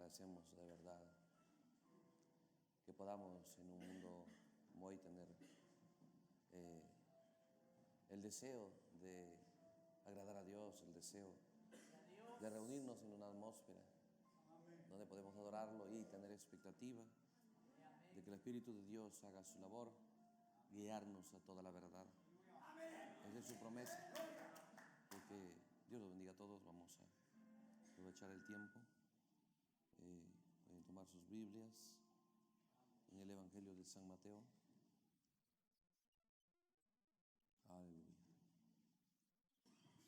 agradecemos de verdad que podamos en un mundo como hoy tener el deseo de agradar a Dios, el deseo de reunirnos en una atmósfera donde podemos adorarlo y tener expectativa de que el Espíritu de Dios haga su labor, guiarnos a toda la verdad. Esa es su promesa. Porque Dios los bendiga a todos. Vamos a aprovechar el tiempo. Pueden tomar sus Biblias en el Evangelio de San Mateo. Aleluya.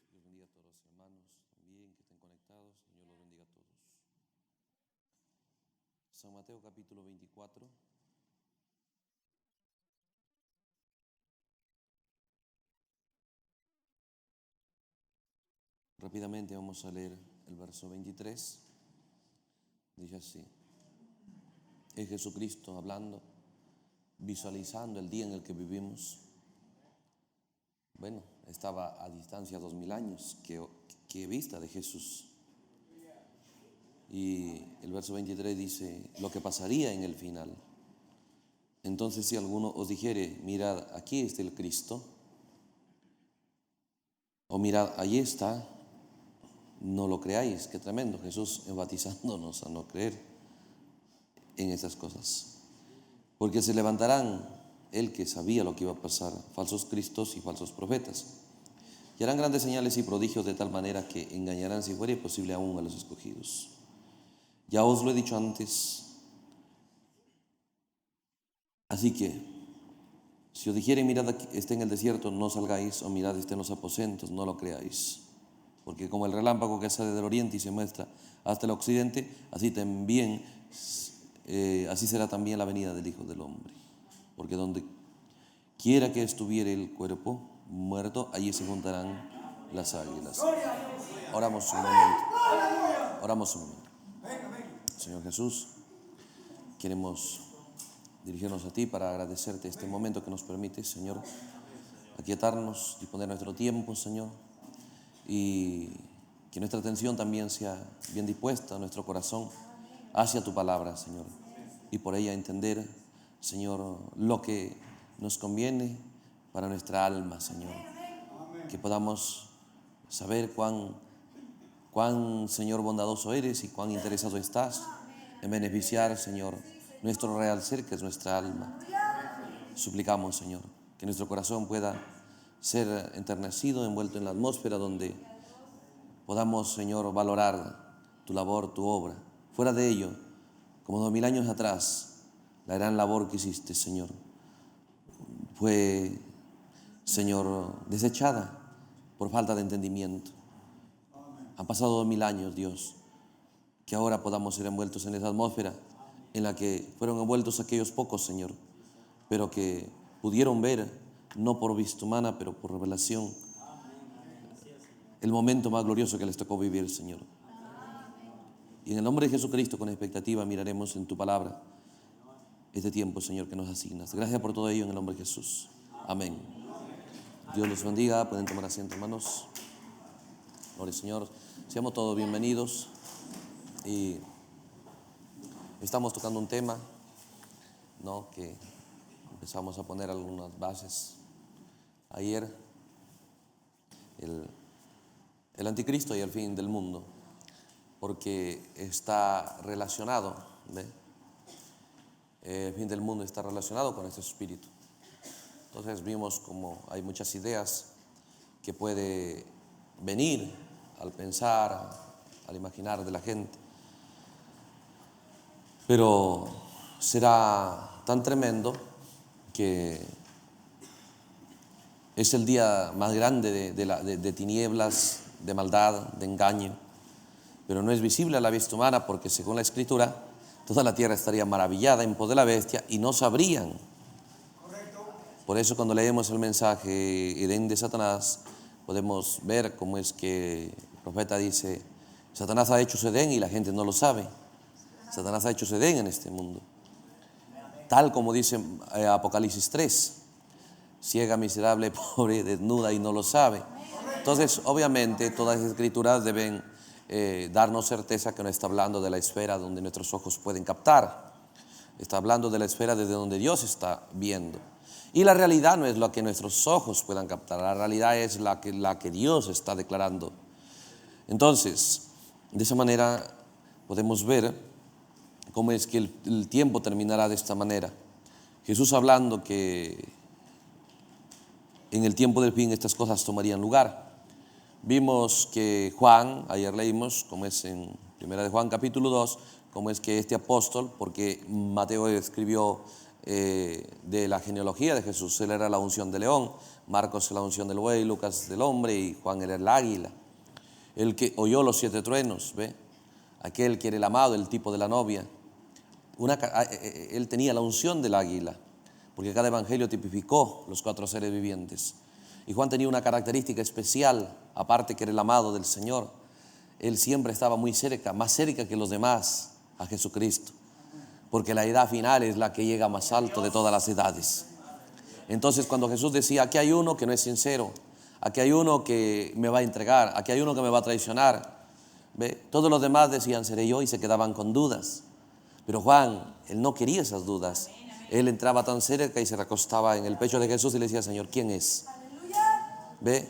Dios bendiga a todos los hermanos también que estén conectados. Señor los bendiga a todos. San Mateo capítulo 24. Rápidamente vamos a leer el verso 23. Dice así: es Jesucristo hablando, visualizando el día en el que vivimos. Bueno, estaba a distancia 2000 años que vista de Jesús. Y el verso 23 dice lo que pasaría en el final. Entonces, si alguno os dijere, mirad, aquí está el Cristo, o mirad, allí está, no lo creáis. Qué tremendo, Jesús enfatizándonos a no creer en esas cosas. Porque se levantarán, él que sabía lo que iba a pasar, falsos cristos y falsos profetas, y harán grandes señales y prodigios de tal manera que engañarán, si fuera posible, aún a los escogidos. Ya os lo he dicho antes. Así que, si os dijere, mirad, aquí está en el desierto, no salgáis, o mirad, está en los aposentos, no lo creáis. Porque como el relámpago que sale del oriente y se muestra hasta el occidente, así será también la venida del Hijo del Hombre. Porque donde quiera que estuviere el cuerpo muerto, allí se juntarán las águilas. Oramos un momento. Señor Jesús, queremos dirigirnos a ti para agradecerte este momento que nos permite, Señor, aquietarnos, disponer nuestro tiempo, Señor, y que nuestra atención también sea bien dispuesta, nuestro corazón, hacia tu palabra, Señor, y por ella entender, Señor, lo que nos conviene para nuestra alma, Señor. Que podamos saber cuán, Señor, bondadoso eres y cuán interesado estás en beneficiar, Señor, nuestro real ser, que es nuestra alma. Suplicamos, Señor, que nuestro corazón pueda ser enternecido, envuelto en la atmósfera donde podamos, Señor, valorar tu labor, tu obra. Fuera de ello, como 2000 años atrás, la gran labor que hiciste, Señor, fue, Señor, desechada por falta de entendimiento. Han pasado 2000 años, Dios, que ahora podamos ser envueltos en esa atmósfera en la que fueron envueltos aquellos pocos, Señor, pero que pudieron ver, no por vista humana, pero por revelación, el momento más glorioso que les tocó vivir, Señor. Y en el nombre de Jesucristo, con expectativa, miraremos en tu palabra este tiempo, Señor, que nos asignas. Gracias por todo ello en el nombre de Jesús. Amén. Dios los bendiga. Pueden tomar asiento, hermanos. Gloria al Señor. Seamos todos bienvenidos. Y estamos tocando un tema, ¿no?, que empezamos a poner algunas bases ayer. El anticristo y el fin del mundo, porque está relacionado, ¿ve? El fin del mundo está relacionado con este espíritu. Entonces vimos como hay muchas ideas que puede venir al pensar, al imaginar de la gente, pero será tan tremendo que es el día más grande de tinieblas, de maldad, de engaño, pero no es visible a la vista humana, porque según la Escritura, toda la tierra estaría maravillada en pos de la bestia y no sabrían. Por eso cuando leemos el mensaje Edén de Satanás, podemos ver cómo es que el profeta dice: Satanás ha hecho su Edén y la gente no lo sabe. Satanás ha hecho su Edén en este mundo, tal como dice Apocalipsis 3. Ciega, miserable, pobre, desnuda y no lo sabe. Entonces, obviamente, todas las escrituras deben darnos certeza que no está hablando de la esfera donde nuestros ojos pueden captar. Está hablando de la esfera desde donde Dios está viendo. Y la realidad no es lo que nuestros ojos puedan captar, la realidad es la que Dios está declarando. Entonces, de esa manera podemos ver cómo es que el tiempo terminará de esta manera. Jesús hablando que en el tiempo del fin estas cosas tomarían lugar. Vimos que Juan, ayer leímos, como es en 1 de Juan capítulo 2, como es que este apóstol, porque Mateo escribió de la genealogía de Jesús, él era la unción de león, Marcos la unción del buey, Lucas del hombre y Juan era el águila. El que oyó los 7 truenos, ¿ve? Aquel que era el amado, el tipo de la novia. Él tenía la unción del águila, porque cada evangelio tipificó los 4 seres vivientes. Y Juan tenía una característica especial, aparte que era el amado del Señor. Él siempre estaba muy cerca, más cerca que los demás, a Jesucristo, porque la edad final es la que llega más alto de todas las edades. Entonces cuando Jesús decía, aquí hay uno que no es sincero, aquí hay uno que me va a entregar, aquí hay uno que me va a traicionar, ¿ve? Todos los demás decían, seré yo, y se quedaban con dudas. Pero Juan, él no quería esas dudas. Él entraba tan cerca y se recostaba en el pecho de Jesús y le decía, Señor, ¿quién es? ¿Ve?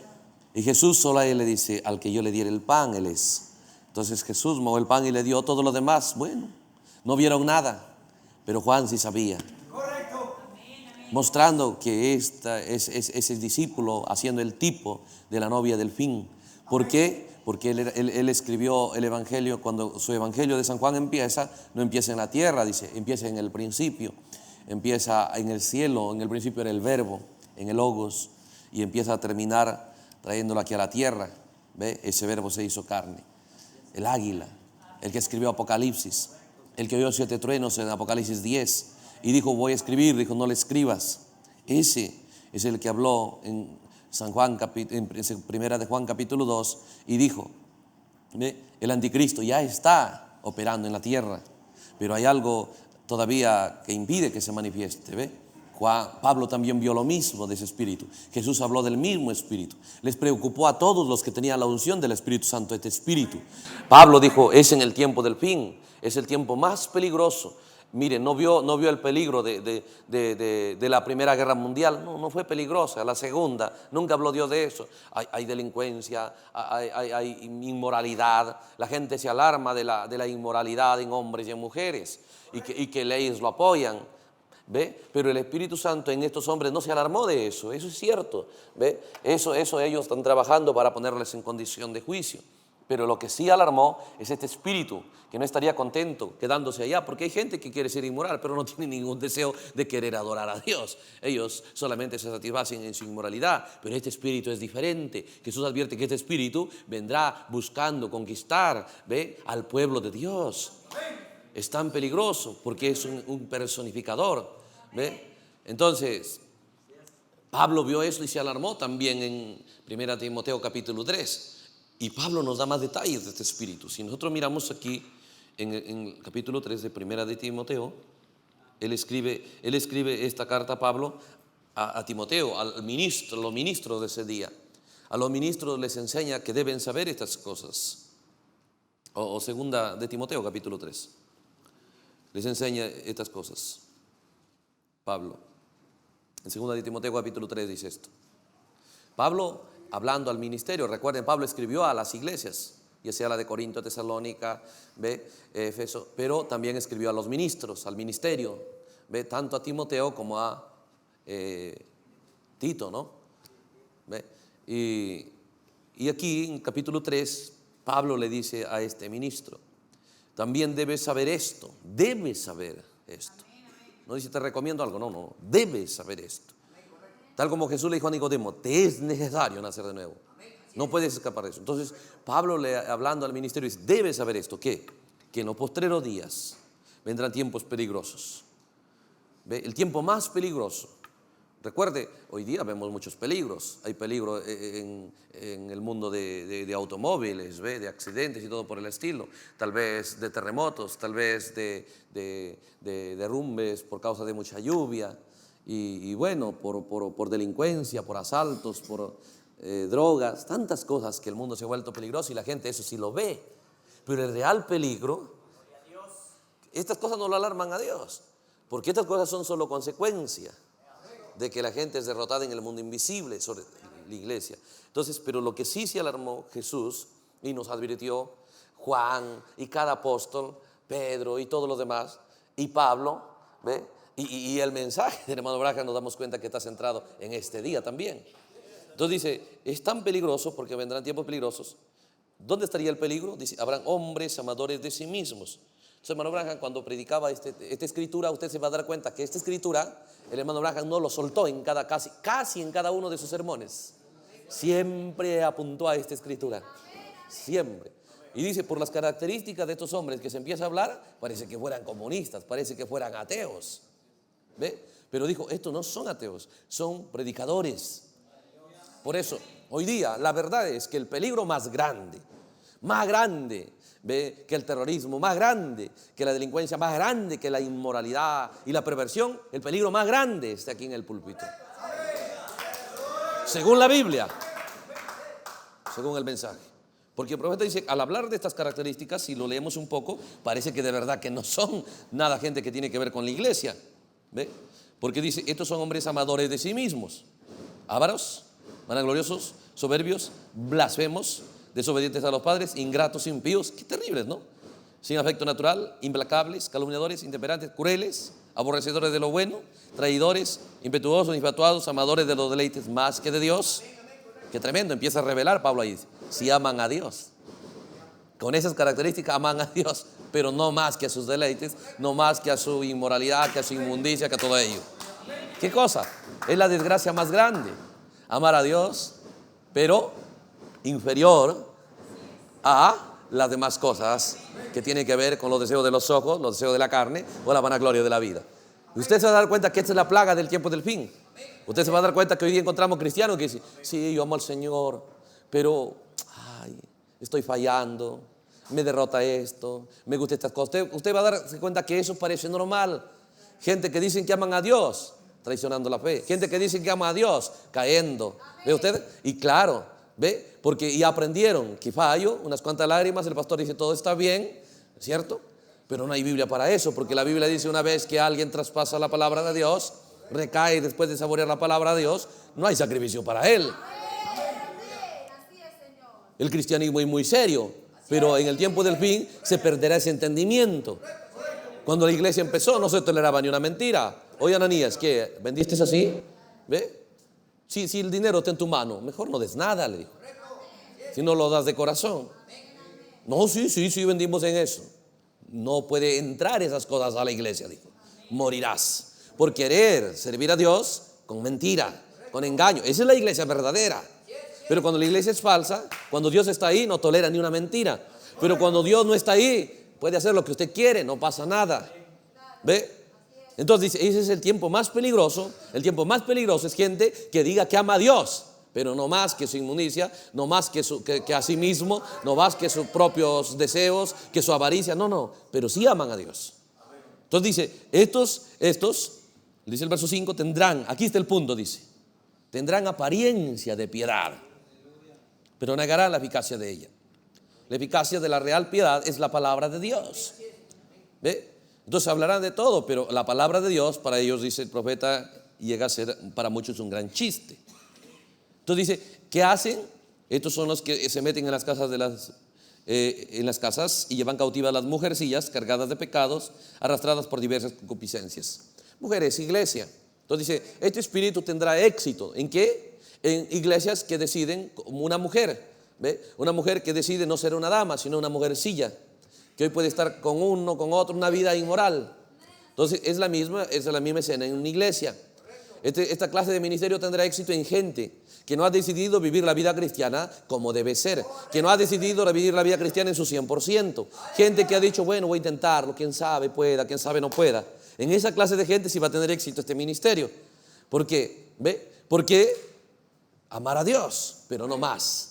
Y Jesús solo a él le dice, al que yo le diera el pan, él es. Entonces Jesús movió el pan y le dio todo lo demás. Bueno, no vieron nada, pero Juan sí sabía. Mostrando que ese discípulo haciendo el tipo de la novia del fin. ¿Por qué? Porque él escribió el evangelio, cuando su evangelio de San Juan empieza, no empieza en la tierra, dice, empieza en el principio, empieza en el cielo, en el principio era el verbo, en el logos, y empieza a terminar trayéndolo aquí a la tierra. ¿Ve? Ese verbo se hizo carne. El águila, el que escribió Apocalipsis, el que oyó 7 truenos en Apocalipsis 10 y dijo, voy a escribir, dijo, no le escribas. Ese es el que habló en San Juan, en primera de Juan capítulo 2 y dijo, ¿ve? El anticristo ya está operando en la tierra, pero hay algo todavía que impide que se manifieste. ¿Ve? Pablo también vio lo mismo de ese espíritu. Jesús habló del mismo espíritu. Les preocupó a todos los que tenían la unción del Espíritu Santo este espíritu. Pablo dijo, es en el tiempo del fin, es el tiempo más peligroso. Miren, no vio el peligro de la Primera Guerra Mundial, no fue peligrosa. La segunda, nunca habló Dios de eso. Hay delincuencia, hay inmoralidad. La gente se alarma de la inmoralidad en hombres y en mujeres y que leyes lo apoyan. ¿Ve? Pero el Espíritu Santo en estos hombres no se alarmó de eso es cierto. ¿Ve? Eso ellos están trabajando para ponerles en condición de juicio. Pero lo que sí alarmó es este espíritu que no estaría contento quedándose allá, porque hay gente que quiere ser inmoral, pero no tiene ningún deseo de querer adorar a Dios. Ellos solamente se satisfacen en su inmoralidad, pero este espíritu es diferente. Jesús advierte que este espíritu vendrá buscando conquistar, ¿ve? Al pueblo de Dios. Es tan peligroso porque es un personificador, ¿ve? Entonces, Pablo vio eso y se alarmó también en 1 Timoteo capítulo 3. Y Pablo nos da más detalles de este espíritu. Si nosotros miramos aquí en el capítulo 3 de 1 de Timoteo, él escribe esta carta a Pablo a Timoteo, los ministros de ese día. A los ministros les enseña que deben saber estas cosas. O segunda de Timoteo capítulo 3. Les enseña estas cosas. Pablo, en segunda de Timoteo capítulo 3 dice esto. Pablo hablando al ministerio, recuerden, Pablo escribió a las iglesias, ya sea la de Corinto, Tesalónica, ¿ve? Efeso, pero también escribió a los ministros, al ministerio, ¿ve? Tanto a Timoteo como a Tito, ¿no? ¿Ve? Y aquí en capítulo 3, Pablo le dice a este ministro, también debes saber esto, debes saber esto. No dice te recomiendo algo, no, debes saber esto. Tal como Jesús le dijo a Nicodemo, te es necesario nacer de nuevo. No puedes escapar de eso. Entonces, Pablo hablando al ministerio dice, debes saber esto, ¿qué? Que en los postreros días vendrán tiempos peligrosos. ¿Ve? El tiempo más peligroso. Recuerde, hoy día vemos muchos peligros. Hay peligro en el mundo de automóviles, ¿ve? De accidentes y todo por el estilo. Tal vez de terremotos, tal vez de derrumbes por causa de mucha lluvia. Y bueno, por delincuencia, por asaltos, por drogas, tantas cosas que el mundo se ha vuelto peligroso y la gente eso sí lo ve. Pero el real peligro, estas cosas no lo alarman a Dios, porque estas cosas son solo consecuencia de que la gente es derrotada en el mundo invisible sobre la iglesia. Entonces, pero lo que sí se alarmó Jesús y nos advirtió Juan y cada apóstol, Pedro y todos los demás, y Pablo, ¿ve? Y el mensaje del hermano Branham nos damos cuenta que está centrado en este día también. Entonces dice, es tan peligroso porque vendrán tiempos peligrosos. ¿Dónde estaría el peligro? Dice, habrán hombres amadores de sí mismos. Entonces, hermano Branham, cuando predicaba esta escritura, usted se va a dar cuenta que esta escritura, el hermano Branham no lo soltó en casi en cada uno de sus sermones. Siempre apuntó a esta escritura. Siempre. Y dice, por las características de estos hombres que se empieza a hablar, parece que fueran comunistas, parece que fueran ateos. ¿Ve? Pero dijo, estos no son ateos, son predicadores. Por eso, hoy día, la verdad es que el peligro más grande, ¿ve? Que el terrorismo, más grande que la delincuencia, más grande que la inmoralidad y la perversión, el peligro más grande está aquí en el púlpito. Según la Biblia, según el mensaje. Porque el profeta dice, al hablar de estas características, si lo leemos un poco, parece que de verdad que no son nada gente que tiene que ver con la iglesia. ¿Ve? Porque dice, estos son hombres amadores de sí mismos, ávaros, vanagloriosos, soberbios, blasfemos, desobedientes a los padres, ingratos, impíos. Qué terribles, ¿no? Sin afecto natural, implacables, calumniadores, intemperantes, crueles, aborrecedores de lo bueno, traidores, impetuosos, infatuados, amadores de los deleites más que de Dios. Qué tremendo, empieza a revelar Pablo ahí. Si aman a Dios, con esas características aman a Dios, pero no más que a sus deleites, no más que a su inmoralidad, que a su inmundicia, que a todo ello. ¿Qué cosa? Es la desgracia más grande. Amar a Dios, pero inferior a las demás cosas que tienen que ver con los deseos de los ojos, los deseos de la carne o la vanagloria de la vida. Usted se va a dar cuenta que esta es la plaga del tiempo del fin. Usted se va a dar cuenta que hoy día encontramos cristianos que dicen, sí, yo amo al Señor, pero estoy fallando, me derrota esto, me gusta estas cosas. Usted va a darse cuenta que eso parece normal. Gente que dicen que aman a Dios, traicionando la fe. Gente que dicen que ama a Dios, cayendo. ¿Ve usted? Y claro, ¿ve? Porque ya aprendieron que fallo, unas cuantas lágrimas, el pastor dice todo está bien, ¿cierto? Pero no hay Biblia para eso, porque la Biblia dice una vez que alguien traspasa la palabra de Dios, recae después de saborear la palabra de Dios, no hay sacrificio para él. El cristianismo es muy serio, pero en el tiempo del fin se perderá ese entendimiento. Cuando la iglesia empezó no se toleraba ni una mentira. Oye, Ananías, ¿qué? ¿Vendiste así? ¿Ve? Si el dinero está en tu mano, mejor no des nada, le dijo. Si no lo das de corazón. No, sí, vendimos en eso. No puede entrar esas cosas a la iglesia, dijo. Morirás por querer servir a Dios con mentira, con engaño. Esa es la iglesia verdadera. Pero cuando la iglesia es falsa, cuando Dios está ahí, no tolera ni una mentira. Pero cuando Dios no está ahí, puede hacer lo que usted quiere, no pasa nada. ¿Ve? Entonces dice, ese es el tiempo más peligroso. El tiempo más peligroso es gente que diga que ama a Dios, pero no más que su inmundicia, no más que a sí mismo, no más que sus propios deseos, que su avaricia. No, pero sí aman a Dios. Entonces dice, estos, dice el verso 5, tendrán, aquí está el punto, dice, tendrán apariencia de piedad, pero negarán la eficacia de ella. La eficacia de la real piedad es la palabra de Dios. ¿Ve? Entonces hablarán de todo, pero la palabra de Dios para ellos, dice el profeta, llega a ser para muchos un gran chiste. Entonces dice, ¿qué hacen? Estos son los que se meten en las casas en las casas y llevan cautivas a las mujercillas cargadas de pecados, arrastradas por diversas concupiscencias. Mujeres, iglesia. Entonces dice, este espíritu tendrá éxito. ¿En qué? En iglesias que deciden como una mujer. ¿Ve? Una mujer que decide no ser una dama, sino una mujercilla, que hoy puede estar con uno, con otro, una vida inmoral. Entonces es la misma escena en una iglesia. Esta clase de ministerio tendrá éxito en gente que no ha decidido vivir la vida cristiana como debe ser, que no ha decidido vivir la vida cristiana en su 100%. Gente que ha dicho, bueno, voy a intentarlo, quién sabe pueda, quién sabe no pueda. En esa clase de gente sí va a tener éxito este ministerio. ¿Por qué? ¿Ve? Porque amar a Dios, pero no más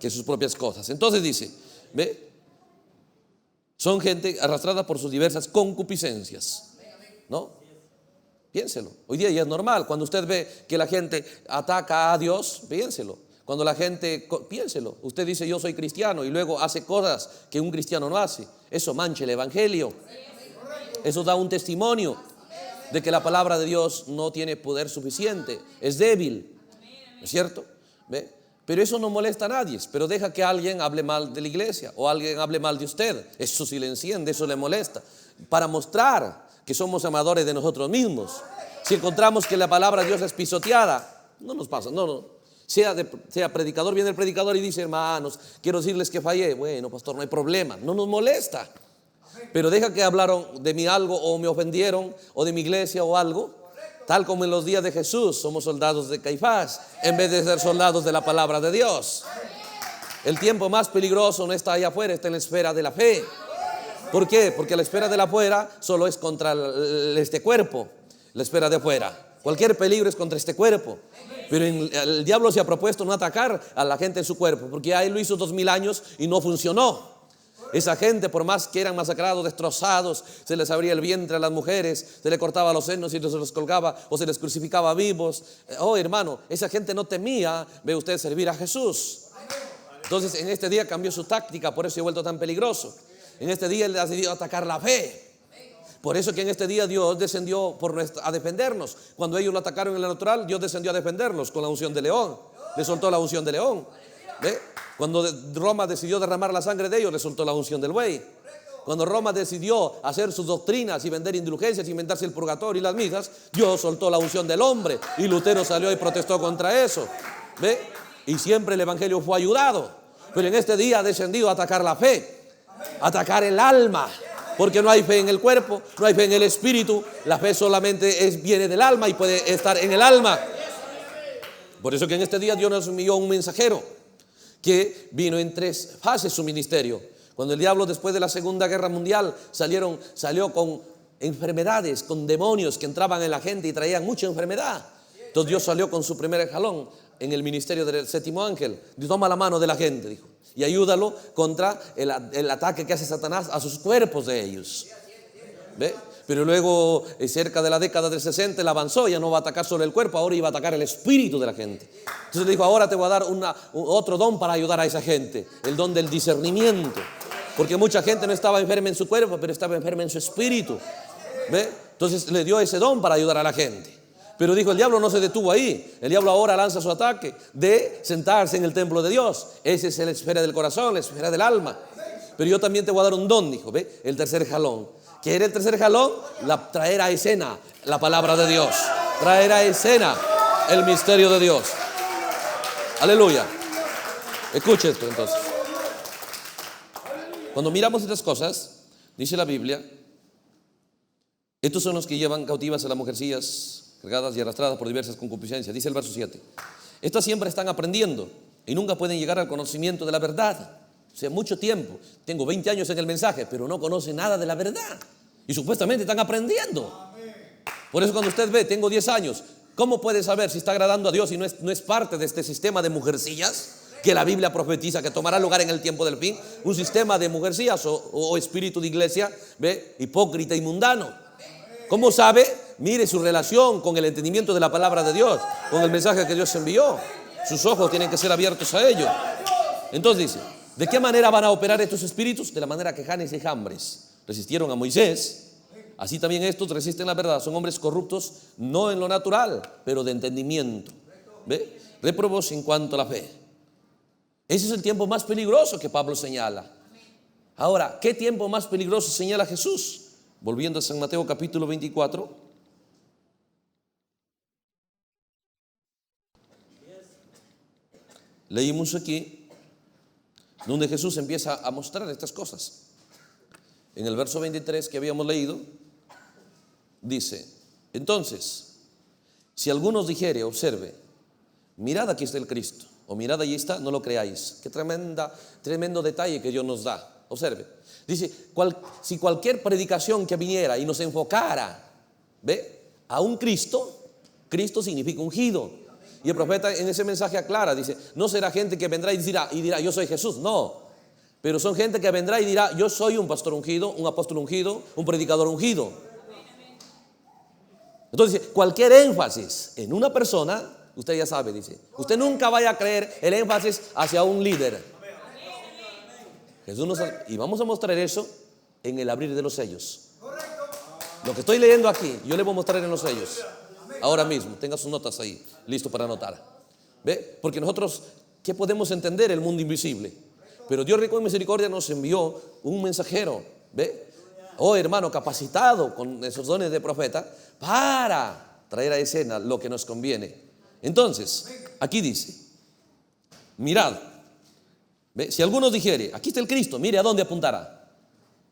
que sus propias cosas. Entonces dice, ¿ve? Son gente arrastrada por sus diversas concupiscencias, ¿no? Piénselo. Hoy día ya es normal. Cuando usted ve que la gente ataca a Dios, piénselo. Cuando la gente, piénselo, usted dice yo soy cristiano y luego hace cosas que un cristiano no hace, eso mancha el evangelio. Eso da un testimonio de que la palabra de Dios no tiene poder suficiente, es débil, ¿no es cierto? ¿Ve? Pero eso no molesta a nadie, pero deja que alguien hable mal de la iglesia o alguien hable mal de usted, eso sí le enciende, eso le molesta, para mostrar que somos amadores de nosotros mismos. Si encontramos que la palabra de Dios es pisoteada, no nos pasa, no. Sea predicador, viene el predicador y dice, hermanos, quiero decirles que fallé. Bueno, pastor, no hay problema, no nos molesta. Pero deja que hablaron de mí algo o me ofendieron o de mi iglesia o algo. Tal como en los días de Jesús somos soldados de Caifás en vez de ser soldados de la palabra de Dios. El tiempo más peligroso no está allá afuera, está en la esfera de la fe. ¿Por qué? Porque la esfera de la afuera solo es contra este cuerpo. La esfera de afuera, cualquier peligro es contra este cuerpo. Pero el diablo se ha propuesto no atacar a la gente en su cuerpo, porque ahí lo hizo 2000 años y no funcionó. Esa gente, por más que eran masacrados, destrozados, se les abría el vientre a las mujeres, se les cortaba los senos y se los colgaba o se les crucificaba vivos. Oh, hermano, esa gente no temía, ve usted, servir a Jesús. Entonces en este día cambió su táctica, por eso se ha vuelto tan peligroso. En este día él ha decidido atacar la fe. Por eso que en este día Dios descendió a defendernos. Cuando ellos lo atacaron en la natural, Dios descendió a defendernos con la unción de león. Le soltó la unción de león. ¿Ve? Cuando Roma decidió derramar la sangre de ellos, le soltó la unción del buey. Cuando Roma decidió hacer sus doctrinas y vender indulgencias, inventarse el purgatorio y las misas, Dios soltó la unción del hombre. Y Lutero salió y protestó contra eso. ¿Ve? Y siempre el evangelio fue ayudado. Pero en este día ha descendido a atacar la fe, a atacar el alma. Porque no hay fe en el cuerpo, no hay fe en el espíritu. La fe solamente viene del alma y puede estar en el alma. Por eso que en este día Dios nos envió un mensajero que vino en 3 fases su ministerio. Cuando el diablo después de la Segunda Guerra Mundial salió con enfermedades, con demonios que entraban en la gente y traían mucha enfermedad. Entonces Dios salió con su primer jalón en el ministerio del 7º ángel. Dios toma la mano de la gente, dijo, y ayúdalo contra el ataque que hace Satanás a sus cuerpos de ellos. ¿Ve? Pero luego, cerca de la década del 60, él avanzó, ya no va a atacar solo el cuerpo, ahora iba a atacar el espíritu de la gente. Entonces le dijo, ahora te voy a dar otro don para ayudar a esa gente, el don del discernimiento. Porque mucha gente no estaba enferma en su cuerpo, pero estaba enferma en su espíritu. ¿Ve? Entonces le dio ese don para ayudar a la gente. Pero dijo, el diablo no se detuvo ahí. El diablo ahora lanza su ataque de sentarse en el templo de Dios. Esa es la esfera del corazón, la esfera del alma. Pero yo también te voy a dar un don, dijo, ¿ve? El tercer jalón. ¿Qué era el tercer jalón? Traer a escena la palabra de Dios. Traer a escena el misterio de Dios. Aleluya. Escuche esto entonces. Cuando miramos estas cosas, dice la Biblia, estos son los que llevan cautivas a las mujercillas, cargadas y arrastradas por diversas concupiscencias. Dice el verso 7. Estas siempre están aprendiendo y nunca pueden llegar al conocimiento de la verdad. O sea, mucho tiempo, tengo 20 años en el mensaje, pero no conocen nada de la verdad. Y supuestamente están aprendiendo. Por eso cuando usted ve, tengo 10 años, ¿cómo puede saber si está agradando a Dios y no es parte de este sistema de mujercillas que la Biblia profetiza que tomará lugar en el tiempo del fin? Un sistema de mujercillas o espíritu de iglesia, ¿ve? Hipócrita y mundano. ¿Cómo sabe? Mire su relación con el entendimiento de la palabra de Dios, con el mensaje que Dios envió. Sus ojos tienen que ser abiertos a ello. Entonces dice, ¿de qué manera van a operar estos espíritus? De la manera que Janes y Jambres resistieron a Moisés, así también estos resisten la verdad. Son hombres corruptos, no en lo natural, pero de entendimiento. ¿Ve? Réprobos en cuanto a la fe. Ese es el tiempo más peligroso que Pablo señala. Ahora, ¿qué tiempo más peligroso señala Jesús? Volviendo a San Mateo capítulo 24. Leímos aquí donde Jesús empieza a mostrar estas cosas. En el verso 23 que habíamos leído, dice, entonces, si alguno os dijere, observe, mirad aquí está el Cristo, o mirad allí está, no lo creáis. Qué tremendo detalle que Dios nos da. Observe, dice, si cualquier predicación que viniera y nos enfocara, ¿ve? A un Cristo, Cristo significa ungido. Y el profeta en ese mensaje aclara, dice, no será gente que vendrá y dirá, yo soy Jesús, no. Pero son gente que vendrá y dirá, yo soy un pastor ungido, un apóstol ungido, un predicador ungido. Entonces, cualquier énfasis en una persona usted ya sabe, dice. Usted nunca vaya a creer el énfasis hacia un líder. Jesús y vamos a mostrar eso en el abrir de los sellos. Lo que estoy leyendo aquí, yo le voy a mostrar en los sellos. Ahora mismo, tenga sus notas ahí, listo para anotar. ¿Ve? Porque nosotros, ¿qué podemos entender? El mundo invisible. Pero Dios rico en misericordia nos envió un mensajero, ¿ve? Oh, hermano, capacitado con esos dones de profeta para traer a escena lo que nos conviene. Entonces, aquí dice, mirad, ¿ve? Si alguno dijere, aquí está el Cristo, mire a dónde apuntará.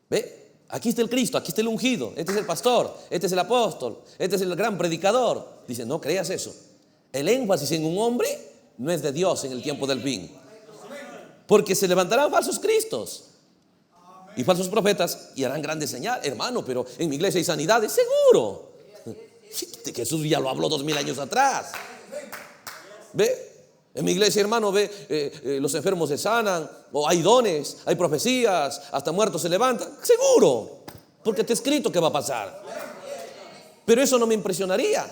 ¿Ve? Aquí está el Cristo, aquí está el ungido, este es el pastor, este es el apóstol, este es el gran predicador. Dice, no creas eso. El énfasis en un hombre no es de Dios en el tiempo del fin. Porque se levantarán falsos cristos y falsos profetas y harán grandes señales. Hermano, pero en mi iglesia hay sanidades, seguro. Jesús ya lo habló 2000 años atrás. ¿Ve? En mi iglesia, hermano, los enfermos se sanan, o hay dones, hay profecías, hasta muertos se levantan. Seguro, porque está escrito que va a pasar. Pero eso no me impresionaría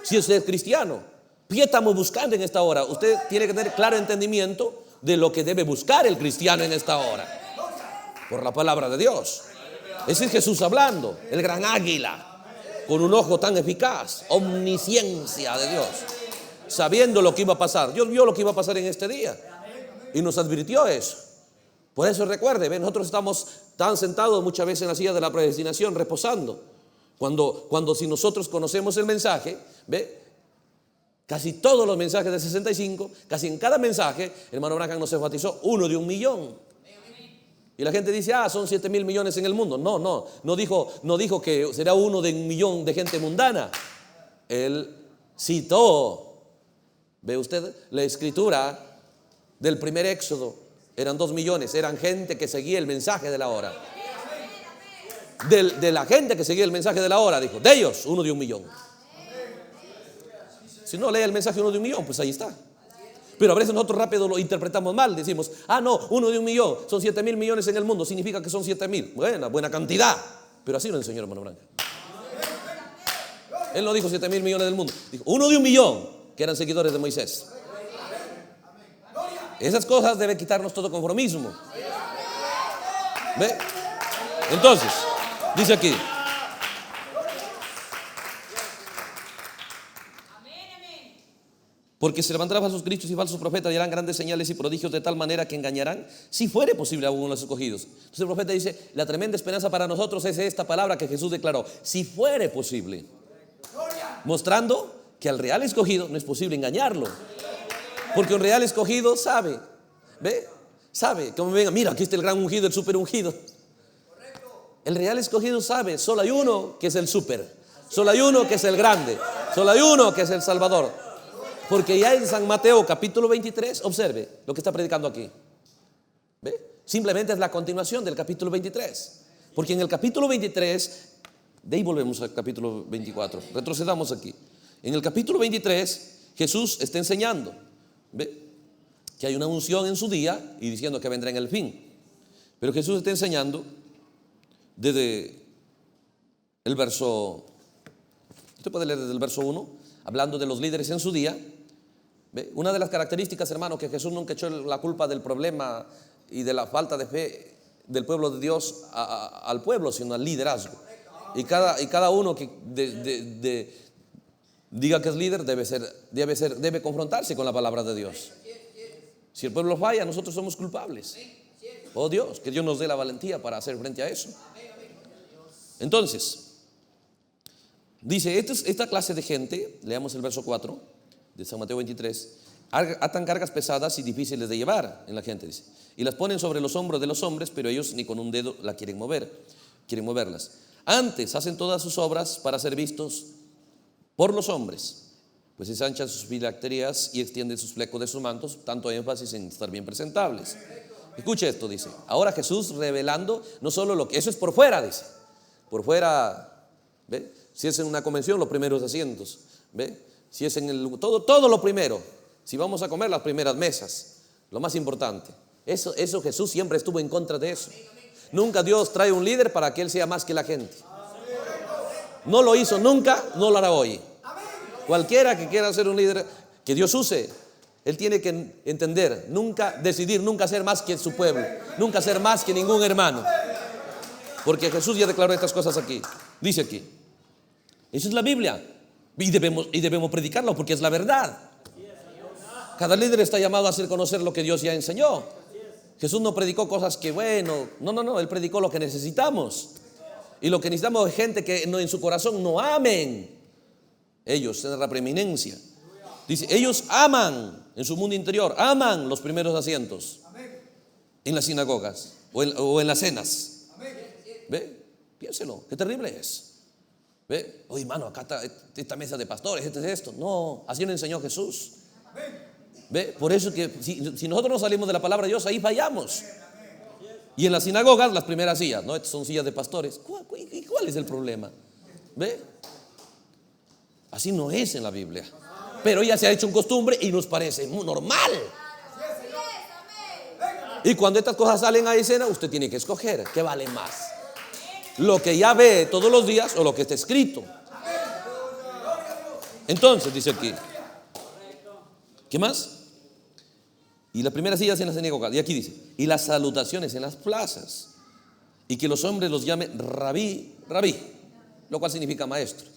si usted es cristiano. ¿Qué estamos buscando en esta hora? Usted tiene que tener claro entendimiento de lo que debe buscar el cristiano en esta hora, por la palabra de Dios. Ese es Jesús hablando, el gran águila, con un ojo tan eficaz, omnisciencia de Dios, sabiendo lo que iba a pasar. Dios vio lo que iba a pasar en este día y nos advirtió eso. Por eso recuerde, nosotros estamos tan sentados muchas veces en la silla de la predestinación, reposando. Cuando si nosotros conocemos el mensaje, casi todos los mensajes de 65, casi en cada mensaje, hermano Branham nos enfatizó 1 de 1.000.000. Y la gente dice, son 7.000 millones en el mundo. No dijo que será 1 de 1.000.000 de gente mundana. Él citó, ve usted, la escritura del primer éxodo. Eran 2 millones, eran gente que seguía el mensaje de la hora. De la gente que seguía el mensaje de la hora, dijo, de ellos 1 de 1.000.000. Si no lee el mensaje 1 de 1.000.000, pues ahí está. Pero a veces nosotros rápido lo interpretamos mal. Decimos, no, 1 de 1.000.000, son 7.000 millones en el mundo, significa que son 7.000. Buena cantidad. Pero así lo enseñó el hermano Branham. Él no dijo 7.000 millones del mundo, dijo 1 de 1.000.000 que eran seguidores de Moisés. Esas cosas deben quitarnos todo conformismo. ¿Ve? Entonces, dice aquí, porque se levantarán falsos cristos y falsos profetas y harán grandes señales y prodigios de tal manera que engañarán, si fuere posible, a los escogidos. Entonces el profeta dice, la tremenda esperanza para nosotros es esta palabra que Jesús declaró, si fuere posible, mostrando que al real escogido no es posible engañarlo, porque un real escogido sabe, sabe, como venga, mira, aquí está el gran ungido, el super ungido. El real escogido sabe, solo hay uno que es el super, solo hay uno que es el grande, solo hay uno que es el Salvador. Porque ya en San Mateo capítulo 23, observe lo que está predicando aquí. Simplemente es la continuación del capítulo 23. Porque en el capítulo 23, de ahí volvemos al capítulo 24, retrocedamos aquí. En el capítulo 23 Jesús está enseñando que hay una unción en su día y diciendo que vendrá en el fin. Pero Jesús está enseñando desde el verso, usted puede leer desde el verso 1, hablando de los líderes en su día. Una de las características, hermano, que Jesús nunca echó la culpa del problema y de la falta de fe del pueblo de Dios al pueblo, sino al liderazgo. Y cada uno que diga que es líder debe confrontarse con la palabra de Dios. Si el pueblo falla, nosotros somos culpables. Oh Dios, que Dios nos dé la valentía para hacer frente a eso. Entonces, dice, esta clase de gente, leamos el verso 4 de San Mateo 23, atan cargas pesadas y difíciles de llevar en la gente, dice, y las ponen sobre los hombros de los hombres, pero ellos ni con un dedo la quieren moverlas. Antes hacen todas sus obras para ser vistos por los hombres, pues ensanchan sus filacterías y extienden sus flecos de sus mantos, tanto énfasis en estar bien presentables. Escuche esto, dice, ahora Jesús revelando no solo lo que, eso es por fuera, dice, por fuera, si es en una convención, los primeros asientos, si es en todo lo primero, si vamos a comer, las primeras mesas, lo más importante. Eso Jesús siempre estuvo en contra de eso. Nunca Dios trae un líder para que él sea más que la gente. No lo hizo nunca, no lo hará hoy. Cualquiera que quiera ser un líder que Dios use, él tiene que entender, nunca decidir, nunca ser más que su pueblo, nunca ser más que ningún hermano. Porque Jesús ya declaró estas cosas aquí. Dice aquí, eso es la Biblia. Y debemos predicarlo porque es la verdad. Cada líder está llamado a hacer conocer lo que Dios ya enseñó. Jesús no predicó cosas que no, Él predicó lo que necesitamos. Y lo que necesitamos es gente que en su corazón no amen. Ellos en la preeminencia. Dice, ellos aman en su mundo interior, aman los primeros asientos en las sinagogas o en las cenas. ¿Ve? Piénselo, qué terrible es. ¿Ve? Oye, hermano, acá está esta mesa de pastores, este es esto. No, así lo enseñó Jesús. ¿Ve? Por eso que si nosotros no salimos de la palabra de Dios, ahí fallamos. Y en las sinagogas, las primeras sillas, ¿no? Estas son sillas de pastores. ¿Cuál es el problema? ¿Ve? Así no es en la Biblia. Pero ya se ha hecho un costumbre y nos parece muy normal. Y cuando estas cosas salen a escena, usted tiene que escoger qué vale más: lo que ya ve todos los días o lo que está escrito. Entonces dice aquí, ¿qué más? Y las primeras sillas en las sinagogas. Y aquí dice, y las salutaciones en las plazas, y que los hombres los llamen rabí, rabí, lo cual significa maestro.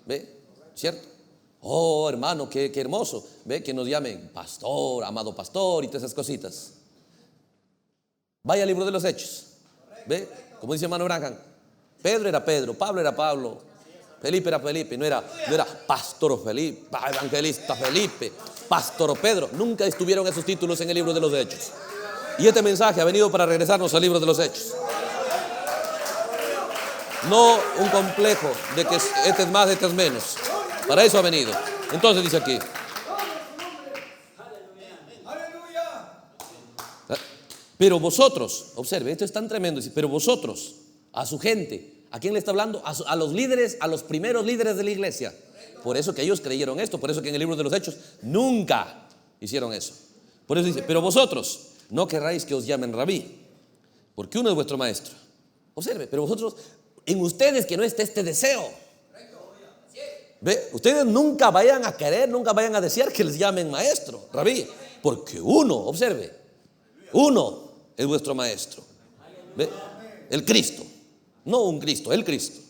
¿Ve? ¿Cierto? Oh, hermano, qué hermoso. ¿Ve? Que nos llamen pastor, amado pastor y todas esas cositas. Vaya al libro de los Hechos. ¿Ve? Como dice hermano Branham, Pedro era Pedro, Pablo era Pablo, Felipe era Felipe. No era pastor Felipe, evangelista Felipe, pastor Pedro. Nunca estuvieron esos títulos en el libro de los Hechos. Y este mensaje ha venido para regresarnos al libro de los Hechos. No un complejo de que este es más, este es menos. Para eso ha venido. Entonces dice aquí, pero vosotros, observe, esto es tan tremendo. Dice, pero vosotros, a su gente, ¿a quién le está hablando? A los líderes, a los primeros líderes de la iglesia. Por eso que ellos creyeron esto. Por eso que en el libro de los Hechos nunca hicieron eso. Por eso dice, pero vosotros no querráis que os llamen rabí, porque uno es vuestro maestro. Observe, pero vosotros, en ustedes que no esté este deseo. ¿Ve? Ustedes nunca vayan a querer, nunca vayan a desear que les llamen maestro, rabí, porque uno, observe, uno es vuestro maestro. ¿Ve? El Cristo, no un Cristo, el Cristo.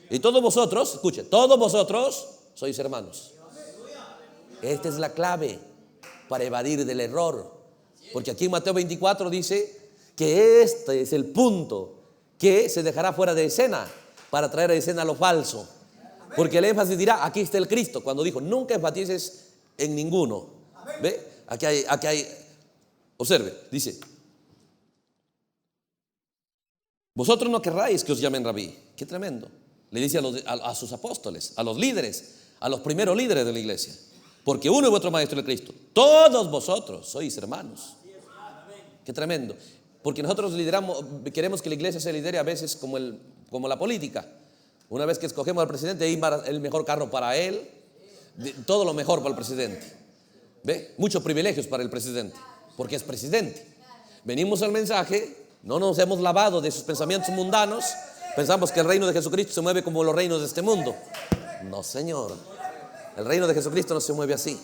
Y todos vosotros, escuche, todos vosotros sois hermanos. Esta es la clave para evadir del error. Porque aquí en Mateo 24 dice que este es el punto que se dejará fuera de escena para traer a escena lo falso. Porque el énfasis dirá, aquí está el Cristo. Cuando dijo, nunca enfatices en ninguno. ¿Ve? Aquí hay, observe, dice, vosotros no querráis que os llamen rabí. Qué tremendo. Le dice a sus apóstoles, a los líderes, a los primeros líderes de la iglesia. Porque uno es vuestro maestro, el Cristo. Todos vosotros sois hermanos. Qué tremendo. Porque nosotros queremos que la iglesia se lidere a veces como la política. Una vez que escogemos al presidente, ahí va el mejor carro para él, todo lo mejor para el presidente. ¿Ve? Muchos privilegios para el presidente, porque es presidente. Venimos al mensaje, no nos hemos lavado de sus pensamientos mundanos. Pensamos que el reino de Jesucristo se mueve como los reinos de este mundo. No, Señor. El reino de Jesucristo no se mueve así.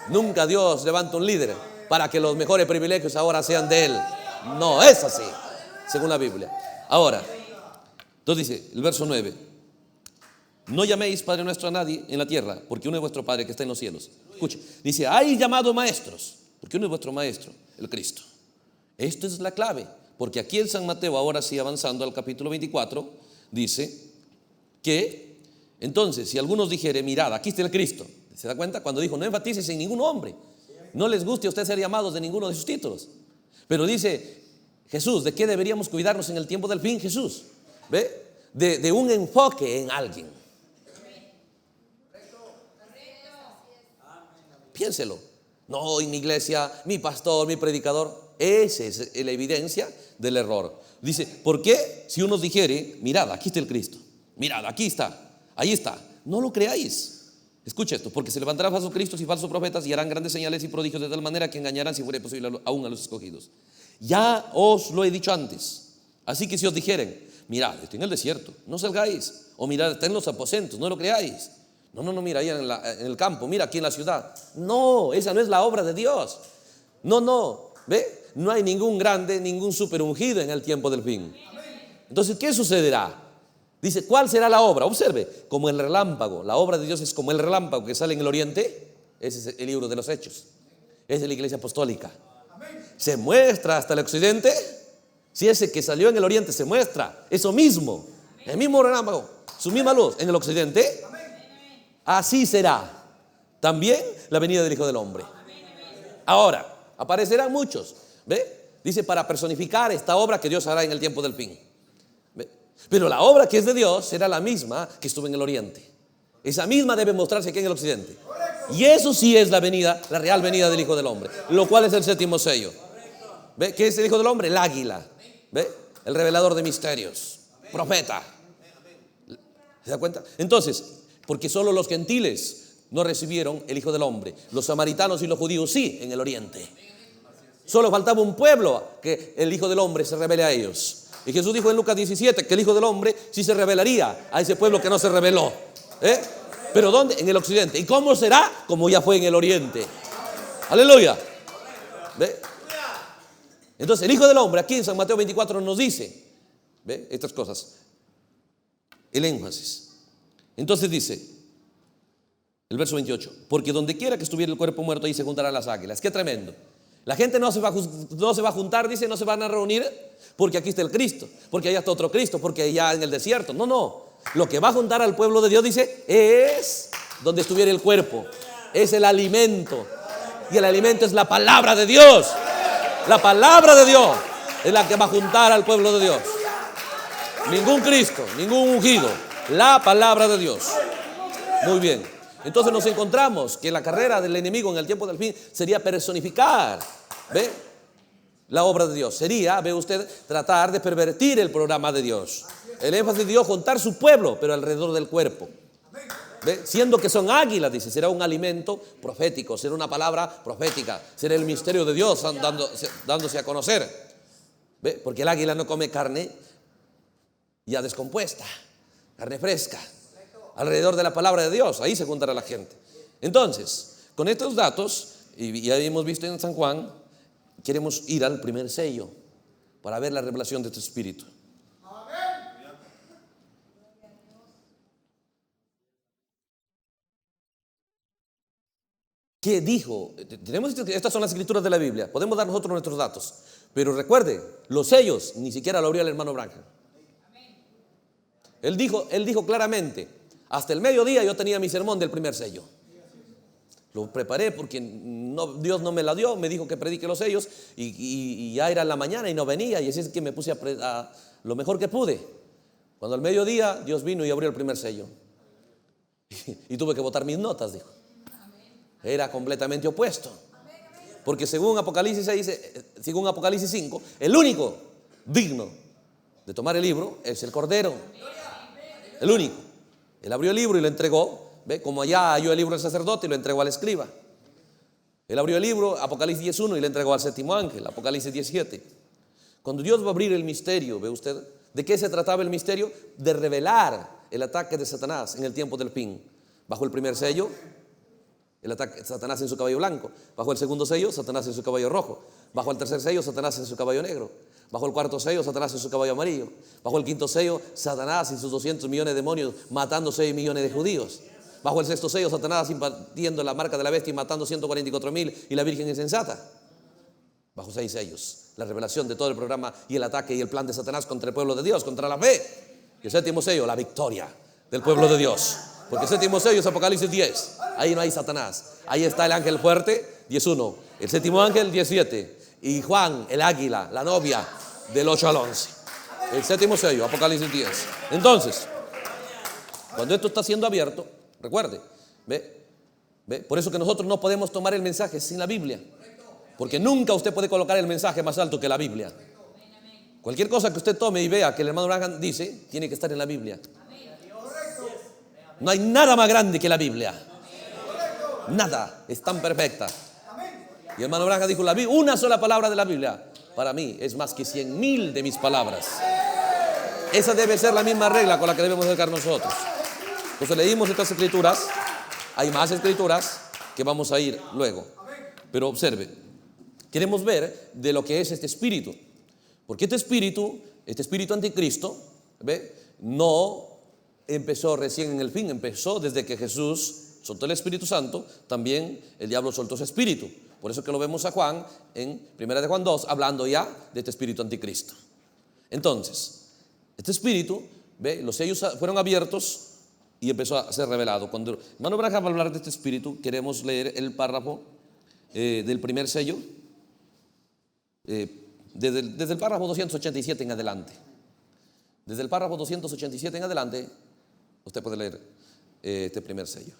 Nunca Dios levanta un líder para que los mejores privilegios ahora sean de él. No es así, según la Biblia. Ahora, entonces dice el verso 9, no llaméis Padre nuestro a nadie en la tierra, porque uno es vuestro Padre que está en los cielos. Escuche, dice, hay llamado maestros, porque uno es vuestro maestro, el Cristo. Esto es la clave, porque aquí en San Mateo, ahora sí avanzando al capítulo 24, dice que entonces si algunos dijere, mirad, aquí está el Cristo. ¿Se da cuenta? Cuando dijo, no enfatices en ningún hombre, no les guste a ustedes ser llamados de ninguno de sus títulos. Pero dice Jesús, ¿de qué deberíamos cuidarnos en el tiempo del fin? Jesús, ¿ve? De un enfoque en alguien. Piénselo. No, en mi iglesia, mi pastor, mi predicador. Esa es la evidencia del error. Dice, ¿por qué? Si uno dijere, mirad, aquí está el Cristo, mirad, aquí está, ahí está, no lo creáis. Escucha esto, porque se levantarán falsos cristos y falsos profetas y harán grandes señales y prodigios de tal manera que engañarán, si fuere posible, aún a los escogidos. Ya os lo he dicho antes. Así que si os dijeren, mirad, estoy en el desierto, no salgáis. O mirad, está en los aposentos, no lo creáis. No, mira, ahí en el campo, mira aquí en la ciudad. No, esa no es la obra de Dios. No, ¿ve? No hay ningún grande, ningún super ungido en el tiempo del fin. Entonces, ¿qué sucederá? Dice, ¿cuál será la obra? Observe, como el relámpago. La obra de Dios es como el relámpago que sale en el oriente. Ese es el libro de los Hechos. Esa es la iglesia apostólica. Se muestra hasta el occidente. Si ese que salió en el oriente se muestra, eso mismo, el mismo relámpago, su misma luz en el occidente, así será también la venida del Hijo del Hombre. Ahora, aparecerán muchos, ¿ve? Dice, para personificar esta obra que Dios hará en el tiempo del fin. ¿Ve? Pero la obra que es de Dios será la misma que estuvo en el oriente. Esa misma debe mostrarse aquí en el occidente. Y eso sí es la venida, la real venida del Hijo del Hombre, lo cual es el séptimo sello. ¿Ve? ¿Qué es el Hijo del Hombre? El águila. ¿Ve? El revelador de misterios, profeta. ¿Se da cuenta? Entonces, porque solo los gentiles no recibieron el Hijo del Hombre, los samaritanos y los judíos sí, en el oriente. Solo faltaba un pueblo que el Hijo del Hombre se revele a ellos. Y Jesús dijo en Lucas 17 que el Hijo del Hombre sí se revelaría a ese pueblo que no se reveló. ¿Pero dónde? En el occidente. ¿Y cómo será? Como ya fue en el oriente. Aleluya. ¿Ve? Entonces el Hijo del Hombre aquí en San Mateo 24 nos dice, ¿ve? Estas cosas, el énfasis. Entonces dice el verso 28, porque donde quiera que estuviera el cuerpo muerto, ahí se juntarán las águilas. Qué tremendo. La gente no se va a juntar, dice, no se van a reunir porque aquí está el Cristo, porque allá está otro Cristo, porque allá en el desierto. No. Lo que va a juntar al pueblo de Dios, dice, es donde estuviera el cuerpo. Es el alimento. Y el alimento es la palabra de Dios. La palabra de Dios es la que va a juntar al pueblo de Dios. Ningún Cristo, ningún ungido. La palabra de Dios. Muy bien. Entonces nos encontramos que la carrera del enemigo en el tiempo del fin sería personificar, ¿ve? La obra de Dios. Sería, ve usted, tratar de pervertir el programa de Dios. El énfasis de Dios, juntar su pueblo, pero alrededor del cuerpo. ¿Ve? Siendo que son águilas, dice, será un alimento profético, será una palabra profética, será el misterio de Dios dándose a conocer. ¿Ve? Porque el águila no come carne ya descompuesta, carne fresca. Alrededor de la palabra de Dios, ahí se juntará la gente. Entonces, con estos datos, y ya hemos visto en San Juan, queremos ir al primer sello para ver la revelación de este Espíritu. ¿Qué dijo? Estas son las escrituras de la Biblia. Podemos dar nosotros nuestros datos. Pero recuerde, los sellos ni siquiera lo abrió el hermano Branham. Él dijo claramente, hasta el mediodía yo tenía mi sermón del primer sello. Lo preparé porque Dios no me la dio, me dijo que predique los sellos y ya era la mañana y no venía, y así es que me puse a lo mejor que pude. Cuando al mediodía Dios vino y abrió el primer sello y tuve que botar mis notas, dijo. Era completamente opuesto, porque según Apocalipsis 5, el único digno de tomar el libro es el Cordero, el único. Él abrió el libro y lo entregó. ¿Ve? Como allá halló el libro del sacerdote y lo entregó al escriba. Él abrió el libro, Apocalipsis 10:1, y le entregó al séptimo ángel, Apocalipsis 17. Cuando Dios va a abrir el misterio, ¿ve usted? ¿De qué se trataba el misterio? De revelar el ataque de Satanás en el tiempo del fin. Bajo el primer sello, el ataque de Satanás en su caballo blanco. Bajo el segundo sello, Satanás en su caballo rojo. Bajo el tercer sello, Satanás en su caballo negro. Bajo el cuarto sello, Satanás en su caballo amarillo. Bajo el quinto sello, Satanás y sus 200 millones de demonios matando 6 millones de judíos. Bajo el sexto sello, Satanás impartiendo la marca de la bestia y matando 144,000 y la Virgen insensata. Bajo 6 sellos, la revelación de todo el programa y el ataque y el plan de Satanás contra el pueblo de Dios, contra la fe. Y el séptimo sello, la victoria del pueblo de Dios. Porque el séptimo sello es Apocalipsis 10. Ahí no hay Satanás. Ahí está el ángel fuerte, 10:1. El séptimo ángel, 17. Y Juan, el águila, la novia, del 8 al 11. El séptimo sello, Apocalipsis 10. Entonces, cuando esto está siendo abierto, recuerde, ¿ve? Por eso que nosotros no podemos tomar el mensaje sin la Biblia. Porque nunca usted puede colocar el mensaje más alto que la Biblia. Cualquier cosa que usted tome y vea que el hermano Branham dice, tiene que estar en la Biblia. No hay nada más grande que la Biblia. Nada, es tan perfecta. Y el hermano Branham dijo, una sola palabra de la Biblia para mí es más que 100,000 de mis palabras. Esa debe ser la misma regla con la que debemos acercar nosotros. Entonces leímos estas escrituras Hay más escrituras que vamos a ir luego. Pero observe, queremos ver de lo que es este espíritu. Porque este espíritu anticristo, ¿ve? No empezó recién en el fin, empezó desde que Jesús soltó el Espíritu Santo, también el diablo soltó su espíritu. Por eso que lo vemos a Juan en 1 de Juan 2, hablando ya de este espíritu anticristo. Entonces, este espíritu, ¿ve? Los sellos fueron abiertos y empezó a ser revelado. Cuando hermano Branham va a hablar de este espíritu, queremos leer el párrafo del primer sello, desde el párrafo 287 en adelante. Desde el párrafo 287 en adelante, usted puede leer este primer sello.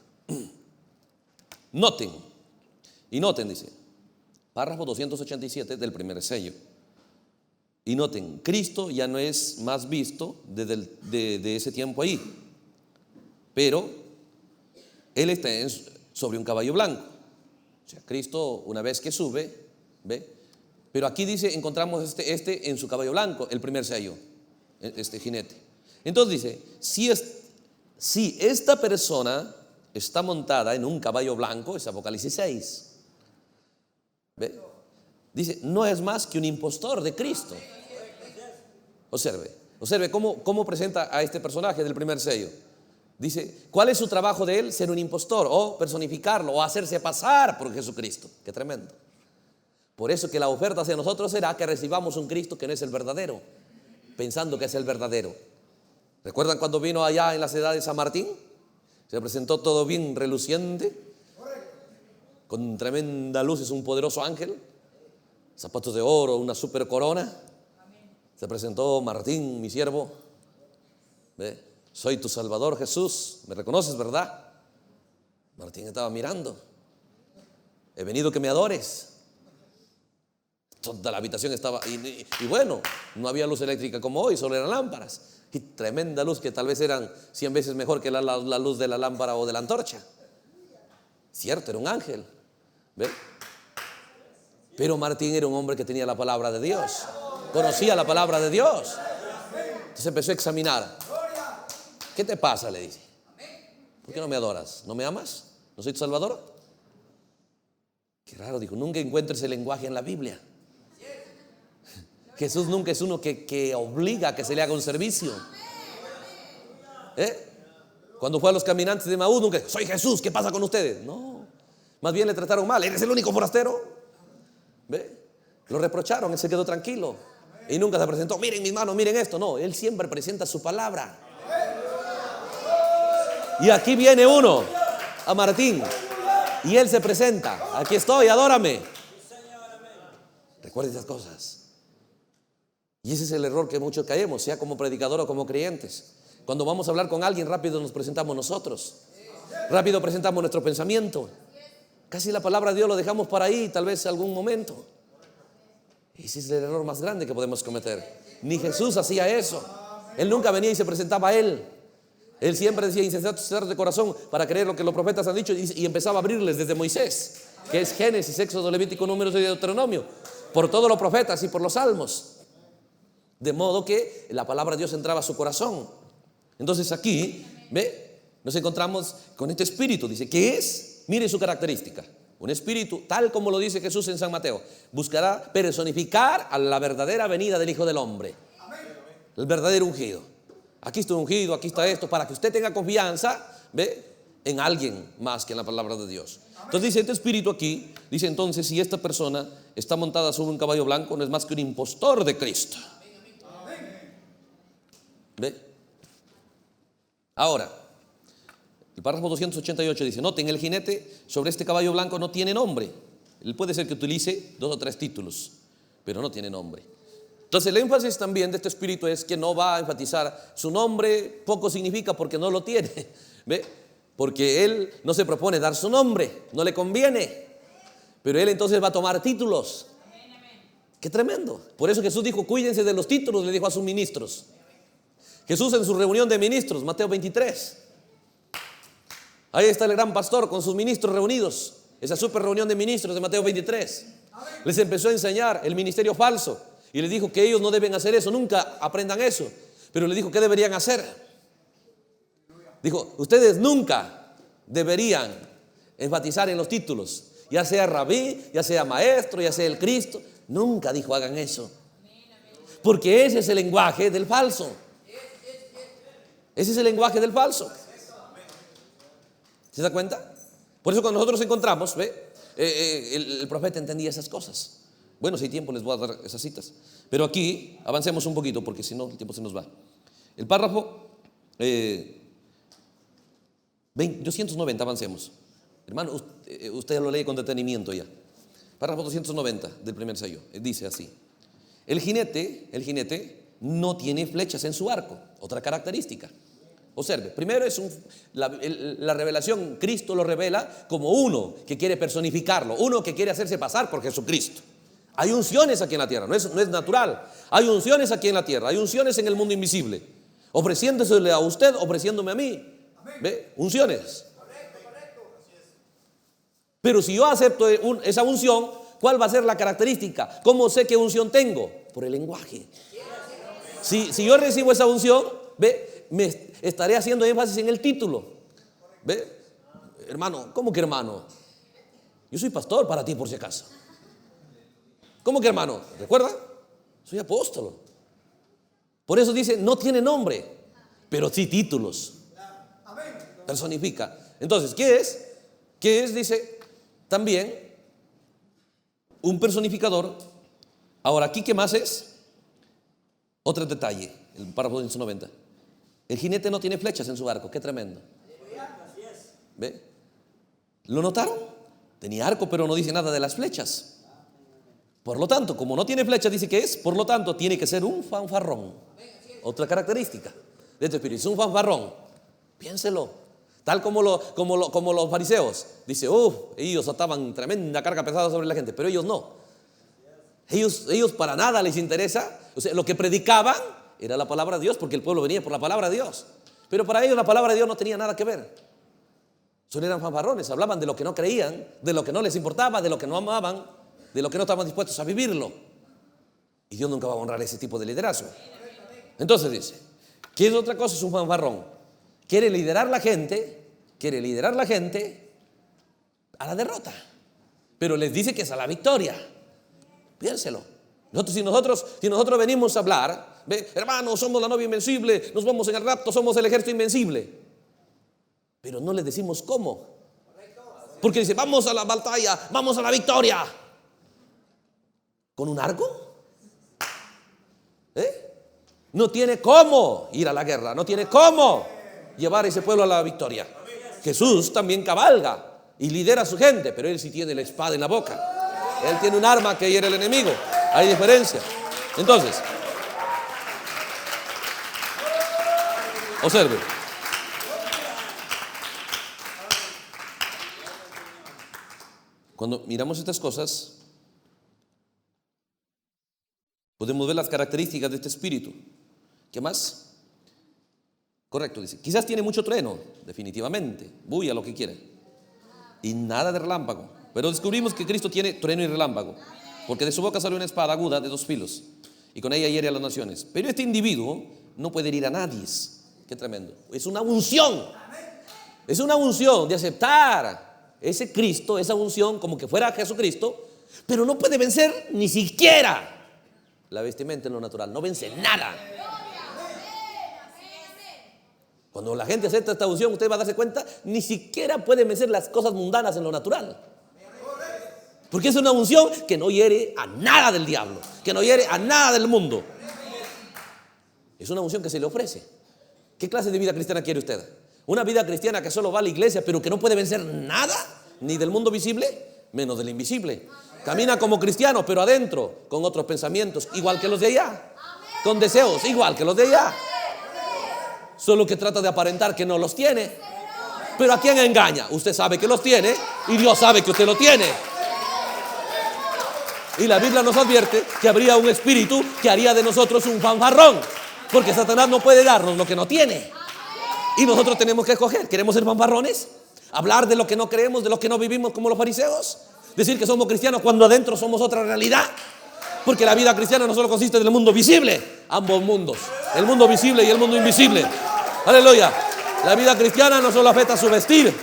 Noten, dice, párrafo 287 del primer sello. Y noten, Cristo ya no es más visto de ese tiempo ahí, pero Él está sobre un caballo blanco. O sea, Cristo una vez que sube, ¿ve? Pero aquí dice, encontramos este en su caballo blanco, el primer sello, este jinete. Entonces dice, si esta persona está montada en un caballo blanco, es Apocalipsis 6, ¿ve? Dice, no es más que un impostor de Cristo. Observe cómo presenta a este personaje del primer sello. Dice, ¿cuál es su trabajo de él? Ser un impostor, o personificarlo, o hacerse pasar por Jesucristo. Qué tremendo. Por eso que la oferta hacia nosotros será que recibamos un Cristo que no es el verdadero, pensando que es el verdadero. ¿Recuerdan cuando vino allá en la ciudad de San Martín? Se presentó todo bien reluciente, con tremenda luz, es un poderoso ángel, zapatos de oro, una super corona. Se presentó Martín, mi siervo, ¿ve? Soy tu Salvador Jesús, ¿me reconoces, verdad? Martín estaba mirando. He venido que me adores. Toda la habitación estaba, y bueno, no había luz eléctrica como hoy, solo eran lámparas. Y tremenda luz que tal vez eran 100 veces mejor que la luz de la lámpara o de la antorcha. Cierto, era un ángel, ¿ve? Pero Martín era un hombre que tenía la palabra de Dios, conocía la palabra de Dios. Entonces empezó a examinar. ¿Qué te pasa?, le dice. ¿Por qué no me adoras? ¿No me amas? ¿No soy tu Salvador? Qué raro, dijo, nunca encuentro ese lenguaje en la Biblia. Jesús nunca es uno que obliga a que se le haga un servicio. Cuando fue a los caminantes de Maús, nunca, soy Jesús, ¿qué pasa con ustedes? No, más bien le trataron mal, eres el único forastero. ¿Ve? Lo reprocharon, él se quedó tranquilo y nunca se presentó, miren mis manos, miren esto. No, él siempre presenta su palabra. Y aquí viene uno, a Martín, y él se presenta, aquí estoy, adórame. Recuerden esas cosas. Y ese es el error que muchos caemos, sea como predicador o como creyentes. Cuando vamos a hablar con alguien, rápido nos presentamos nosotros, rápido presentamos nuestro pensamiento. Casi la palabra de Dios lo dejamos para ahí, tal vez algún momento. Ese es el error más grande que podemos cometer. Ni Jesús hacía eso. Él nunca venía y se presentaba a él. Él siempre decía, insensatos de corazón, para creer lo que los profetas han dicho, y empezaba a abrirles desde Moisés, que es Génesis, Éxodo, Levítico, Números y Deuteronomio, por todos los profetas y por los salmos. De modo que la palabra de Dios entraba a su corazón. Entonces aquí, ¿ve? Nos encontramos con este espíritu. Dice, ¿qué es? Mire su característica. Un espíritu, tal como lo dice Jesús en San Mateo, buscará personificar a la verdadera venida del Hijo del Hombre. El verdadero ungido. Aquí está ungido, aquí está esto, para que usted tenga confianza, ¿ve? En alguien más que en la palabra de Dios. Entonces dice este espíritu aquí, dice entonces, si esta persona está montada sobre un caballo blanco, no es más que un impostor de Cristo. ¿Ve? Ahora, el párrafo 288 dice, noten, el jinete sobre este caballo blanco no tiene nombre. Él puede ser que utilice 2 o 3 títulos, pero no tiene nombre. Entonces el énfasis también de este espíritu es que no va a enfatizar su nombre, poco significa porque no lo tiene. ¿Ve? Porque él no se propone dar su nombre, no le conviene. Pero él entonces va a tomar títulos. Qué tremendo. Por eso Jesús dijo, cuídense de los títulos, le dijo a sus ministros. Jesús en su reunión de ministros, Mateo 23. Ahí está el gran pastor con sus ministros reunidos. Esa super reunión de ministros de Mateo 23. Les empezó a enseñar el ministerio falso. Y les dijo que ellos no deben hacer eso, nunca aprendan eso. Pero les dijo, ¿qué deberían hacer? Dijo, ustedes nunca deberían enfatizar en los títulos, ya sea rabí, ya sea maestro, ya sea el Cristo. Nunca dijo hagan eso, porque ese es el lenguaje del falso. Ese es el lenguaje del falso. ¿Se da cuenta? Por eso cuando nosotros encontramos, el profeta entendía esas cosas. Bueno, si hay tiempo les voy a dar esas citas, pero aquí avancemos un poquito porque si no el tiempo se nos va. El párrafo 290, avancemos. Hermano, usted lo lee con detenimiento ya. Párrafo 290 del primer sello. Dice así: el jinete no tiene flechas en su arco. Otra característica. Observe, primero es la revelación. Cristo lo revela como uno que quiere personificarlo, uno que quiere hacerse pasar por Jesucristo. Hay unciones aquí en la tierra, no es natural. Hay unciones aquí en la tierra, hay unciones en el mundo invisible, ofreciéndosele a usted, ofreciéndome a mí. ¿Ve? Unciones. Pero si yo acepto esa unción, ¿cuál va a ser la característica? ¿Cómo sé qué unción tengo? Por el lenguaje. Si yo recibo esa unción, ¿ve? Me estaré haciendo énfasis en el título. ¿Ve? Hermano, ¿cómo que hermano? Yo soy pastor para ti por si acaso. ¿Cómo que hermano? ¿Recuerda? Soy apóstol. Por eso dice, no tiene nombre, pero sí títulos. Personifica. Entonces, ¿qué es? ¿Qué es? Dice también un personificador. Ahora, ¿aquí qué más es? Otro detalle, el párrafo 190. El jinete no tiene flechas en su arco. Qué tremendo. ¿Ve? ¿Lo notaron? Tenía arco, pero no dice nada de las flechas. Por lo tanto, como no tiene flechas, dice que es, por lo tanto, tiene que ser un fanfarrón. Otra característica de este espíritu, es un fanfarrón. Piénselo. Tal como los fariseos. Dice, ellos ataban tremenda carga pesada sobre la gente, pero ellos no. Ellos para nada les interesa. O sea, lo que predicaban era la palabra de Dios, porque el pueblo venía por la palabra de Dios. Pero para ellos la palabra de Dios no tenía nada que ver. Solo eran fanfarrones, hablaban de lo que no creían, de lo que no les importaba, de lo que no amaban, de lo que no estaban dispuestos a vivirlo. Y Dios nunca va a honrar ese tipo de liderazgo. Entonces dice, ¿qué es otra cosa? Es un fanfarrón. Quiere liderar la gente a la derrota, pero les dice que es a la victoria. Piénselo. Si nosotros venimos a hablar, ¿ve? Hermanos, somos la novia invencible, nos vamos en el rapto, somos el ejército invencible, pero no les decimos cómo, porque dice, vamos a la batalla, vamos a la victoria. ¿Con un arco? No tiene cómo ir a la guerra, no tiene cómo llevar a ese pueblo a la victoria. Jesús también cabalga y lidera a su gente, pero él sí tiene la espada en la boca. Él tiene un arma que hiere al enemigo. Hay diferencia. Entonces, observe. Cuando miramos estas cosas, podemos ver las características de este espíritu. ¿Qué más? Correcto, dice. Quizás tiene mucho trueno, definitivamente. Bulla, lo que quiere. Y nada de relámpago. Pero descubrimos que Cristo tiene trueno y relámpago, porque de su boca sale una espada aguda de 2 filos, y con ella hiere a las naciones. Pero este individuo no puede herir a nadie. Qué tremendo. Es una unción. Es una unción de aceptar ese Cristo, esa unción como que fuera Jesucristo, pero no puede vencer ni siquiera la vestimenta en lo natural. No vence nada. Cuando la gente acepta esta unción, usted va a darse cuenta, ni siquiera puede vencer las cosas mundanas en lo natural. Porque es una unción que no hiere a nada del diablo, que no hiere a nada del mundo. Es una unción que se le ofrece. ¿Qué clase de vida cristiana quiere usted? Una vida cristiana que solo va a la iglesia, pero que no puede vencer nada, ni del mundo visible, menos del invisible. Camina como cristiano, pero adentro, con otros pensamientos, igual que los de allá. Con deseos, igual que los de allá. Solo que trata de aparentar que no los tiene. Pero ¿a quién engaña? Usted sabe que los tiene y Dios sabe que usted lo tiene. Y la Biblia nos advierte que habría un espíritu que haría de nosotros un fanfarrón, porque Satanás no puede darnos lo que no tiene. Y nosotros tenemos que escoger. ¿Queremos ser fanfarrones? ¿Hablar de lo que no creemos, de lo que no vivimos como los fariseos? ¿Decir que somos cristianos cuando adentro somos otra realidad? Porque la vida cristiana no solo consiste en el mundo visible, ambos mundos, el mundo visible y el mundo invisible. Aleluya. La vida cristiana no solo afecta su vestir,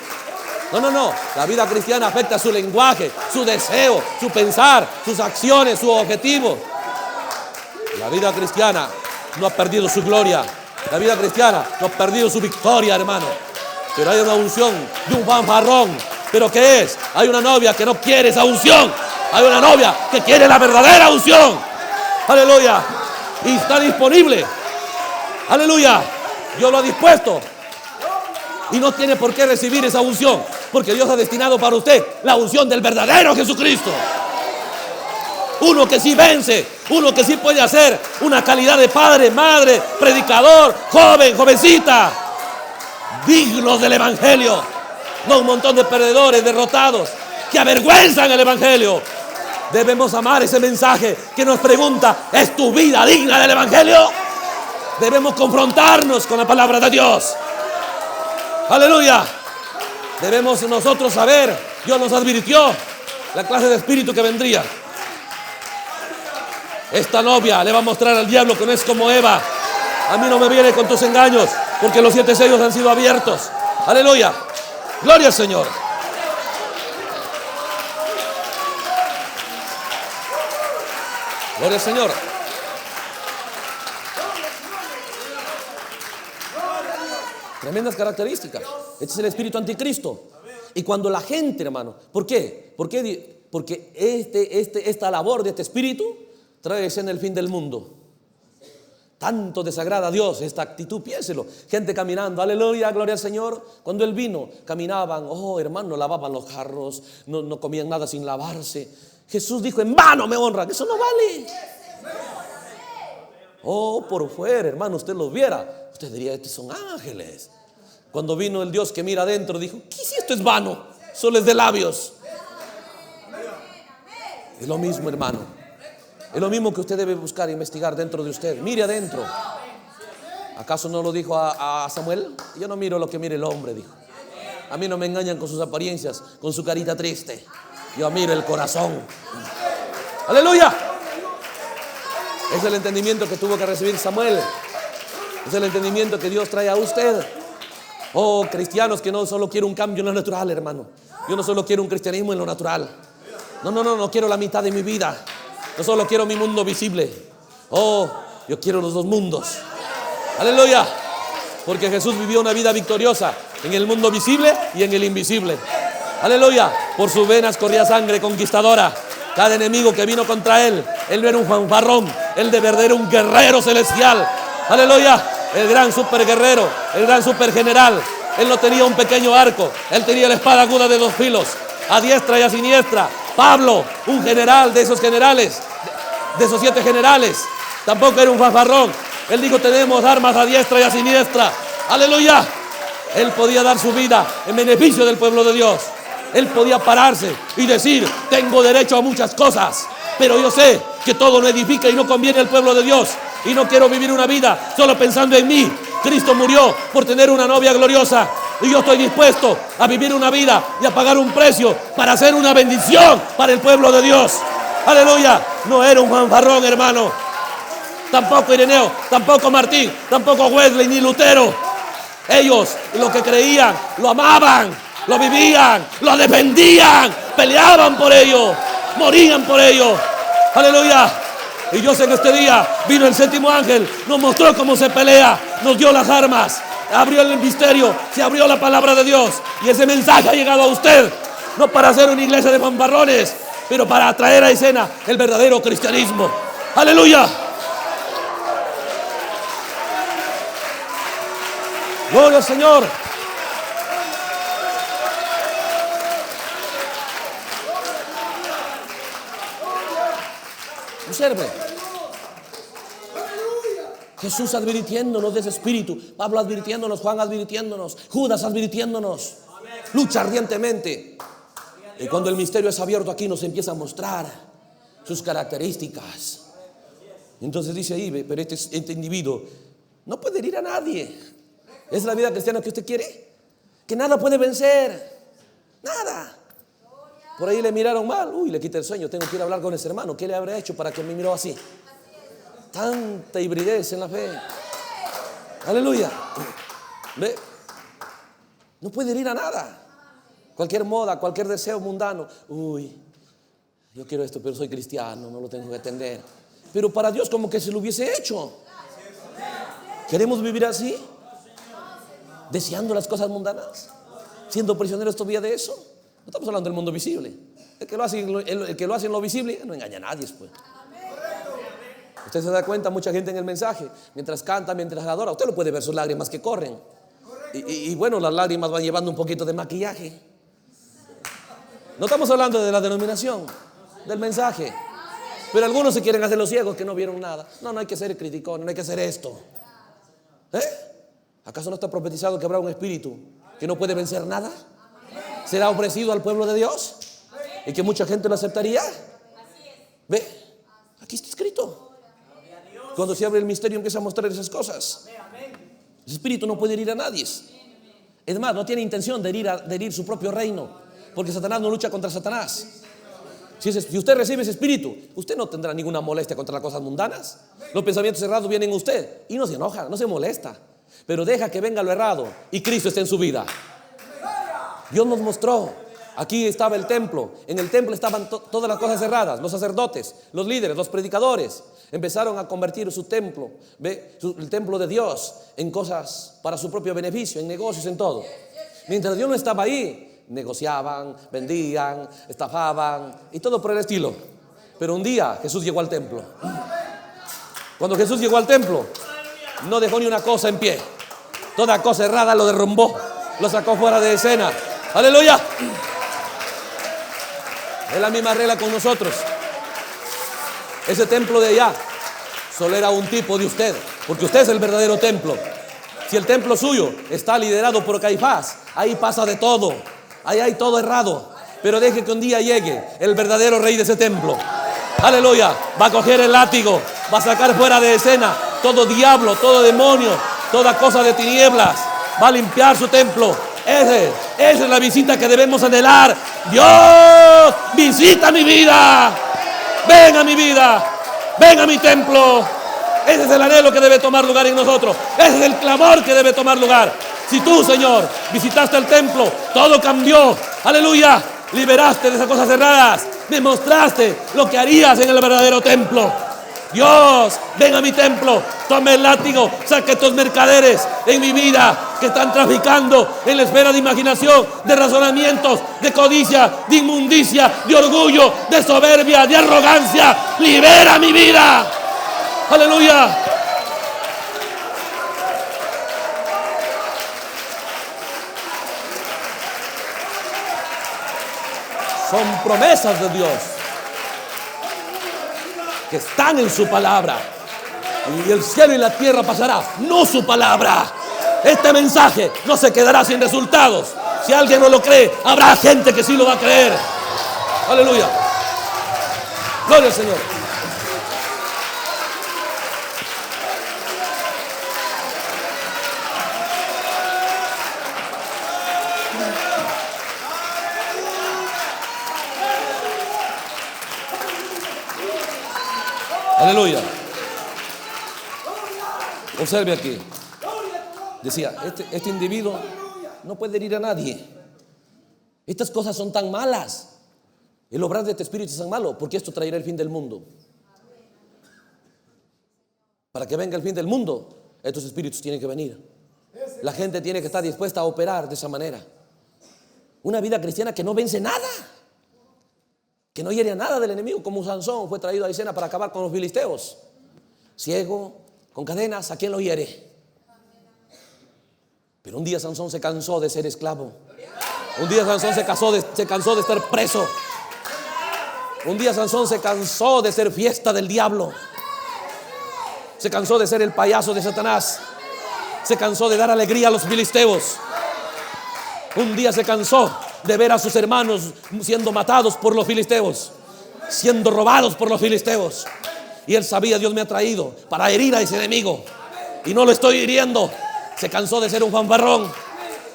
No. La vida cristiana afecta su lenguaje, su deseo, su pensar, sus acciones, sus objetivos. La vida cristiana no ha perdido su gloria. La vida cristiana no ha perdido su victoria, hermano. Pero hay una unción de un fanfarrón. ¿Pero qué es? Hay una novia que no quiere esa unción. Hay una novia que quiere la verdadera unción. Aleluya. Y está disponible. Aleluya. Dios lo ha dispuesto. Y no tiene por qué recibir esa unción, porque Dios ha destinado para usted la unción del verdadero Jesucristo. Uno que sí vence, uno que sí puede hacer una calidad de padre, madre, predicador, joven, jovencita, dignos del evangelio. No un montón de perdedores, derrotados, que avergüenzan el evangelio. Debemos amar ese mensaje que nos pregunta: ¿es tu vida digna del evangelio? Debemos confrontarnos con la palabra de Dios. Aleluya. Debemos nosotros saber, Dios nos advirtió la clase de espíritu que vendría. Esta novia le va a mostrar al diablo que no es como Eva. A mí no me viene con tus engaños, porque los 7 sellos han sido abiertos. Aleluya. Gloria al Señor. Gloria al Señor. Tremendas características. Este es el espíritu anticristo. Y cuando la gente, hermano, ¿por qué? Porque esta labor de este espíritu trae escena el fin del mundo. Tanto desagrada a Dios esta actitud, piénselo. Gente caminando, aleluya, gloria al Señor. Cuando Él vino, caminaban, hermano, lavaban los jarros, no comían nada sin lavarse. Jesús dijo: en vano me honran, eso no vale. Por fuera, hermano, usted los viera, usted diría: estos son ángeles. Cuando vino el Dios que mira adentro, dijo: ¿qué si esto es vano? Solo es de labios. Es lo mismo, hermano. Es lo mismo que usted debe buscar e investigar dentro de usted. Mire adentro. ¿Acaso no lo dijo a Samuel? Yo no miro lo que mire el hombre, dijo. A mí no me engañan con sus apariencias, con su carita triste. Yo miro el corazón. ¡Aleluya! Es el entendimiento que tuvo que recibir Samuel. Es el entendimiento que Dios trae a usted. Cristianos que no solo quiero un cambio en lo natural, hermano. Yo no solo quiero un cristianismo en lo natural. No quiero la mitad de mi vida. No solo quiero mi mundo visible. Yo quiero los dos mundos. Aleluya. Porque Jesús vivió una vida victoriosa en el mundo visible y en el invisible. Aleluya. Por sus venas corría sangre conquistadora. Cada enemigo que vino contra él no era un fanfarrón. Él de verdad era un guerrero celestial. Aleluya. El gran super guerrero, el gran super general. Él no tenía un pequeño arco, él tenía la espada aguda de 2 filos, a diestra y a siniestra. Pablo, un general de esos generales, de esos 7 generales, tampoco era un fanfarrón. Él dijo: tenemos armas a diestra y a siniestra. Aleluya. Él podía dar su vida en beneficio del pueblo de Dios. Él podía pararse y decir: tengo derecho a muchas cosas, pero yo sé que todo no edifica y no conviene al pueblo de Dios. Y no quiero vivir una vida solo pensando en mí. Cristo murió por tener una novia gloriosa. Y yo estoy dispuesto a vivir una vida y a pagar un precio para hacer una bendición para el pueblo de Dios. Aleluya. No era un fanfarrón, hermano. Tampoco Ireneo, tampoco Martín, tampoco Wesley ni Lutero. Ellos lo que creían, lo amaban, lo vivían, lo defendían, peleaban por ello, morían por ello. Aleluya. Y yo sé que este día vino el 7º ángel, nos mostró cómo se pelea, nos dio las armas, abrió el misterio, se abrió la palabra de Dios. Y ese mensaje ha llegado a usted, no para hacer una iglesia de fanfarrones, pero para traer a escena el verdadero cristianismo. ¡Aleluya! ¡Gloria al Señor! Observe. Jesús advirtiéndonos de ese espíritu, Pablo advirtiéndonos, Juan advirtiéndonos, Judas advirtiéndonos. Lucha ardientemente. Y cuando el misterio es abierto aquí, nos empieza a mostrar sus características. Entonces dice ahí: pero este individuo no puede herir a nadie. ¿Es la vida cristiana que usted quiere? Que nada puede vencer. Nada. Por ahí le miraron mal. Le quité el sueño. Tengo que ir a hablar con ese hermano. ¿Qué le habrá hecho para que me miró así? Tanta hibridez en la fe. Aleluya. ¿Ve? No puede herir a nada. Cualquier moda, cualquier deseo mundano. Uy, yo quiero esto, pero soy cristiano, no lo tengo que atender. Pero para Dios como que se lo hubiese hecho. ¿Queremos vivir así? ¿Deseando las cosas mundanas? ¿Siendo prisioneros todavía de eso? No estamos hablando del mundo visible. El que lo hace en lo visible no engaña a nadie, pues. Usted se da cuenta, mucha gente en el mensaje, mientras canta, mientras adora, usted lo puede ver sus lágrimas que corren. Y bueno, las lágrimas van llevando un poquito de maquillaje. No estamos hablando de la denominación, del mensaje. Pero algunos se quieren hacer los ciegos que no vieron nada. No hay que ser criticón, no hay que hacer esto. ¿Acaso no está profetizado que habrá un espíritu que no puede vencer nada? ¿Será ofrecido al pueblo de Dios? ¿Y que mucha gente lo aceptaría? ¿Ve? Aquí está escrito. Cuando se abre el misterio empieza a mostrar esas cosas. Ese espíritu no puede herir a nadie. Es más, no tiene intención de herir su propio reino, porque Satanás no lucha contra Satanás. Si usted recibe ese espíritu, usted no tendrá ninguna molestia contra las cosas mundanas. Los pensamientos errados vienen a usted y no se enoja, no se molesta, pero deja que venga lo errado y Cristo esté en su vida. Dios nos mostró. Aquí estaba el templo. En el templo estaban todas las cosas cerradas. Los sacerdotes, los líderes, los predicadores empezaron a convertir su templo, el templo de Dios, en cosas para su propio beneficio, en negocios, en todo. Mientras Dios no estaba ahí, negociaban, vendían, estafaban y todo por el estilo. Pero un día Jesús llegó al templo. Cuando Jesús llegó al templo, no dejó ni una cosa en pie. Toda cosa errada lo derrumbó, lo sacó fuera de escena. ¡Aleluya! Es la misma regla con nosotros. Ese templo de allá solo era un tipo de usted, porque usted es el verdadero templo. Si el templo suyo está liderado por Caifás, ahí pasa de todo, ahí hay todo errado. Pero deje que un día llegue el verdadero rey de ese templo. Aleluya, va a coger el látigo, va a sacar fuera de escena todo diablo, todo demonio, toda cosa de tinieblas. Va a limpiar su templo. Esa es la visita que debemos anhelar. Dios, visita mi vida. Ven a mi vida, ven a mi templo. Ese es el anhelo que debe tomar lugar en nosotros. Ese es el clamor que debe tomar lugar. Si tú, Señor, visitaste el templo, todo cambió. Aleluya, liberaste de esas cosas cerradas, demostraste lo que harías en el verdadero templo. Dios, ven a mi templo, tome el látigo, saque estos mercaderes en mi vida que están traficando en la esfera de imaginación, de razonamientos, de codicia, de inmundicia, de orgullo, de soberbia, de arrogancia. Libera mi vida. Aleluya. Son promesas de Dios que están en su palabra. Y el cielo y la tierra pasará, no su palabra. Este mensaje no se quedará sin resultados. Si alguien no lo cree, habrá gente que sí lo va a creer. Aleluya. Gloria al Señor. Aleluya. Observe aquí. Decía, este individuo no puede herir a nadie. Estas cosas son tan malas. El obrar de este espíritu es tan malo porque esto traerá el fin del mundo. Para que venga el fin del mundo, estos espíritus tienen que venir. La gente tiene que estar dispuesta a operar de esa manera. Una vida cristiana que no vence nada, que no hiere a nada del enemigo, como Sansón fue traído a escena para acabar con los filisteos. Ciego, con cadenas, ¿a quién lo hiere? Pero un día Sansón se cansó de ser esclavo. Un día Sansón se cansó de estar preso. Un día Sansón se cansó de ser fiesta del diablo. Se cansó de ser el payaso de Satanás. Se cansó de dar alegría a los filisteos. Un día se cansó de ver a sus hermanos siendo matados por los filisteos, siendo robados por los filisteos. Y él sabía, Dios me ha traído para herir a ese enemigo y no lo estoy hiriendo. Se cansó de ser un fanfarrón.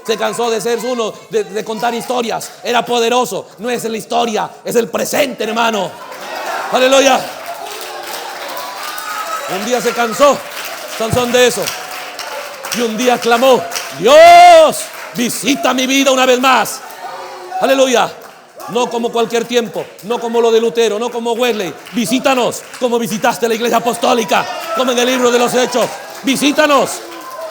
Se cansó de ser uno de contar historias. Era poderoso. No es la historia, es el presente, hermano. Aleluya. Un día se cansó Sansón de eso y un día clamó: Dios, visita mi vida una vez más. Aleluya. No como cualquier tiempo, no como lo de Lutero, no como Wesley. Visítanos como visitaste la iglesia apostólica, como en el libro de los Hechos. Visítanos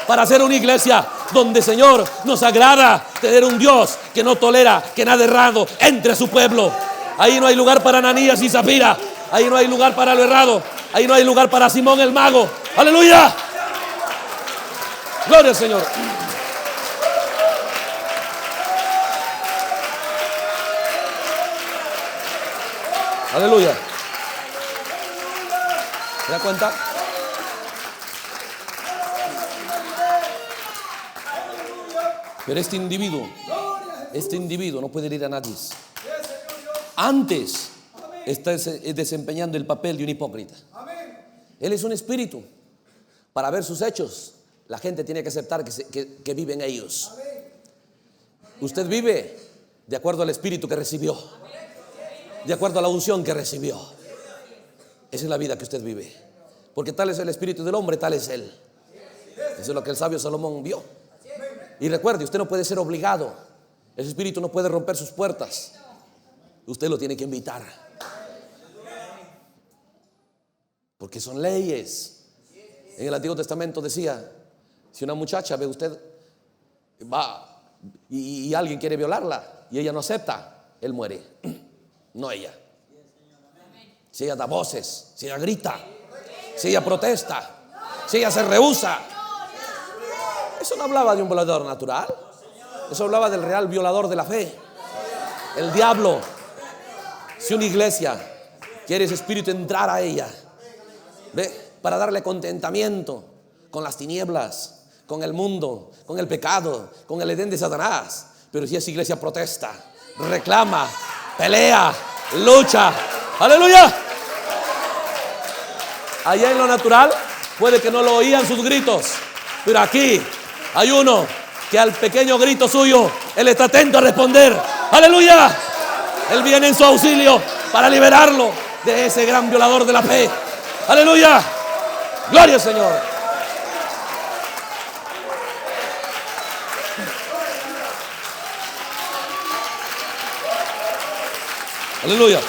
para hacer una iglesia donde, Señor, nos agrada tener un Dios que no tolera que nada errado entre su pueblo. Ahí no hay lugar para Ananías y Zafira. Ahí no hay lugar para lo errado. Ahí no hay lugar para Simón el mago. Aleluya. Gloria al Señor. Aleluya. ¿Se da cuenta? Pero este individuo no puede herir a nadie. Antes está desempeñando el papel de un hipócrita. Él es un espíritu. Para ver sus hechos, la gente tiene que aceptar que vive en ellos. Usted vive de acuerdo al espíritu que recibió, de acuerdo a la unción que recibió. Esa es la vida que usted vive. Porque tal es el espíritu del hombre, tal es él. Eso es lo que el sabio Salomón vio. Y recuerde, usted no puede ser obligado. El espíritu no puede romper sus puertas. Usted lo tiene que invitar. Porque son leyes. En el Antiguo Testamento decía, si una muchacha ve usted va y alguien quiere violarla y ella no acepta, él muere. No ella. Si ella da voces, si ella grita, si ella protesta, si ella se rehúsa. Eso no hablaba de un violador natural. Eso hablaba del real violador de la fe, el diablo. Si una iglesia quiere ese espíritu entrar a ella, ¿ve? Para darle contentamiento con las tinieblas, con el mundo, con el pecado, con el edén de Satanás. Pero si esa iglesia protesta, reclama, pelea, lucha, aleluya. Allá en lo natural puede que no lo oían sus gritos, pero aquí hay uno que al pequeño grito suyo él está atento a responder. Aleluya. Él viene en su auxilio para liberarlo de ese gran violador de la fe. Aleluya. Gloria al Señor. Aleluya.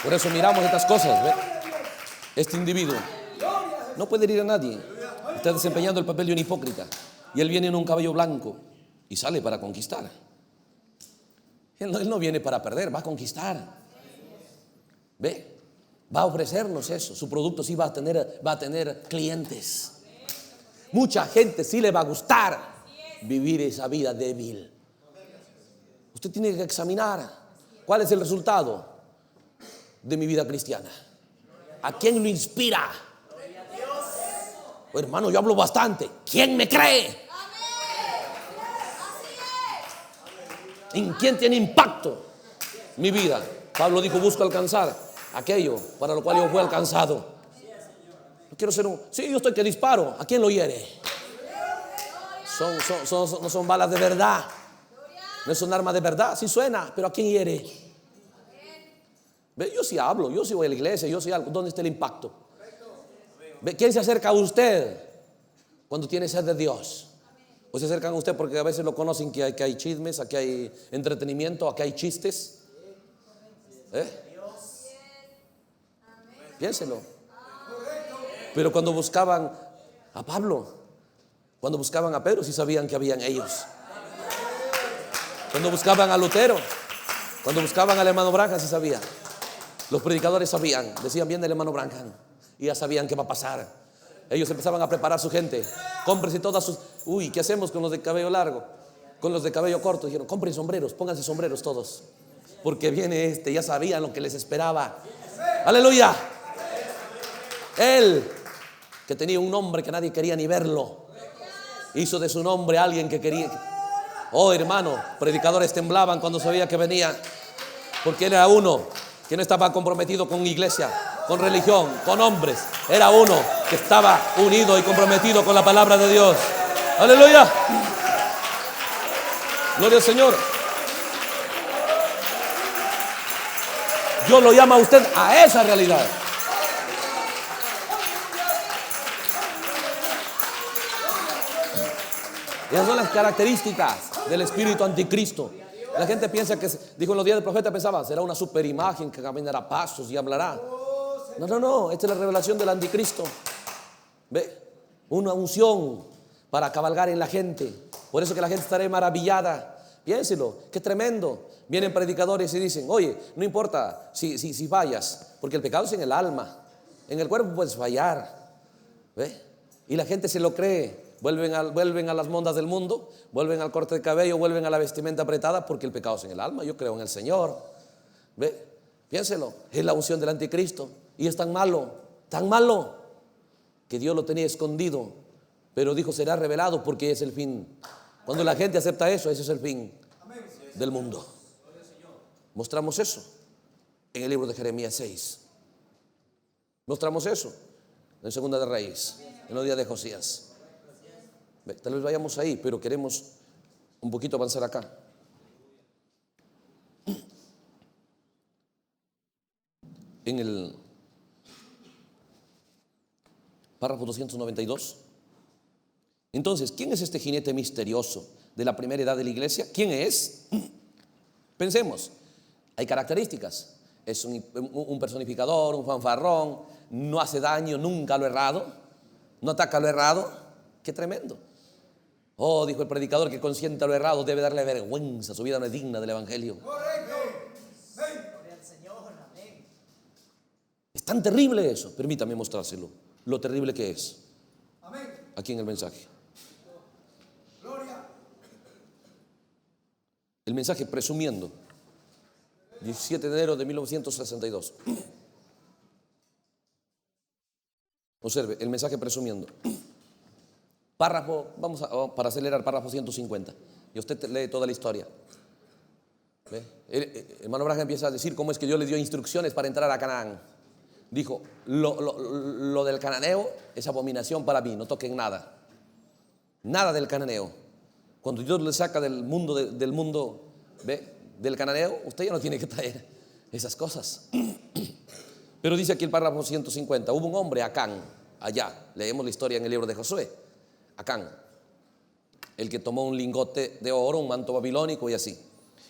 Por eso miramos estas cosas, ¿ve? Este individuo no puede herir a nadie. Está desempeñando el papel de un hipócrita. Y él viene en un caballo blanco y sale para conquistar. Él no viene para perder, va a conquistar. ¿Ve? Va a ofrecernos eso. Su producto sí va a tener clientes. Mucha gente sí le va a gustar vivir esa vida débil. Usted tiene que examinar cuál es el resultado de mi vida cristiana. ¿A quién lo inspira? Oh, hermano, yo hablo bastante. ¿Quién me cree? ¿En quién tiene impacto mi vida? Pablo dijo, busco alcanzar aquello para lo cual yo fui alcanzado. No quiero ser sí, yo estoy que disparo. ¿A quién lo hiere? No son balas de verdad. No es un arma de verdad. Sí suena, pero ¿a quién hiere? ¿Ve? Yo sí hablo, yo sí voy a la iglesia, yo sí algo. ¿Dónde está el impacto? ¿Ve? ¿Quién se acerca a usted cuando tiene sed de Dios? ¿O se acercan a usted porque a veces lo conocen que hay chismes, aquí hay entretenimiento, aquí hay chistes? Piénselo. Pero cuando buscaban a Pablo, cuando buscaban a Pedro, sí sabían que habían ellos. Cuando buscaban a Lutero, cuando buscaban al hermano Branham, sí sabían. Los predicadores sabían, decían, viene el hermano Branham, y ya sabían qué va a pasar. Ellos empezaban a preparar su gente. Cómprense todas sus... Uy, ¿qué hacemos con los de cabello largo? Con los de cabello corto. Dijeron, compren sombreros, pónganse sombreros todos. Porque viene ya sabían lo que les esperaba. Aleluya. Él, que tenía un nombre que nadie quería ni verlo, hizo de su nombre a alguien que quería. Oh, hermano, predicadores temblaban cuando sabía que venía. Porque él era uno que no estaba comprometido con iglesia, con religión, con hombres. Era uno que estaba unido y comprometido con la palabra de Dios. Aleluya. Gloria al Señor. Dios lo llama a usted a esa realidad. Esas son las características del espíritu anticristo. La gente piensa que, dijo en los días del profeta, pensaba, será una superimagen que caminará a pasos y hablará. No, esta es la revelación del anticristo. ¿Ve? Una unción para cabalgar en la gente. Por eso que la gente estará maravillada. Piénselo, qué tremendo. Vienen predicadores y dicen, oye, no importa si fallas, porque el pecado es en el alma. En el cuerpo puedes fallar. ¿Ve? Y la gente se lo cree. Vuelven a las mondas del mundo, vuelven al corte de cabello, vuelven a la vestimenta apretada, porque el pecado es en el alma. Yo creo en el Señor. ¿Ve? Piénselo, es la unción del anticristo. Y es tan malo, que Dios lo tenía escondido, pero dijo será revelado porque es el fin. Cuando la gente acepta eso, ese es el fin del mundo. Mostramos eso en el libro de Jeremías 6. Mostramos eso en Segunda de Reyes, en los días de Josías. Tal vez vayamos ahí, pero queremos un poquito avanzar acá. En el párrafo 292. Entonces, ¿quién es este jinete misterioso de la primera edad de la iglesia? ¿Quién es? Pensemos, hay características. Es un personificador, un fanfarrón, no hace daño nunca a lo errado, no ataca a lo errado. ¡Qué tremendo! Oh, dijo el predicador que consiente a lo errado debe darle vergüenza, su vida no es digna del evangelio. Es tan terrible eso. Permítame mostrárselo, lo terrible que es. Aquí en el mensaje. El mensaje presumiendo, 17 de enero de 1962. Observe, el mensaje presumiendo. Párrafo, para acelerar, párrafo 150. Y usted lee toda la historia. ¿Ve? El hermano Branham empieza a decir cómo es que Dios le dio instrucciones para entrar a Canaán. Dijo, lo del cananeo es abominación para mí, no toquen nada. Nada del cananeo. Cuando Dios le saca del mundo, ¿ve? Del cananeo, usted ya no tiene que traer esas cosas. Pero dice aquí el párrafo 150, hubo un hombre, Acán, allá, leemos la historia en el libro de Josué. Acán, el que tomó un lingote de oro, un manto babilónico y así.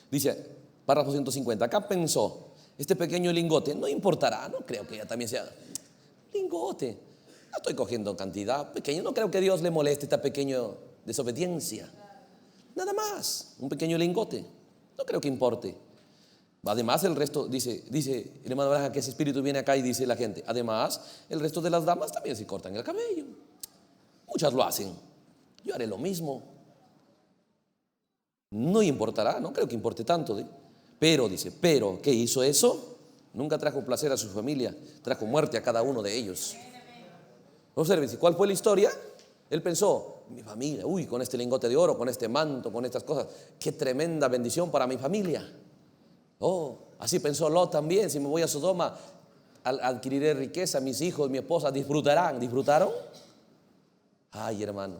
Dice, párrafo 150, acá pensó, este pequeño lingote no importará, no creo que ya también sea lingote. No estoy cogiendo cantidad pequeña, no creo que Dios le moleste esta pequeña desobediencia. Nada más, un pequeño lingote, no creo que importe. Además el resto, dice el hermano Branham que ese espíritu viene acá y dice la gente, además el resto de las damas también se cortan el cabello. Muchas lo hacen, yo haré lo mismo. No importará, no creo que importe tanto. Pero, dice, ¿qué hizo eso? Nunca trajo placer a su familia, trajo muerte a cada uno de ellos. Observe, ¿cuál fue la historia? Él pensó, mi familia, con este lingote de oro, con este manto, con estas cosas, qué tremenda bendición para mi familia. Así pensó Lot también, si me voy a Sodoma, adquiriré riqueza, mis hijos, mi esposa disfrutarán. ¿Disfrutaron? Ay, hermano,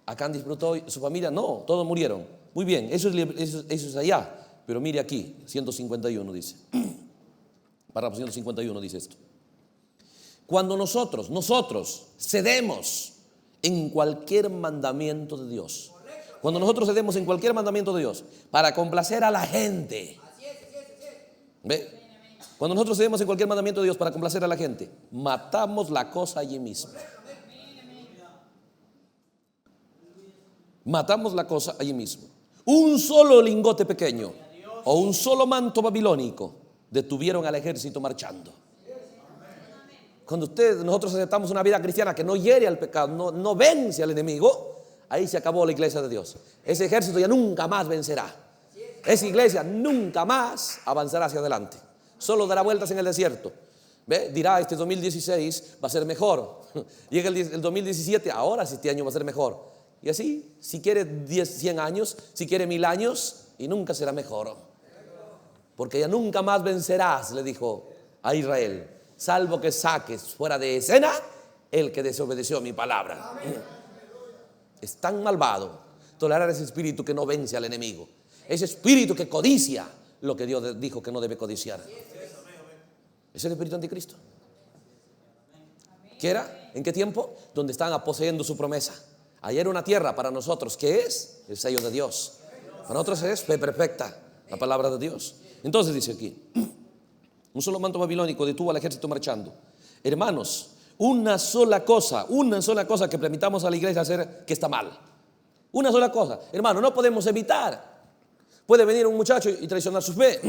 Acán disfrutó, su familia no, todos murieron. Muy bien, eso es allá. Pero mire aquí, 151 dice. Párrafo 151 dice esto. Cuando nosotros cedemos en cualquier mandamiento de Dios. Cuando nosotros cedemos en cualquier mandamiento de Dios para complacer a la gente. ¿Ve? Cuando nosotros cedemos en cualquier mandamiento de Dios para complacer a la gente, matamos la cosa allí mismo. Matamos la cosa allí mismo. Un solo lingote pequeño o un solo manto babilónico detuvieron al ejército marchando. Cuando nosotros aceptamos una vida cristiana que no hiere al pecado, no vence al enemigo, ahí se acabó la iglesia de Dios. Ese ejército ya nunca más vencerá. Esa iglesia nunca más avanzará hacia adelante. Solo dará vueltas en el desierto. ¿Ve? Dirá, este 2016 va a ser mejor. Llega el 2017, ahora sí, este año va a ser mejor. Y así, si quiere 100 años, si quiere 1000 años, y nunca será mejor. Porque ya nunca más vencerás, le dijo a Israel, salvo que saques fuera de escena el que desobedeció mi palabra. Es tan malvado tolerar ese espíritu que no vence al enemigo. Ese espíritu que codicia lo que Dios dijo que no debe codiciar. Es el espíritu anticristo. ¿Qué era? ¿En qué tiempo? Donde estaban poseyendo su promesa. Ahí era una tierra para nosotros. ¿Qué es? El sello de Dios. Para nosotros es fe perfecta, la palabra de Dios. Entonces dice aquí, un solo manto babilónico detuvo al ejército marchando. Hermanos, una sola cosa que permitamos a la iglesia hacer que está mal. Una sola cosa, hermano, no podemos evitar. Puede venir un muchacho y traicionar su fe,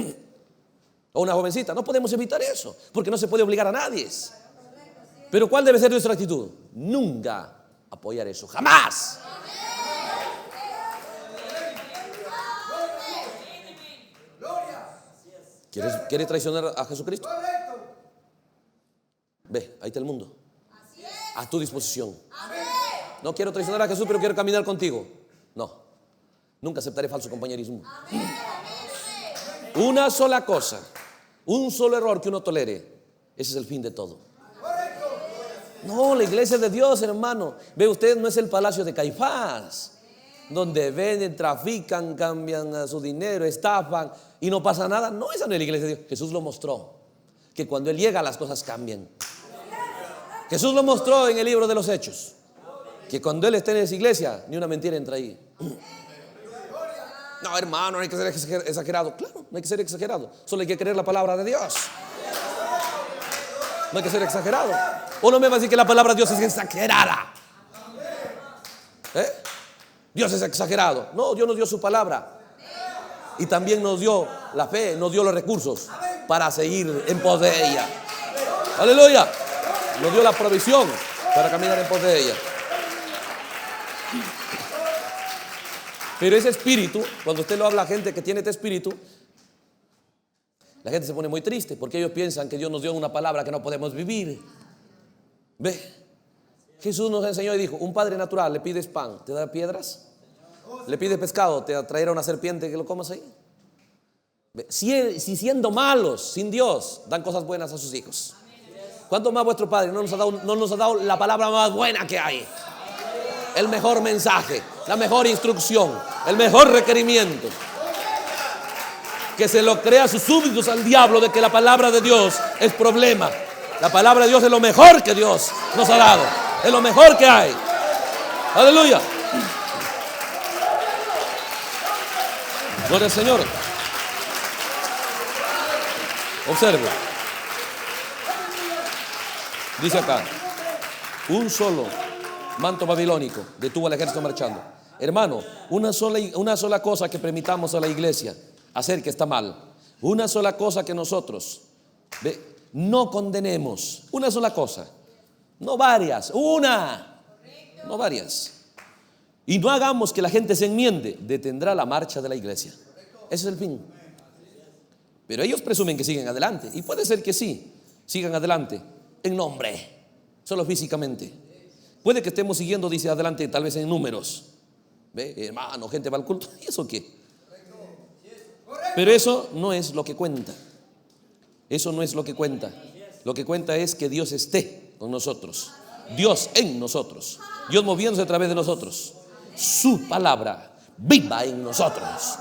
o una jovencita, no podemos evitar eso, porque no se puede obligar a nadie. Pero ¿cuál debe ser nuestra actitud? Nunca apoyar eso, jamás. ¿Quieres traicionar a Jesucristo? Ve, ahí está el mundo. A tu disposición. No quiero traicionar a Jesús, pero quiero caminar contigo. No, nunca aceptaré falso compañerismo. Una sola cosa, un solo error que uno tolere, ese es el fin de todo. No, la iglesia de Dios, hermano. Ve usted, no es el palacio de Caifás, donde venden, trafican, cambian su dinero, estafan y no pasa nada. No, esa no es la iglesia de Dios. Jesús lo mostró, que cuando Él llega las cosas cambian. Jesús lo mostró en el libro de los Hechos, que cuando Él está en esa iglesia, ni una mentira entra ahí. No, hermano, no hay que ser exagerado. Claro, no hay que ser exagerado. Solo hay que creer la palabra de Dios. No hay que ser exagerado. O no me va a decir que la palabra de Dios es exagerada. Dios es exagerado. No, Dios nos dio su palabra. Y también nos dio la fe, nos dio los recursos para seguir en pos de ella. Aleluya. Nos dio la provisión para caminar en pos de ella. Pero ese espíritu, cuando usted lo habla a gente que tiene este espíritu, la gente se pone muy triste porque ellos piensan que Dios nos dio una palabra que no podemos vivir. Ve, Jesús nos enseñó y dijo: un padre natural, le pides pan, ¿te da piedras? Le pides pescado, ¿te traerá una serpiente que lo comas ahí? Ve, si siendo malos, sin Dios, dan cosas buenas a sus hijos, ¿cuánto más vuestro Padre no nos ha dado la palabra más buena que hay? El mejor mensaje, la mejor instrucción, el mejor requerimiento. Que se lo crea a sus súbditos al diablo de que la palabra de Dios es problema. La palabra de Dios es lo mejor que Dios nos ha dado. Es lo mejor que hay. Aleluya. Gloria al Señor. Observe. Dice acá: un solo manto babilónico detuvo al ejército marchando. Hermano, una sola cosa que permitamos a la iglesia hacer que está mal. Una sola cosa que nosotros no condenemos. Una sola cosa. No varias. No varias. Y no hagamos que la gente se enmiende. Detendrá la marcha de la iglesia. Ese es el fin. Pero ellos presumen que siguen adelante. Y puede ser que sí, sigan adelante en nombre, solo físicamente. Puede que estemos siguiendo, dice, adelante tal vez en números. ¿Ve? Hermano, gente va al culto. ¿Y eso qué? Pero eso no es lo que cuenta. Eso no es lo que cuenta. Lo que cuenta es que Dios esté con nosotros. Dios en nosotros. Dios moviéndose a través de nosotros. Su palabra viva en nosotros.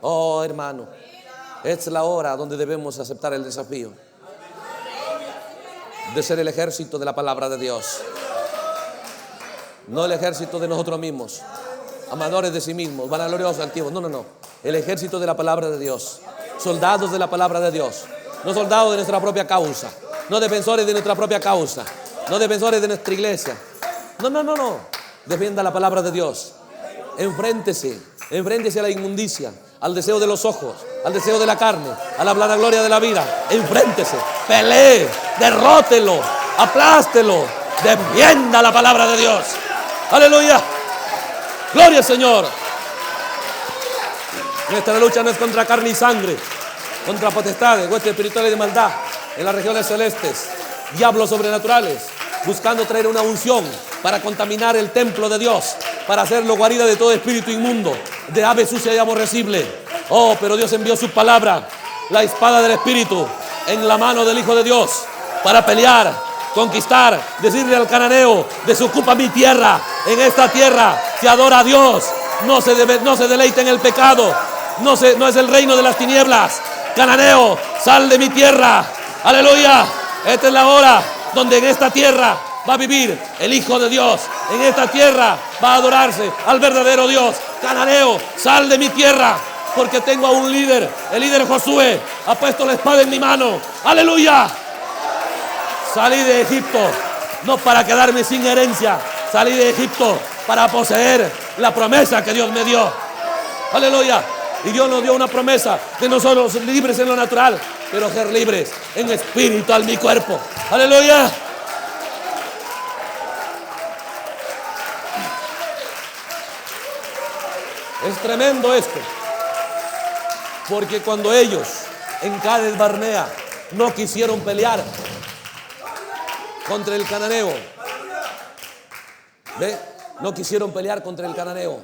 Oh, hermano, es la hora donde debemos aceptar el desafío de ser el ejército de la palabra de Dios. No el ejército de nosotros mismos, amadores de sí mismos, vanagloriosos, antiguos. No. El ejército de la palabra de Dios. Soldados de la palabra de Dios. No soldados de nuestra propia causa. No defensores de nuestra propia causa. No defensores de nuestra iglesia. No. Defienda la palabra de Dios. Enfréntese a la inmundicia, al deseo de los ojos, al deseo de la carne, a la vanagloria de la vida. Enfréntese, pelee, derrótelo, aplástelo, defienda la palabra de Dios. Aleluya. Gloria al Señor. Nuestra lucha no es contra carne y sangre, contra potestades, huestes espirituales de maldad en las regiones celestes, diablos sobrenaturales, buscando traer una unción para contaminar el templo de Dios, para hacerlo guarida de todo espíritu inmundo, de ave sucia y aborrecible. Oh, pero Dios envió su palabra, la espada del Espíritu, en la mano del Hijo de Dios, para pelear, conquistar, decirle al cananeo: desocupa mi tierra. En esta tierra se adora a Dios, no se deleita en el pecado, no es el reino de las tinieblas. Cananeo, sal de mi tierra. Aleluya. Esta es la hora donde en esta tierra va a vivir el Hijo de Dios. En esta tierra va a adorarse al verdadero Dios. Cananeo, sal de mi tierra, porque tengo a un líder. El líder Josué ha puesto la espada en mi mano. ¡Aleluya! Salí de Egipto no para quedarme sin herencia. Salí de Egipto para poseer la promesa que Dios me dio. ¡Aleluya! Y Dios nos dio una promesa de no solo ser libres en lo natural, pero ser libres en espíritu al mi cuerpo. ¡Aleluya! Es tremendo esto, porque cuando ellos en Cades Barnea no quisieron pelear contra el cananeo, ¿ve? No quisieron pelear contra el cananeo,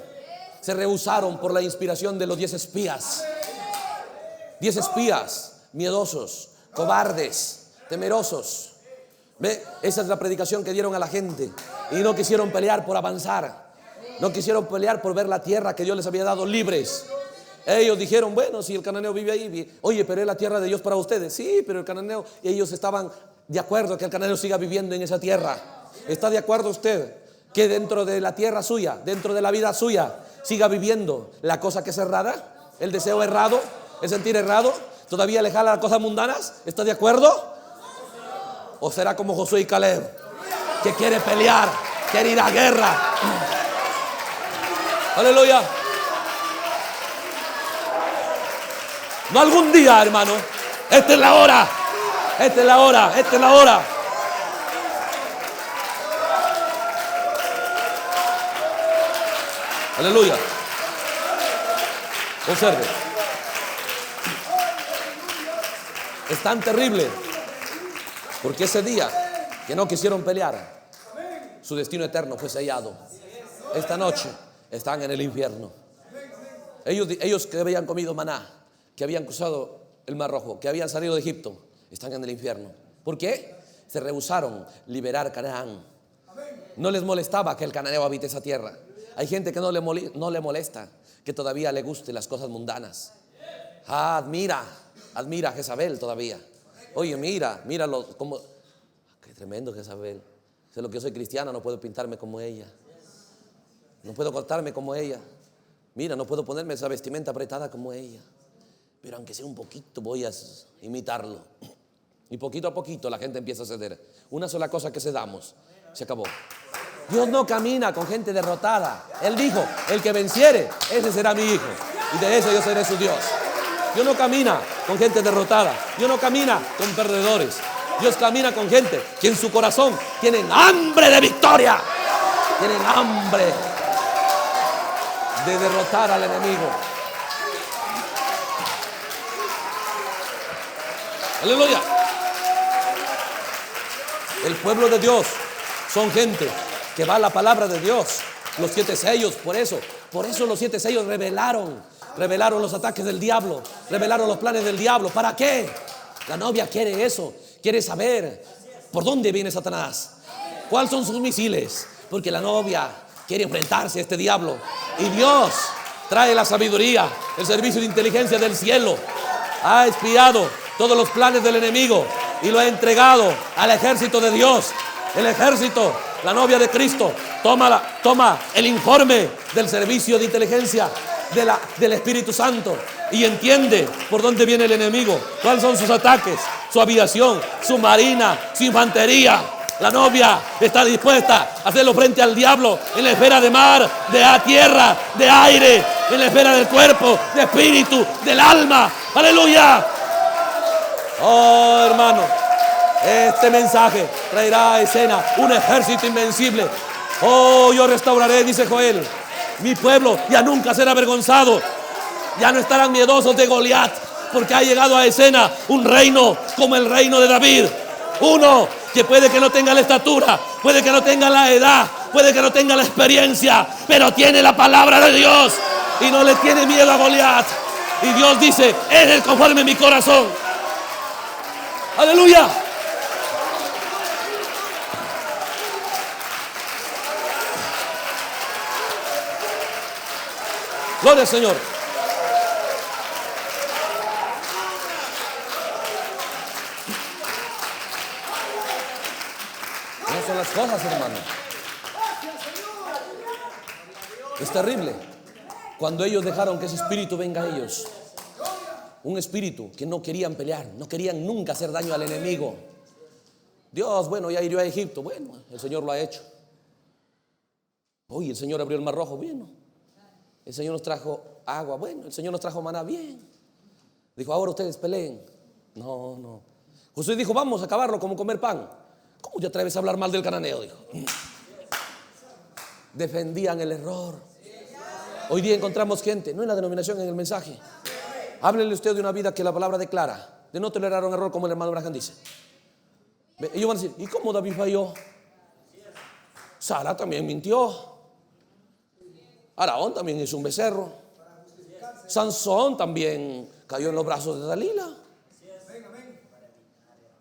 se rehusaron por la inspiración de los 10 espías. 10 espías miedosos, cobardes, temerosos. ¿Ve? Esa es la predicación que dieron a la gente, y no quisieron pelear por avanzar. No quisieron pelear por ver la tierra que Dios les había dado libres. Ellos dijeron, bueno, si el cananeo vive ahí, oye, pero es la tierra de Dios para ustedes. Sí, pero el cananeo, y ellos estaban de acuerdo que el cananeo siga viviendo en esa tierra. ¿Está de acuerdo usted que dentro de la tierra suya, dentro de la vida suya, siga viviendo la cosa que es errada? El deseo errado, el sentir errado, todavía le jala las cosas mundanas. ¿Está de acuerdo? ¿O será como Josué y Caleb, que quiere pelear, quiere ir a guerra? Aleluya. No algún día, hermano. Esta es la hora. Esta es la hora. Esta es la hora. Aleluya. Observe. Es tan terrible porque ese día que no quisieron pelear, su destino eterno fue sellado. Esta noche están en el infierno. Ellos que habían comido maná, que habían cruzado el Mar Rojo, que habían salido de Egipto, están en el infierno. ¿Por qué? Se rehusaron liberar Canaán. No les molestaba que el cananeo habite esa tierra. Hay gente que no le molesta que todavía le guste las cosas mundanas. Admira a Jezabel todavía. Oye, míralo como... Qué tremendo Jezabel. Sé lo que yo soy cristiana, no puedo pintarme como ella. No puedo cortarme como ella. Mira, no puedo ponerme esa vestimenta apretada como ella. Pero aunque sea un poquito voy a imitarlo. Y poquito a poquito la gente empieza a ceder. Una sola cosa que cedamos, se acabó. Dios no camina con gente derrotada. Él dijo, el que venciere, ese será mi hijo, y de ese yo seré su Dios. Dios no camina con gente derrotada. Dios no camina con perdedores. Dios camina con gente que en su corazón tienen hambre de victoria. Tienen hambre de derrotar al enemigo. Aleluya. El pueblo de Dios son gente que va a la palabra de Dios. Los 7 sellos, por eso los 7 sellos revelaron los ataques del diablo, revelaron los planes del diablo. ¿Para qué? La novia quiere eso, quiere saber por dónde viene Satanás, cuáles son sus misiles, porque la novia quiere enfrentarse a este diablo. Y Dios trae la sabiduría, el servicio de inteligencia del cielo. Ha espiado todos los planes del enemigo y lo ha entregado al ejército de Dios. El ejército, la novia de Cristo, toma el informe del servicio de inteligencia del Espíritu Santo y entiende por dónde viene el enemigo, cuáles son sus ataques, su aviación, su marina, su infantería. La novia está dispuesta a hacerlo frente al diablo en la esfera de mar, de tierra, de aire, en la esfera del cuerpo, de espíritu, del alma. ¡Aleluya! Oh, hermano, este mensaje traerá a escena un ejército invencible. Oh, yo restauraré, dice Joel, mi pueblo ya nunca será avergonzado. Ya no estarán miedosos de Goliat, porque ha llegado a escena un reino como el reino de David. Uno que puede que no tenga la estatura, puede que no tenga la edad, puede que no tenga la experiencia, pero tiene la palabra de Dios y no le tiene miedo a Goliat. Y Dios dice, él es conforme mi corazón. Aleluya. Gloria al Señor. Esas son las cosas, hermano. Es terrible. Cuando ellos dejaron que ese espíritu venga a ellos, un espíritu que no querían pelear, no querían nunca hacer daño al enemigo. Dios, bueno, ya hirió a Egipto. Bueno, el Señor lo ha hecho. Hoy el Señor abrió el mar rojo. Bueno, el Señor nos trajo agua. Bueno, el Señor nos trajo maná. Bien. Dijo, ahora ustedes peleen. No. Josué dijo, vamos a acabarlo como comer pan. ¿Cómo te atreves a hablar mal del cananeo? Dijo. Defendían el error. Hoy día encontramos gente, no en la denominación, en el mensaje. Háblele usted de una vida que la palabra declara, de no tolerar un error, como el hermano Abraham dice. Ellos van a decir, ¿y cómo David falló? Sara también mintió. Araón también hizo un becerro. Sansón también cayó en los brazos de Dalila.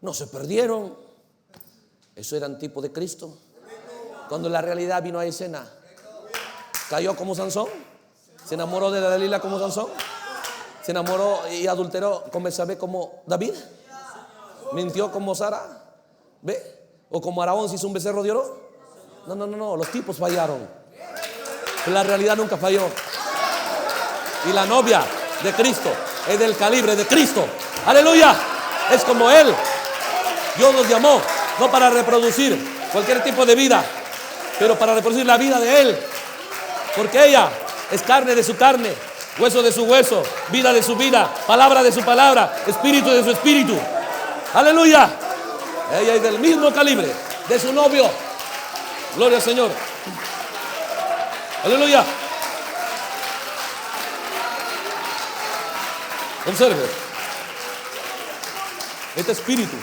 No se perdieron. Eso eran tipo de Cristo. Cuando la realidad vino a escena, cayó como Sansón. Se enamoró de Dalila como Sansón. Se enamoró y adulteró con Betsabé como David. Mintió como Sara. ¿Ve? O como Araón se hizo un becerro de oro. No, los tipos fallaron, pero la realidad nunca falló. Y la novia de Cristo es del calibre de Cristo. Aleluya. Es como Él. Dios nos llamó no para reproducir cualquier tipo de vida, pero para reproducir la vida de Él, porque ella es carne de su carne, hueso de su hueso, vida de su vida, palabra de su palabra, espíritu de su espíritu. Aleluya. Ella es del mismo calibre de su novio. Gloria al Señor. Aleluya. Observe. Este espíritu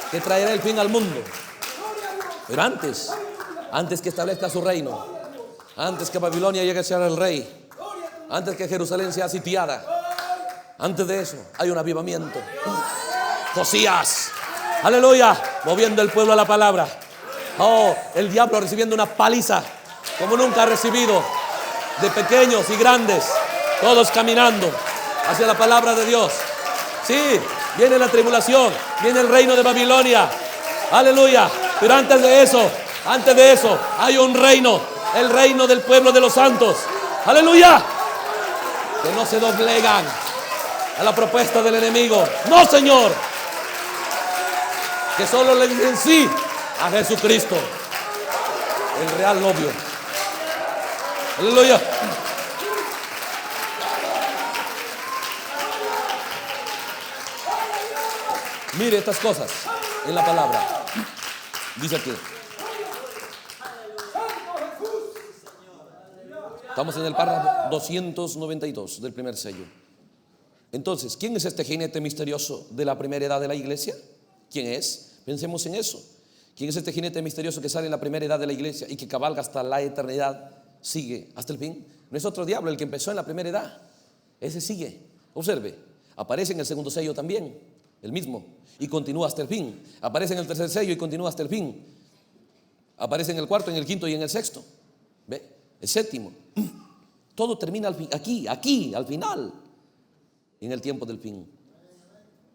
que traerá el fin al mundo. Pero antes que establezca su reino, antes que Babilonia llegue a ser el rey, antes que Jerusalén sea sitiada, antes de eso hay un avivamiento. Josías, aleluya, moviendo el pueblo a la palabra. Oh, el diablo recibiendo una paliza como nunca ha recibido, de pequeños y grandes, todos caminando hacia la palabra de Dios. Sí, viene la tribulación, viene el reino de Babilonia, aleluya. Pero antes de eso hay un reino, el reino del pueblo de los santos, aleluya, que no se doblegan a la propuesta del enemigo. No, Señor, que solo le dicen sí a Jesucristo, el real novio. Aleluya. Mire estas cosas en la palabra. Dice aquí. Estamos en el párrafo 292 del primer sello. Entonces, ¿quién es este jinete misterioso de la primera edad de la iglesia? ¿Quién es? Pensemos en eso. ¿Quién es este jinete misterioso que sale en la primera edad de la iglesia y que cabalga hasta la eternidad? Sigue hasta el fin. No es otro diablo el que empezó en la primera edad. Ese sigue. Observe. Aparece en el segundo sello también, el mismo, y continúa hasta el fin. Aparece en el tercer sello y continúa hasta el fin. Aparece en el cuarto, en el quinto y en el sexto. ¿Ve? El séptimo. Todo termina al fin, aquí, al final, en el tiempo del fin.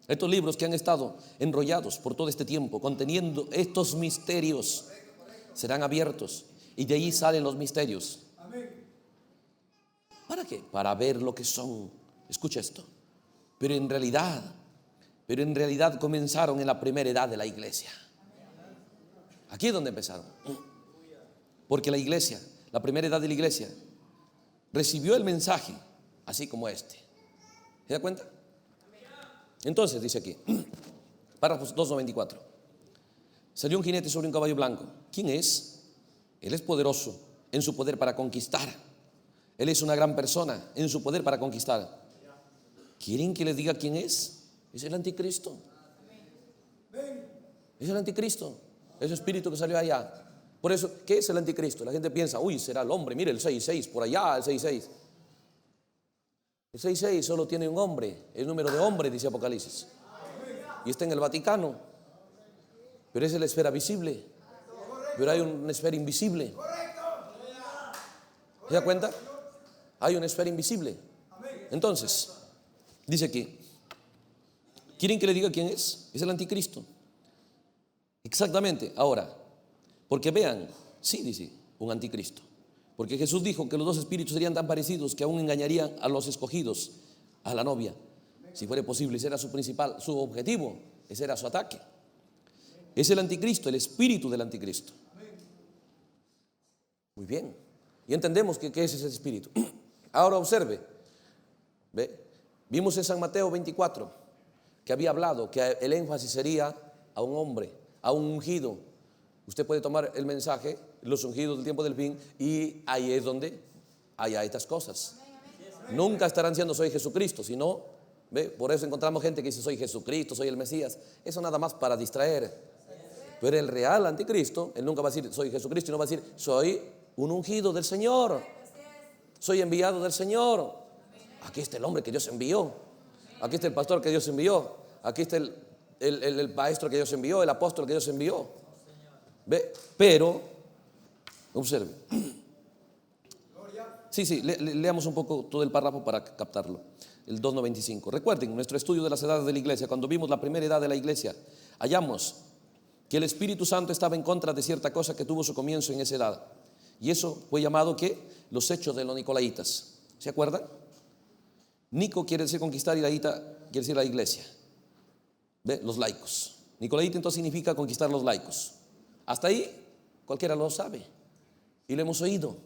Estos libros que han estado enrollados por todo este tiempo, conteniendo estos misterios, serán abiertos y de allí salen los misterios. ¿Para qué? Para ver lo que son. Escucha esto. Pero en realidad comenzaron en la primera edad de la iglesia. Aquí es donde empezaron. Porque la iglesia, la primera edad de la iglesia, recibió el mensaje así como este. ¿Se da cuenta? Entonces dice aquí, párrafo 294. Salió un jinete sobre un caballo blanco. ¿Quién es? Él es poderoso en su poder para conquistar. Él es una gran persona en su poder para conquistar. ¿Quieren que les diga quién es? Es el anticristo. Es el anticristo. Ese espíritu que salió allá. Por eso, ¿qué es el anticristo? La gente piensa, uy, será el hombre. Mire el 666, por allá el 66. El 66 solo tiene un hombre, el número de hombre, dice Apocalipsis. Y está en el Vaticano. Pero esa es la esfera visible. Pero hay una esfera invisible. ¿Se da cuenta? Hay una esfera invisible. Entonces, dice aquí, ¿quieren que le diga quién es? Es el anticristo. Exactamente. Ahora, Porque vean, sí, dice, un anticristo. Porque Jesús dijo que los dos espíritus serían tan parecidos que aún engañarían a los escogidos, a la novia. Si fuera posible, ese era su principal, su objetivo, ese era su ataque. Es el anticristo, el espíritu del anticristo. Muy bien. Y entendemos que es ese espíritu. Ahora observe. ¿Ve? Vimos en San Mateo 24 que había hablado que el énfasis sería a un hombre, a un ungido. Usted puede tomar el mensaje, los ungidos del tiempo del fin, y ahí es donde hay estas cosas. Nunca estarán diciendo soy Jesucristo, sino, ¿ve? Por eso encontramos gente que dice soy Jesucristo, soy el Mesías. Eso nada más para distraer. Pero el real anticristo, él nunca va a decir soy Jesucristo, no va a decir soy un ungido del Señor, soy enviado del Señor. Aquí está el hombre que Dios envió, aquí está el pastor que Dios envió, aquí está el maestro que Dios envió, el apóstol que Dios envió. ¿Ve? Pero observe. Sí, leamos un poco todo el párrafo para captarlo. El 2.95. Recuerden nuestro estudio de las edades de la iglesia. Cuando vimos la primera edad de la iglesia, hallamos que el Espíritu Santo estaba en contra de cierta cosa que tuvo su comienzo en esa edad. Y eso fue llamado ¿qué? Los hechos de los nicolaitas. ¿Se acuerdan? Nico quiere decir conquistar y laíta quiere decir la iglesia. ¿Ve? Los laicos. Nicolaita entonces significa conquistar los laicos. Hasta ahí cualquiera lo sabe y lo hemos oído.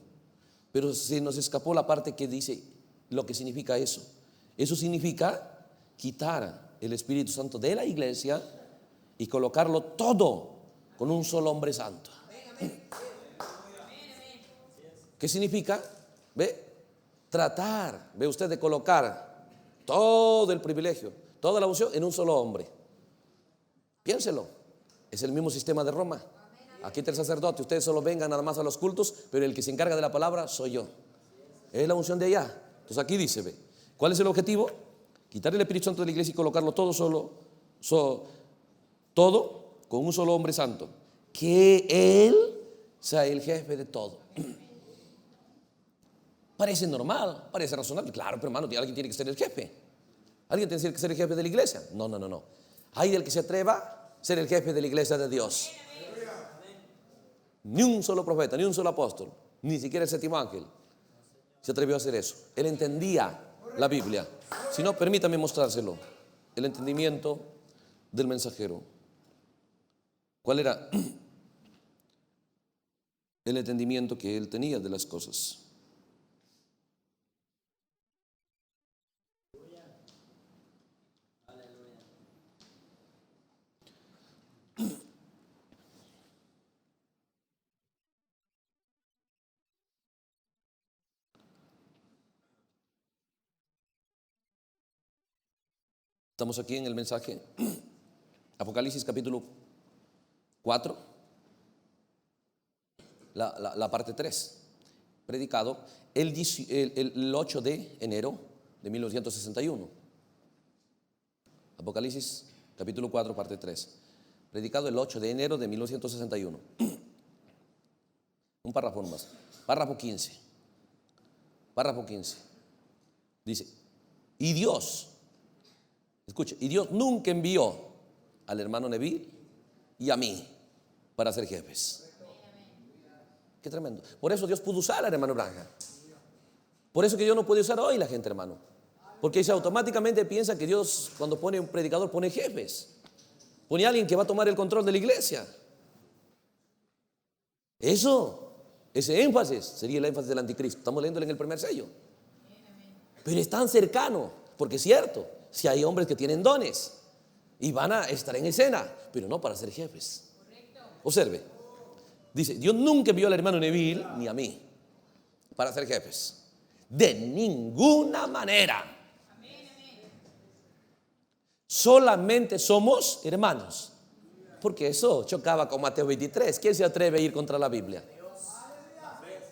Pero se nos escapó la parte que dice lo que significa eso. Eso significa quitar el Espíritu Santo de la iglesia y colocarlo todo con un solo hombre santo. ¿Qué significa? ¿Ve? Tratar, ve usted, de colocar todo el privilegio, toda la unción en un solo hombre. Piénselo. Es el mismo sistema de Roma. Aquí está el sacerdote, ustedes solo vengan nada más a los cultos, pero el que se encarga de la palabra soy yo. Es la unción de allá. Entonces aquí dice, ve, ¿cuál es el objetivo? Quitar el Espíritu Santo de la iglesia y colocarlo todo todo con un solo hombre santo. Que Él sea el jefe de todo. Parece normal, parece razonable. Claro, pero hermano, alguien tiene que ser el jefe. Alguien tiene que ser el jefe de la iglesia. No. Hay del que se atreva a ser el jefe de la iglesia de Dios. Ni un solo profeta, ni un solo apóstol, ni siquiera el séptimo ángel se atrevió a hacer eso. Él entendía la Biblia. Si no, permítame mostrárselo. El entendimiento del mensajero. ¿Cuál era el entendimiento que él tenía de las cosas? Estamos aquí en el mensaje Apocalipsis capítulo 4, la parte 3, predicado el 8 de enero de 1961. Apocalipsis capítulo 4, parte 3, predicado el 8 de enero de 1961. Un párrafo más. Párrafo 15. Dice, y Dios, escuche, y Dios nunca envió al hermano Neville y a mí para ser jefes. Qué tremendo. Por eso Dios pudo usar al hermano Branham. Por eso que Dios no puede usar hoy la gente, hermano. Porque se automáticamente piensa que Dios, cuando pone un predicador, pone jefes. Pone a alguien que va a tomar el control de la iglesia. Ese énfasis sería el énfasis del anticristo. Estamos leyéndolo en el primer sello. Pero es tan cercano, porque es cierto, si hay hombres que tienen dones y van a estar en escena, pero no para ser jefes. Observe, dice, Dios nunca envió al hermano Neville ni a mí para ser jefes. De ninguna manera. Solamente somos hermanos. Porque eso chocaba con Mateo 23. ¿Quién se atreve a ir contra la Biblia?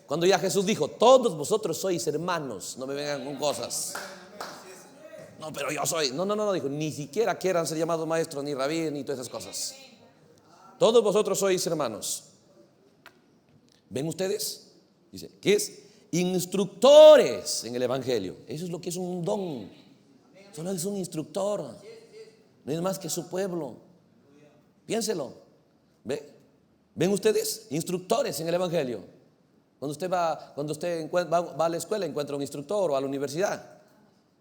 Cuando ya Jesús dijo, todos vosotros sois hermanos, no me vengan con cosas. No, pero yo soy. No, dijo, ni siquiera quieran ser llamados maestros, ni rabí, ni todas esas cosas. Todos vosotros sois hermanos. ¿Ven ustedes? Dice, ¿qué es? Instructores en el evangelio. Eso es lo que es un don. Solo es un instructor. No es más que su pueblo. Piénselo. ¿Ve? ¿Ven ustedes? Instructores en el Evangelio. Cuando usted va a la escuela, encuentra un instructor, o a la universidad.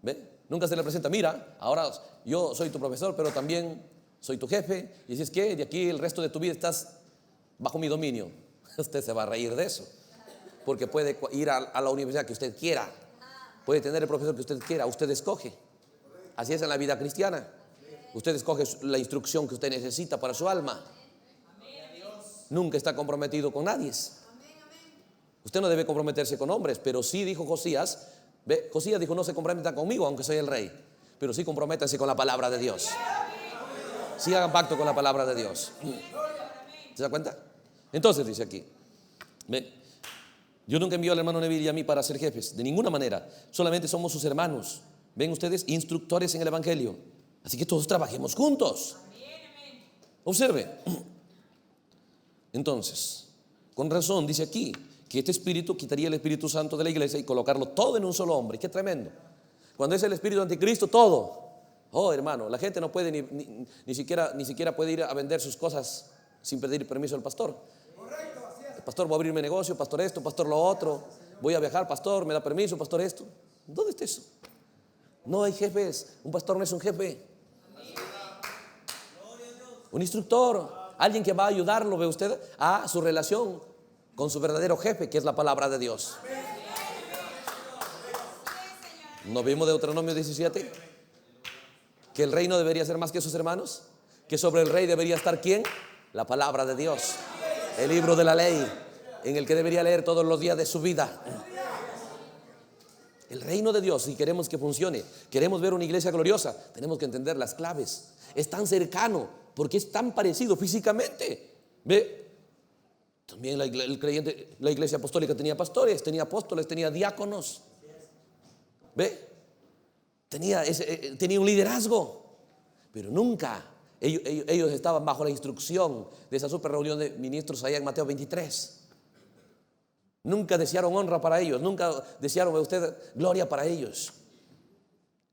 ¿Ve? Nunca se le presenta, mira, ahora yo soy tu profesor, pero también soy tu jefe. Y si es que de aquí el resto de tu vida estás bajo mi dominio. Usted se va a reír de eso. Porque puede ir a la universidad que usted quiera. Puede tener el profesor que usted quiera. Usted escoge. Así es en la vida cristiana. Usted escoge la instrucción que usted necesita para su alma. Nunca está comprometido con nadie. Usted no debe comprometerse con hombres, pero sí dijo Josías. ¿Ve? Josías dijo: no se comprometan conmigo, aunque soy el rey, pero sí comprométanse con la palabra de Dios. Sí hagan pacto con la palabra de Dios. ¿Se da cuenta? Entonces dice aquí, ¿ve? Dios nunca envió al hermano Neville y a mí para ser jefes, de ninguna manera. Solamente somos sus hermanos. Ven ustedes, instructores en el Evangelio. Así que todos trabajemos juntos. Observe. Entonces, con razón dice aquí que este espíritu quitaría el Espíritu Santo de la iglesia y colocarlo todo en un solo hombre. Qué tremendo. Cuando es el espíritu anticristo, todo. Oh, hermano, la gente no puede ni siquiera puede ir a vender sus cosas sin pedir permiso al pastor. El pastor, voy a abrirme negocio, pastor esto, pastor lo otro. Voy a viajar, pastor, me da permiso, pastor esto. ¿Dónde está eso? No hay jefes. Un pastor no es un jefe. Un instructor, alguien que va a ayudarlo, ve usted, a su relación con su verdadero jefe, que es la palabra de Dios. ¿No vimos Deuteronomio 17? Que el reino debería ser más que sus hermanos. Que sobre el rey debería estar ¿quién? La palabra de Dios. El libro de la ley, en el que debería leer todos los días de su vida. El reino de Dios, si queremos que funcione, queremos ver una iglesia gloriosa, tenemos que entender las claves. Es tan cercano, porque es tan parecido físicamente. ¿Ve? También la iglesia apostólica tenía pastores, tenía apóstoles, tenía diáconos. ¿Ve? Tenía un liderazgo. Pero nunca ellos estaban bajo la instrucción de esa super reunión de ministros allá en Mateo 23. Nunca desearon honra para ellos, nunca desearon, usted, gloria para ellos.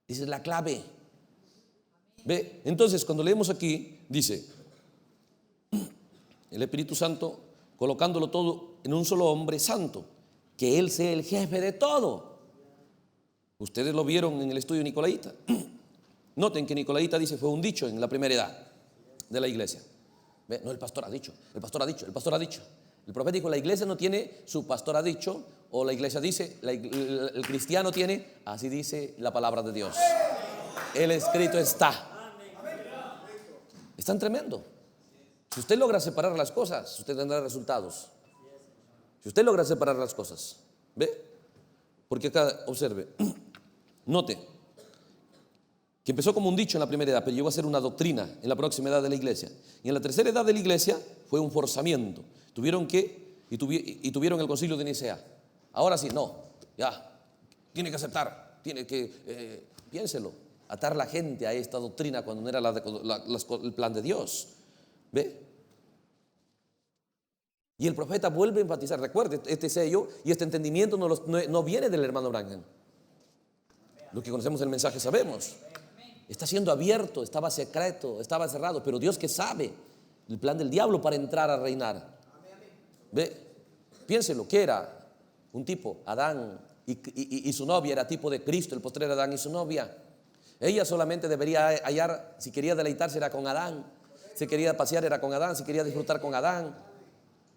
Esa es la clave. ¿Ve? Entonces, cuando leemos aquí, dice: el Espíritu Santo colocándolo todo en un solo hombre santo, que Él sea el jefe de todo. Ustedes lo vieron en el estudio nicolaíta. Noten que nicolaíta dice, fue un dicho en la primera edad de la iglesia. ¿Ve? No, el pastor ha dicho, el pastor ha dicho, el pastor ha dicho. El profeta dijo, la iglesia no tiene su pastor ha dicho, o la iglesia dice, el cristiano tiene, así dice la palabra de Dios. El escrito está. Es tan tremendo. Si usted logra separar las cosas, usted tendrá resultados. Si usted logra separar las cosas, ¿ve? Porque acá, observe, note que empezó como un dicho en la primera edad, pero llegó a ser una doctrina en la próxima edad de la iglesia. Y en la tercera edad de la iglesia fue un forzamiento. Tuvieron el concilio de Nicea. Ahora sí, no, ya, tiene que aceptar, tiene que, piénselo, atar la gente a esta doctrina cuando no era el plan de Dios. ¿Ve? Y el profeta vuelve a enfatizar, recuerde, este sello y este entendimiento no viene del hermano Branham. Los que conocemos el mensaje sabemos. Está siendo abierto, estaba secreto, estaba cerrado, pero Dios que sabe el plan del diablo para entrar a reinar. ¿Ve? Piénselo, que era un tipo, Adán y su novia era tipo de Cristo, el postrer Adán y su novia. Ella solamente debería hallar, si quería deleitarse era con Adán, si quería pasear era con Adán, si quería disfrutar con Adán,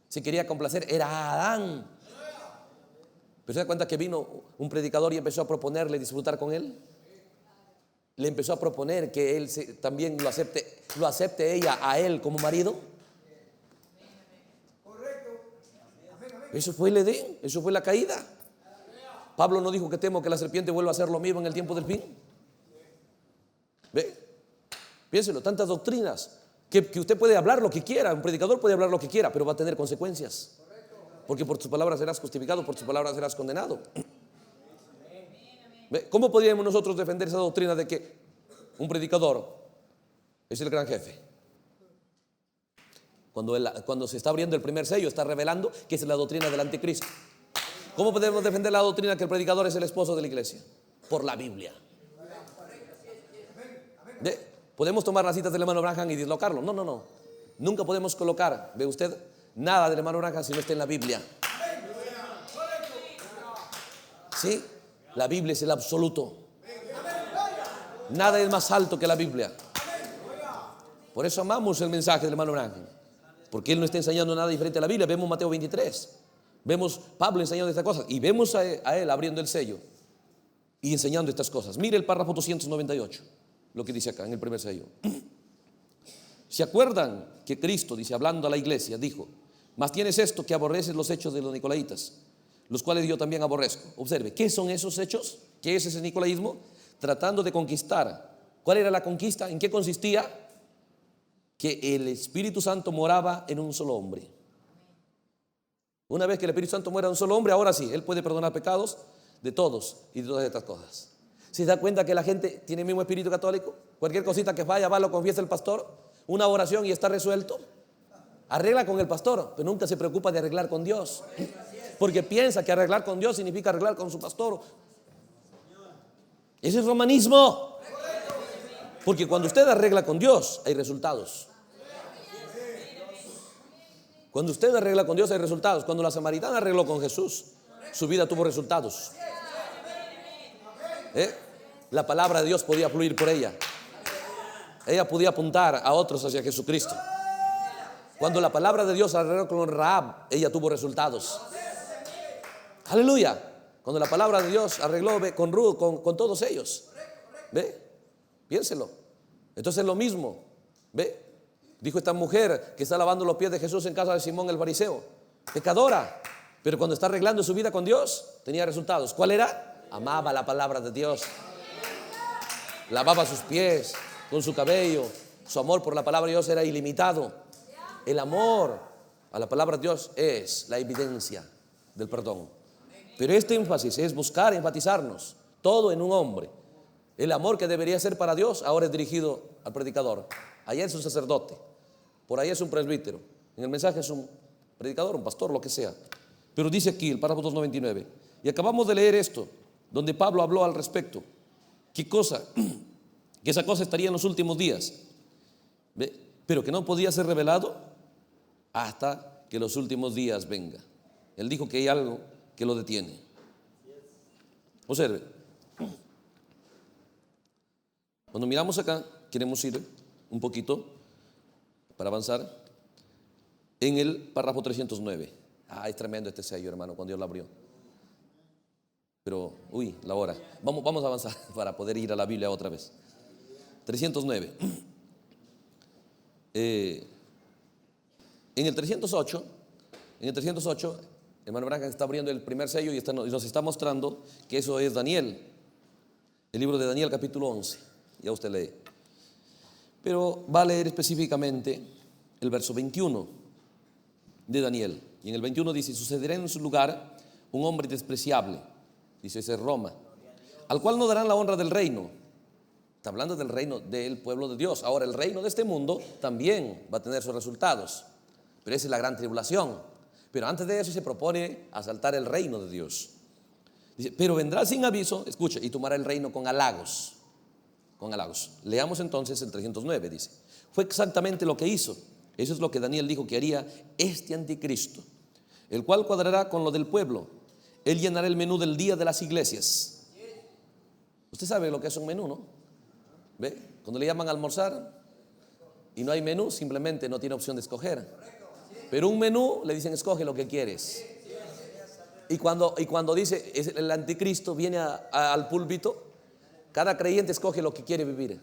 si quería complacer era Adán. Pero se da cuenta que vino un predicador y empezó a proponerle disfrutar con él. Le empezó a proponer que él también lo acepte ella a él como marido. Eso fue el Edén, eso fue la caída. Pablo no dijo que temo que la serpiente vuelva a hacer lo mismo en el tiempo del fin. ¿Ve? Piénselo, tantas doctrinas que usted puede hablar lo que quiera, un predicador puede hablar lo que quiera, pero va a tener consecuencias. Porque por tus palabras serás justificado, por tus palabras serás condenado. ¿Ve? ¿Cómo podríamos nosotros defender esa doctrina de que un predicador es el gran jefe? Cuando se está abriendo el primer sello, está revelando que es la doctrina del anticristo. ¿Cómo podemos defender la doctrina que el predicador es el esposo de la iglesia? Por la Biblia. ¿Ve? ¿Podemos tomar las citas del hermano Branham y dislocarlo? No. Nunca podemos colocar, ve usted, nada del hermano Branham si no está en la Biblia. ¿Sí? La Biblia es el absoluto. Nada es más alto que la Biblia. Por eso amamos el mensaje del hermano Branham, porque él no está enseñando nada diferente a la Biblia. Vemos Mateo 23, vemos Pablo enseñando estas cosas y vemos a él abriendo el sello y enseñando estas cosas. Mire el párrafo 298, lo que dice acá en el primer sello. ¿Se acuerdan que Cristo, dice, hablando a la iglesia, dijo: mas tienes esto, que aborreces los hechos de los nicolaitas, los cuales yo también aborrezco? Observe, ¿qué son esos hechos? ¿Qué es ese nicolaísmo? Tratando de conquistar. ¿Cuál era la conquista? ¿En qué consistía? Que el Espíritu Santo moraba en un solo hombre. Una vez que el Espíritu Santo muera en un solo hombre, ahora sí, Él puede perdonar pecados de todos y de todas estas cosas. ¿Se da cuenta que la gente tiene el mismo espíritu católico? Cualquier cosita que falla, va, lo confiesa el pastor, una oración y está resuelto. Arregla con el pastor, pero nunca se preocupa de arreglar con Dios, porque piensa que arreglar con Dios significa arreglar con su pastor. Ese es romanismo. Porque cuando usted arregla con Dios, hay resultados. Cuando usted arregla con Dios, hay resultados. Cuando la samaritana arregló con Jesús, su vida tuvo resultados. La palabra de Dios podía fluir por ella. Ella podía apuntar a otros hacia Jesucristo. Cuando la palabra de Dios arregló con Rahab, ella tuvo resultados. Aleluya. Cuando la palabra de Dios arregló con Ruth, con todos ellos. ¿Ve? Piénselo. Entonces es lo mismo. ¿Ve? Dijo esta mujer que está lavando los pies de Jesús en casa de Simón el fariseo, pecadora, pero cuando está arreglando su vida con Dios, tenía resultados. ¿Cuál era? Amaba la palabra de Dios, lavaba sus pies con su cabello. Su amor por la palabra de Dios era ilimitado. El amor a la palabra de Dios es la evidencia del perdón. Pero este énfasis es buscar enfatizarnos todo en un hombre. El amor que debería ser para Dios ahora es dirigido al predicador. Allá es un sacerdote, por ahí es un presbítero, en el mensaje es un predicador, un pastor, lo que sea. Pero dice aquí el párrafo 299, y acabamos de leer esto, donde Pablo habló al respecto. ¿Qué cosa? Que esa cosa estaría en los últimos días. ¿Ve? Pero que no podía ser revelado hasta que los últimos días venga. Él dijo que hay algo que lo detiene. Observe. Cuando miramos acá, queremos ir un poquito para avanzar en el párrafo 309. Es tremendo este sello, hermano, cuando Dios lo abrió. Pero, la hora. Vamos a avanzar para poder ir a la Biblia otra vez. 309. En el 308, hermano Branham está abriendo el primer sello y nos está mostrando que eso es Daniel, el libro de Daniel capítulo 11. Ya usted lee. Pero va a leer específicamente el verso 21 de Daniel. Y en el 21 dice: sucederá en su lugar un hombre despreciable, dice, ese es Roma, al cual no darán la honra del reino. Está hablando del reino del pueblo de Dios. Ahora el reino de este mundo también va a tener sus resultados, pero esa es la gran tribulación. Pero antes de eso se propone asaltar el reino de Dios. Dice: pero vendrá sin aviso, escucha, y tomará el reino con halagos. Con halagos. Leamos entonces el 309, dice: fue exactamente lo que hizo. Eso es lo que Daniel dijo que haría este anticristo, el cual cuadrará con lo del pueblo. Él llenará el menú del día de las iglesias. Usted sabe lo que es un menú, ¿no? ¿Ve? Cuando le llaman a almorzar y no hay menú, simplemente no tiene opción de escoger. Pero un menú le dicen: escoge lo que quieres. Y cuando dice el anticristo viene al púlpito, cada creyente escoge lo que quiere vivir.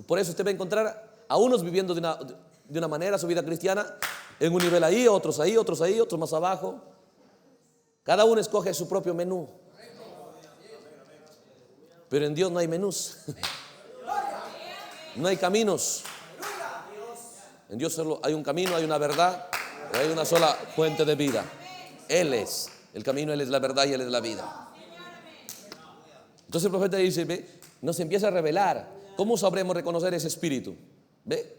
Por eso usted va a encontrar a unos viviendo de una manera su vida cristiana, en un nivel ahí, otros ahí, otros ahí, otros más abajo. Cada uno escoge su propio menú. Pero en Dios no hay menús. No hay caminos. En Dios solo hay un camino, hay una verdad, hay una sola fuente de vida. Él es el camino, Él es la verdad y Él es la vida. Entonces el profeta dice: ve, nos empieza a revelar. ¿Cómo sabremos reconocer ese espíritu? ¿Ve?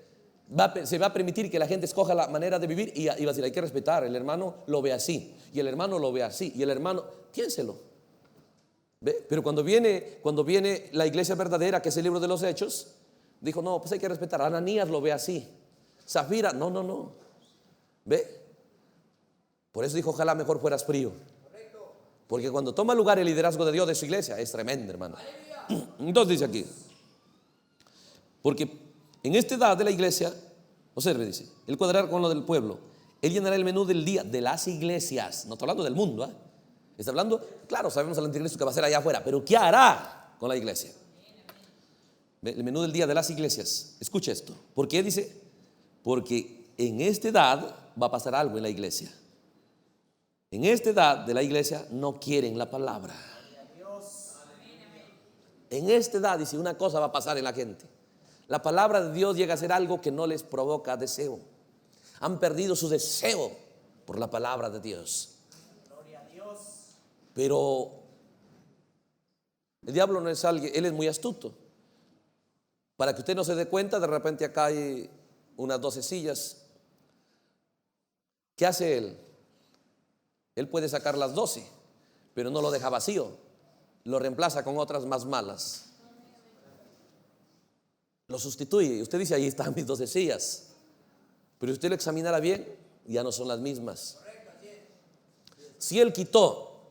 Se va a permitir que la gente escoja la manera de vivir y va a decir: hay que respetar, el hermano lo ve así, y el hermano lo ve así, y el hermano, piénselo. ¿Ve? Pero cuando viene la iglesia verdadera, que es el libro de los Hechos, dijo: no, pues hay que respetar. Ananías lo ve así, Zafira, no. ¿Ve? Por eso dijo, ojalá mejor fueras frío. Porque cuando toma lugar el liderazgo de Dios de su iglesia, es tremendo, hermano. Entonces dice aquí, porque en esta edad de la iglesia, observe, dice, Él cuadrará con lo del pueblo, Él llenará el menú del día de las iglesias. No está hablando del mundo, ¿eh? Está hablando, claro, sabemos al anticristo que va a ser allá afuera, pero ¿qué hará con la iglesia? El menú del día de las iglesias. Escucha esto. ¿Por qué dice? Porque en esta edad va a pasar algo en la iglesia. En esta edad de la iglesia no quieren la palabra. En esta edad, dice, una cosa va a pasar en la gente. La palabra de Dios llega a ser algo que no les provoca deseo. Han perdido su deseo por la palabra de Dios. Pero el diablo no es alguien, él es muy astuto. Para que usted no se dé cuenta, de repente acá hay unas 12 sillas. ¿Qué hace él? Él puede sacar las 12, pero no lo deja vacío. Lo reemplaza con otras más malas. Lo sustituye. Y usted dice, ahí están mis 12 sillas. Pero si usted lo examinara bien, ya no son las mismas. Si él quitó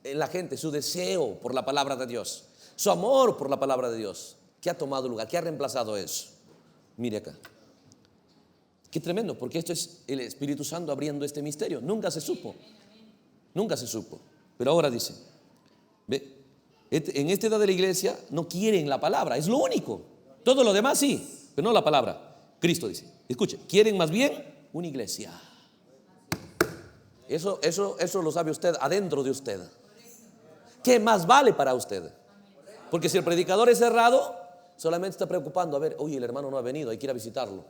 en la gente su deseo por la palabra de Dios, su amor por la palabra de Dios, ¿qué ha tomado lugar? ¿Qué ha reemplazado eso? Mire acá. Qué tremendo, porque esto es el Espíritu Santo abriendo este misterio. Nunca se supo. Nunca se supo. Pero ahora dice, ve, en esta edad de la iglesia no quieren la palabra, es lo único. Todo lo demás sí, pero no la palabra. Cristo dice, escuche, quieren más bien una iglesia. Eso lo sabe usted adentro de usted. ¿Qué más vale para usted? Porque si el predicador es cerrado, solamente está preocupando, a ver, oye, el hermano no ha venido, hay que ir a visitarlo.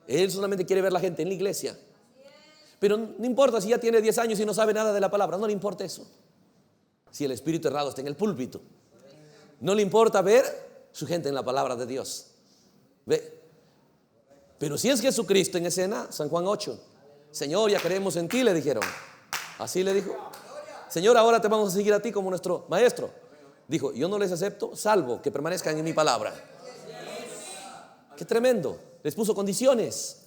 Él solamente quiere ver a la gente en la iglesia. Pero no importa si ya tiene 10 años y no sabe nada de la palabra, no le importa eso. Si el espíritu errado está en el púlpito, no le importa ver su gente en la palabra de Dios. ¿Ve? Pero si es Jesucristo en escena, San Juan 8, Señor, ya creemos en ti, le dijeron. Así le dijo, Señor, ahora te vamos a seguir a ti como nuestro maestro. Dijo, yo no les acepto, salvo que permanezcan en mi palabra. Qué tremendo. Les puso condiciones.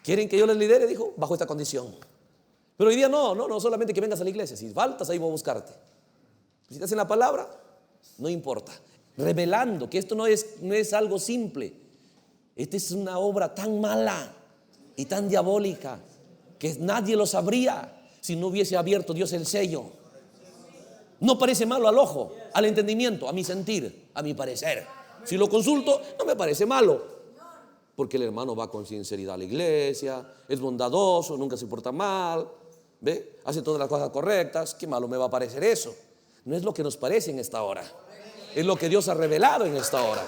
¿Quieren que yo les lidere? Dijo, bajo esta condición. Pero hoy día no, solamente que vengas a la iglesia. Si faltas, ahí voy a buscarte. Si estás en la palabra, no importa. Revelando que esto no es algo simple. Esta es una obra tan mala y tan diabólica que nadie lo sabría si no hubiese abierto Dios el sello. No parece malo al ojo, al entendimiento, a mi sentir, a mi parecer. Si lo consulto, no me parece malo. Porque el hermano va con sinceridad a la iglesia, es bondadoso, nunca se porta mal, ¿ve? Hace todas las cosas correctas. Qué malo me va a parecer eso. No es lo que nos parece en esta hora. Es lo que Dios ha revelado en esta hora.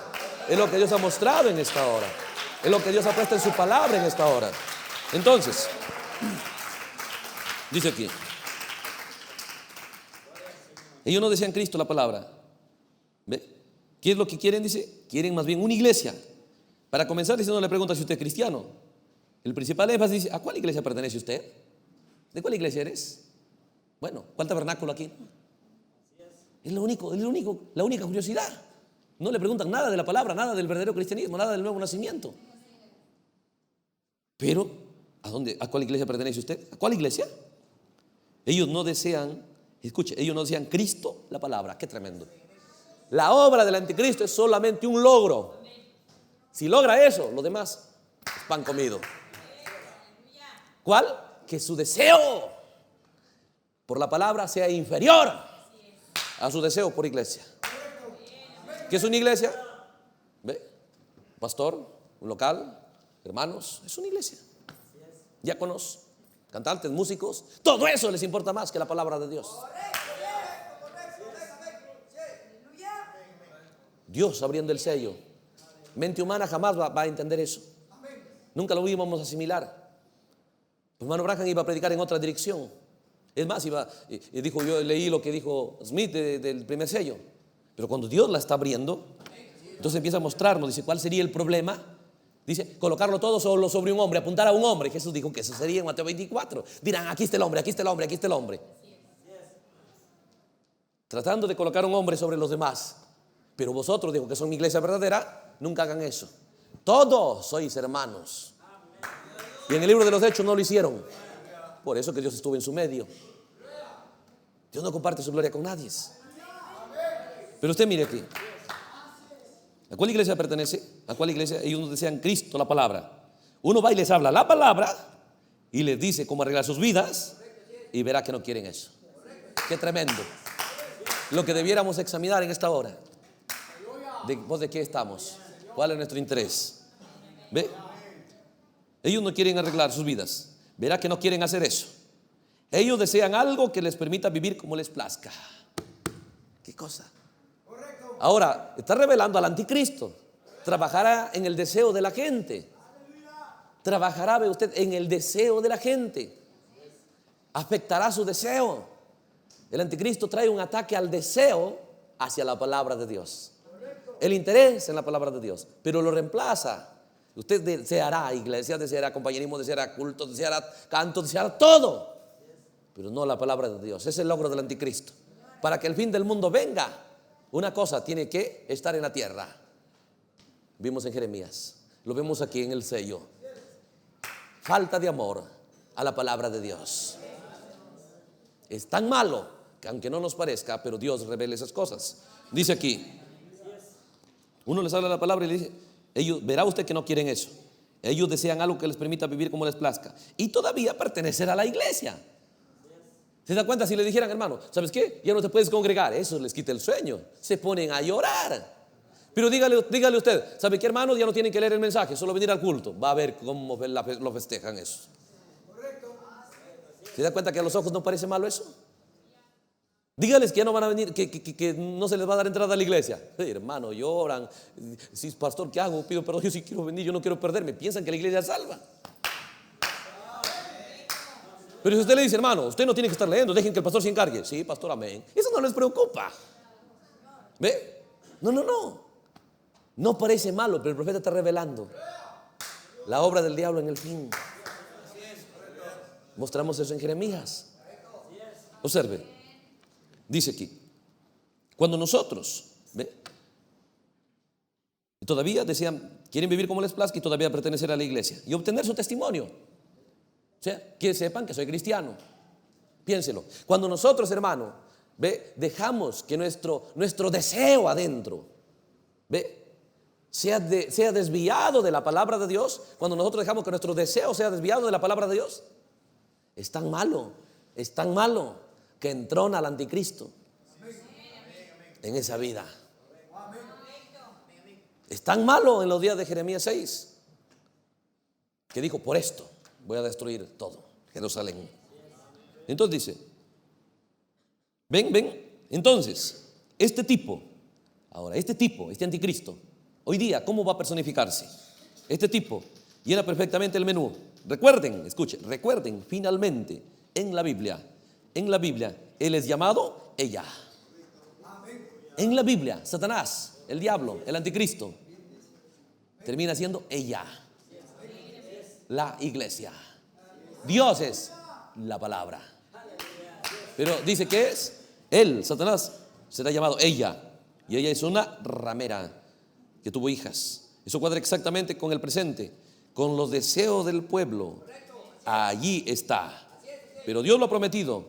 Es lo que Dios ha mostrado en esta hora. Es lo que Dios ha puesto en su palabra en esta hora. Entonces, dice aquí, ellos no desean Cristo la palabra. ¿Ve? ¿Qué es lo que quieren? Dice, quieren más bien una iglesia. Para comenzar, diciendo, le pregunta si usted es cristiano. El principal énfasis dice, ¿a cuál iglesia pertenece usted? ¿De cuál iglesia eres? Bueno, ¿cuál tabernáculo aquí? Es lo único, la única curiosidad. No le preguntan nada de la palabra, nada del verdadero cristianismo, nada del nuevo nacimiento. Pero, ¿a cuál iglesia pertenece usted? ¿A cuál iglesia? Ellos no desean, escuche, ellos no desean Cristo, la palabra. Qué tremendo. La obra del anticristo es solamente un logro. Si logra eso, lo demás es pan comido. ¿Cuál? Que su deseo por la palabra sea inferior a su deseo por iglesia. ¿Qué es una iglesia? ¿Ve? Pastor, un local, hermanos, es una iglesia. Diáconos, cantantes, músicos, todo eso les importa más que la palabra de Dios. Dios abriendo el sello. Mente humana jamás va a entender eso. Nunca lo íbamos a asimilar. Hermano Branham iba a predicar en otra dirección. Es más, dijo, yo leí lo que dijo Smith del primer sello. Pero cuando Dios la está abriendo, entonces empieza a mostrarnos, dice, ¿cuál sería el problema? Dice, colocarlo todo solo sobre un hombre, apuntar a un hombre. Jesús dijo que eso sería en Mateo 24. Dirán, aquí está el hombre, aquí está el hombre, aquí está el hombre. Tratando de colocar un hombre sobre los demás. Pero vosotros, dijo, que son mi iglesia verdadera, nunca hagan eso. Todos sois hermanos. Y en el libro de los Hechos no lo hicieron. Por eso que Dios estuvo en su medio. Dios no comparte su gloria con nadie. Pero usted mire aquí. ¿A cuál iglesia pertenece? ¿A cuál iglesia? Ellos decían Cristo, la palabra. Uno va y les habla la palabra y les dice cómo arreglar sus vidas y verá que no quieren eso. Qué tremendo. Lo que debiéramos examinar en esta hora. ¿De qué estamos? ¿Cuál es nuestro interés? ¿Ve? Ellos no quieren arreglar sus vidas. Verá que no quieren hacer eso. Ellos desean algo que les permita vivir como les plazca. ¿Qué cosa? Ahora, está revelando al anticristo. Trabajará en el deseo de la gente. Trabajará, ve usted, en el deseo de la gente. Afectará su deseo. El anticristo trae un ataque al deseo hacia la palabra de Dios. El interés en la palabra de Dios. Pero lo reemplaza. Usted deseará iglesia, deseará compañerismo, deseará culto, deseará canto, deseará todo. Pero no la palabra de Dios. Ese es el logro del anticristo. Para que el fin del mundo venga, una cosa tiene que estar en la tierra. Vimos en Jeremías. Lo vemos aquí en el sello. Falta de amor a la palabra de Dios. Es tan malo que aunque no nos parezca, pero Dios revela esas cosas. Dice aquí, uno les habla la palabra y le dice, ellos, verá usted que no quieren eso. Ellos desean algo que les permita vivir como les plazca y todavía pertenecer a la iglesia. ¿Se da cuenta? Si le dijeran, hermano, ¿sabes qué? Ya no te puedes congregar. Eso les quita el sueño. Se ponen a llorar. Pero dígale usted, ¿sabe qué, hermano? Ya no tienen que leer el mensaje, solo venir al culto. Va a ver cómo lo festejan eso. ¿Se da cuenta que a los ojos no parece malo eso? Dígales que ya no van a venir, que no se les va a dar entrada a la iglesia. Hey, hermano, lloran. Si pastor, ¿qué hago? Pido perdón, yo sí quiero venir, yo no quiero perderme. Piensan que la iglesia salva. Pero si usted le dice, hermano, usted no tiene que estar leyendo, dejen que el pastor se encargue. Sí, pastor, amén. Eso no les preocupa. ¿Ve? No. No parece malo, pero el profeta está revelando la obra del diablo en el fin. Mostramos eso en Jeremías. Observe, dice aquí, cuando nosotros, ¿ve? Todavía decían, quieren vivir como les plazca y todavía pertenecer a la iglesia y obtener su testimonio. O sea, que sepan que soy cristiano. Piénselo. Cuando nosotros, hermano, ¿ve? Dejamos que nuestro deseo adentro, ¿ve? Sea desviado de la palabra de Dios. Cuando nosotros dejamos que nuestro deseo sea desviado de la palabra de Dios, es tan malo que entrona al anticristo en esa vida. Es tan malo en los días de Jeremías 6 que dijo, por esto voy a destruir todo Jerusalén. Entonces dice, ven, entonces este anticristo, hoy día, ¿cómo va a personificarse? Este tipo llena perfectamente el menú. Recuerden, finalmente, en la Biblia, él es llamado ella. En la Biblia, Satanás, el diablo, el anticristo, termina siendo ella, la iglesia. Dios es la palabra. Pero dice que es él, Satanás, será llamado ella. Y ella es una ramera que tuvo hijas. Eso cuadra exactamente con el presente, con los deseos del pueblo. Allí está. Pero Dios lo ha prometido.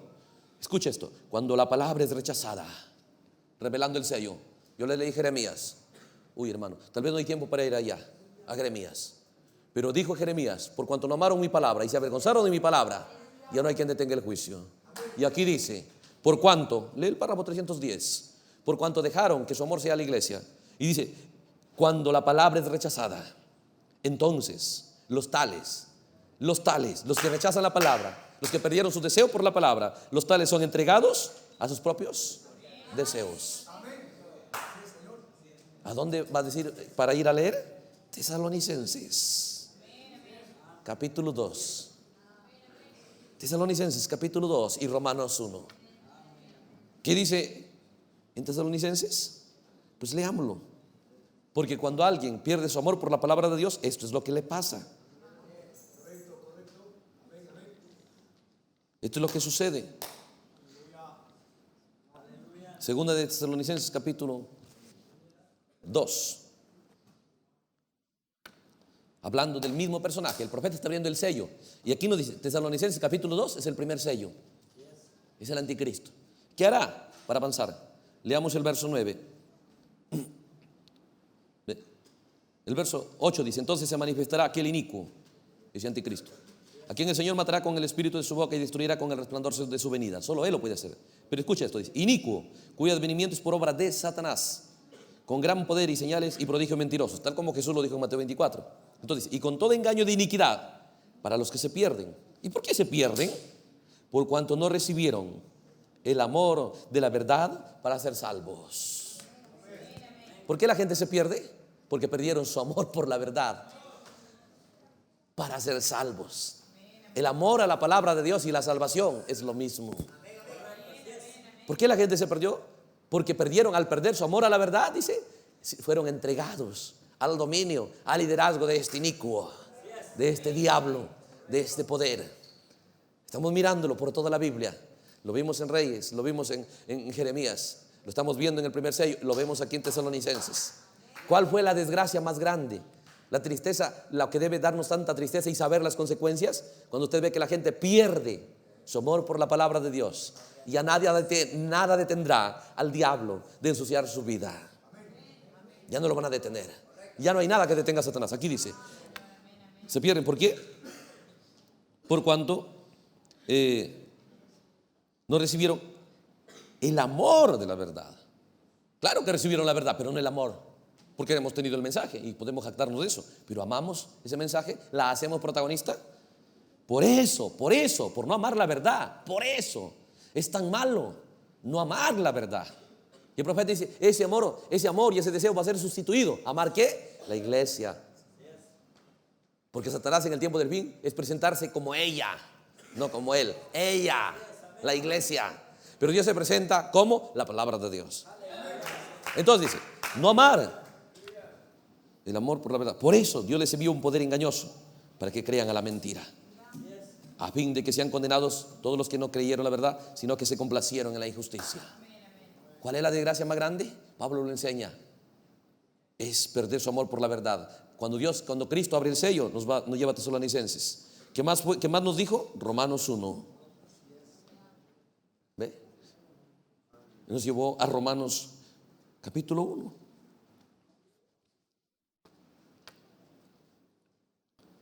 Escucha esto, cuando la palabra es rechazada, revelando el sello. Yo le leí Jeremías. Uy, hermano, tal vez no hay tiempo para ir allá a Jeremías. Pero dijo Jeremías, por cuanto no amaron mi palabra y se avergonzaron de mi palabra, ya no hay quien detenga el juicio. Y aquí dice, por cuanto, lee el párrafo 310, por cuanto dejaron que su amor sea la iglesia. Y dice, cuando la palabra es rechazada, entonces los tales, los que rechazan la palabra, los que perdieron su deseo por la palabra, los tales son entregados a sus propios deseos. ¿A dónde va a decir para ir a leer? Tesalonicenses, capítulo 2. Tesalonicenses, capítulo 2 y Romanos 1. ¿Qué dice en Tesalonicenses? Pues leámoslo. Porque cuando alguien pierde su amor por la palabra de Dios, esto es lo que le pasa. Esto es lo que sucede. Segunda de Tesalonicenses, capítulo 2 Hablando del mismo personaje, el profeta está abriendo el sello. Y aquí nos dice, Tesalonicenses capítulo 2 es el primer sello. Es el anticristo. ¿Qué hará para avanzar? Leamos el verso 9. El verso 8 dice, entonces se manifestará aquel inicuo, ese anticristo, a quien el Señor matará con el espíritu de su boca y destruirá con el resplandor de su venida. Solo Él lo puede hacer. Pero escucha esto, dice, inicuo, cuyo advenimiento es por obra de Satanás, con gran poder y señales y prodigios mentirosos, tal como Jesús lo dijo en Mateo 24. Entonces, y con todo engaño de iniquidad para los que se pierden. ¿Y por qué se pierden? Por cuanto no recibieron el amor de la verdad para ser salvos. ¿Por qué la gente se pierde? Porque perdieron su amor por la verdad para ser salvos. El amor a la palabra de Dios y la salvación es lo mismo. ¿Por qué la gente se perdió? Porque perdieron, al perder su amor a la verdad, dice, fueron entregados al dominio, al liderazgo de este inicuo, de este diablo, de este poder. Estamos mirándolo por toda la Biblia. Lo vimos en Reyes, lo vimos en Jeremías, lo estamos viendo en el primer sello, lo vemos aquí en Tesalonicenses. ¿Cuál fue la desgracia más grande? La tristeza, lo que debe darnos tanta tristeza y saber las consecuencias, cuando usted ve que la gente pierde su amor por la palabra de Dios. Y a nada detendrá al diablo de ensuciar su vida. Ya no lo van a detener. Ya no hay nada que detenga a Satanás. Aquí dice, se pierden. ¿Por qué? Por cuanto no recibieron el amor de la verdad. Claro que recibieron la verdad, pero no el amor. Porque hemos tenido el mensaje y podemos jactarnos de eso. Pero amamos ese mensaje, la hacemos protagonista. Por no amar la verdad. Por eso es tan malo no amar la verdad. Y el profeta dice, ese amor y ese deseo va a ser sustituido. ¿Amar qué? La iglesia. Porque Satanás en el tiempo del fin es presentarse como ella, no como él. Ella, la iglesia. Pero Dios se presenta como la palabra de Dios. Entonces dice, no amar el amor por la verdad. Por eso Dios les envió un poder engañoso para que crean a la mentira, a fin de que sean condenados todos los que no creyeron la verdad, sino que se complacieron en la injusticia. ¿Cuál es la desgracia más grande? Pablo lo enseña. Es perder su amor por la verdad. Cuando Cristo abre el sello, nos lleva a Tesalonicenses. ¿Qué más nos dijo? Romanos 1. ¿Ve? Nos llevó a Romanos capítulo 1.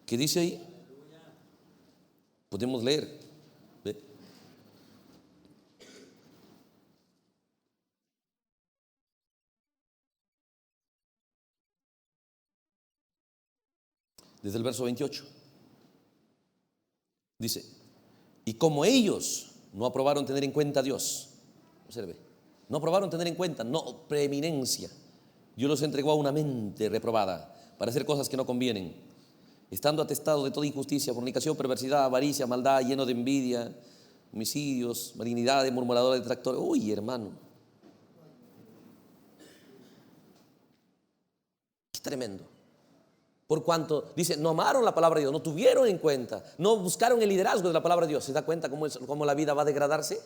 ¿Qué dice ahí? Podemos leer. ¿Ve? Desde el verso 28. Dice, y como ellos no aprobaron tener en cuenta a Dios, observe, no aprobaron tener en cuenta, no preeminencia, Dios los entregó a una mente reprobada para hacer cosas que no convienen, estando atestado de toda injusticia, fornicación, perversidad, avaricia, maldad, lleno de envidia, homicidios, malignidad, murmuradores, detractores. Uy, hermano, qué tremendo. Por cuanto, dice, no amaron la palabra de Dios, no tuvieron en cuenta, no buscaron el liderazgo de la palabra de Dios. ¿Se da cuenta cómo la vida va a degradarse?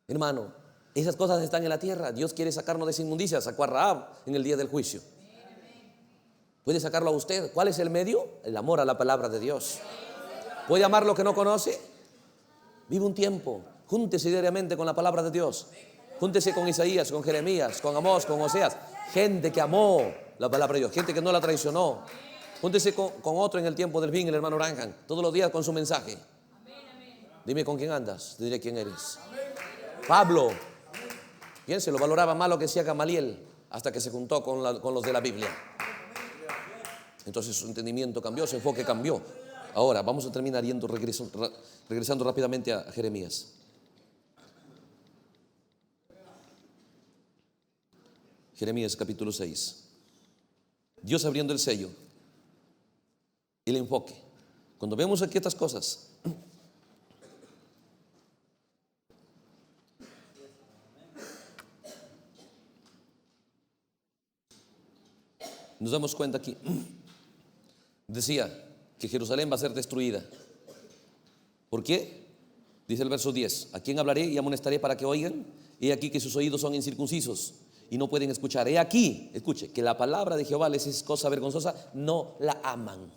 Hermano, esas cosas están en la tierra. Dios quiere sacarnos de esa inmundicia. Sacó a Rahab en el día del juicio. ¿Puede sacarlo a usted? ¿Cuál es el medio? El amor a la palabra de Dios. ¿Puede amar lo que no conoce? Vive un tiempo, júntese diariamente con la palabra de Dios. Júntese con Isaías, con Jeremías, con Amós, con Oseas. Gente que amó la palabra de Dios, gente que no la traicionó. Júntese con otro en el tiempo del fin, el hermano Branham, todos los días con su mensaje. Dime con quién andas, te diré quién eres. Pablo, ¿quién se lo valoraba más lo que decía Gamaliel? Hasta que se juntó con los de la Biblia. Entonces su entendimiento cambió, su enfoque cambió. Ahora vamos a terminar regresando rápidamente a Jeremías. Jeremías capítulo 6. Dios abriendo el sello, el enfoque. Cuando vemos aquí estas cosas, nos damos cuenta aquí. Decía que Jerusalén va a ser destruida. ¿Por qué? Dice el verso 10: ¿a quién hablaré y amonestaré para que oigan? He aquí que sus oídos son incircuncisos y no pueden escuchar. He aquí, escuche, que la palabra de Jehová les es cosa vergonzosa, no la aman.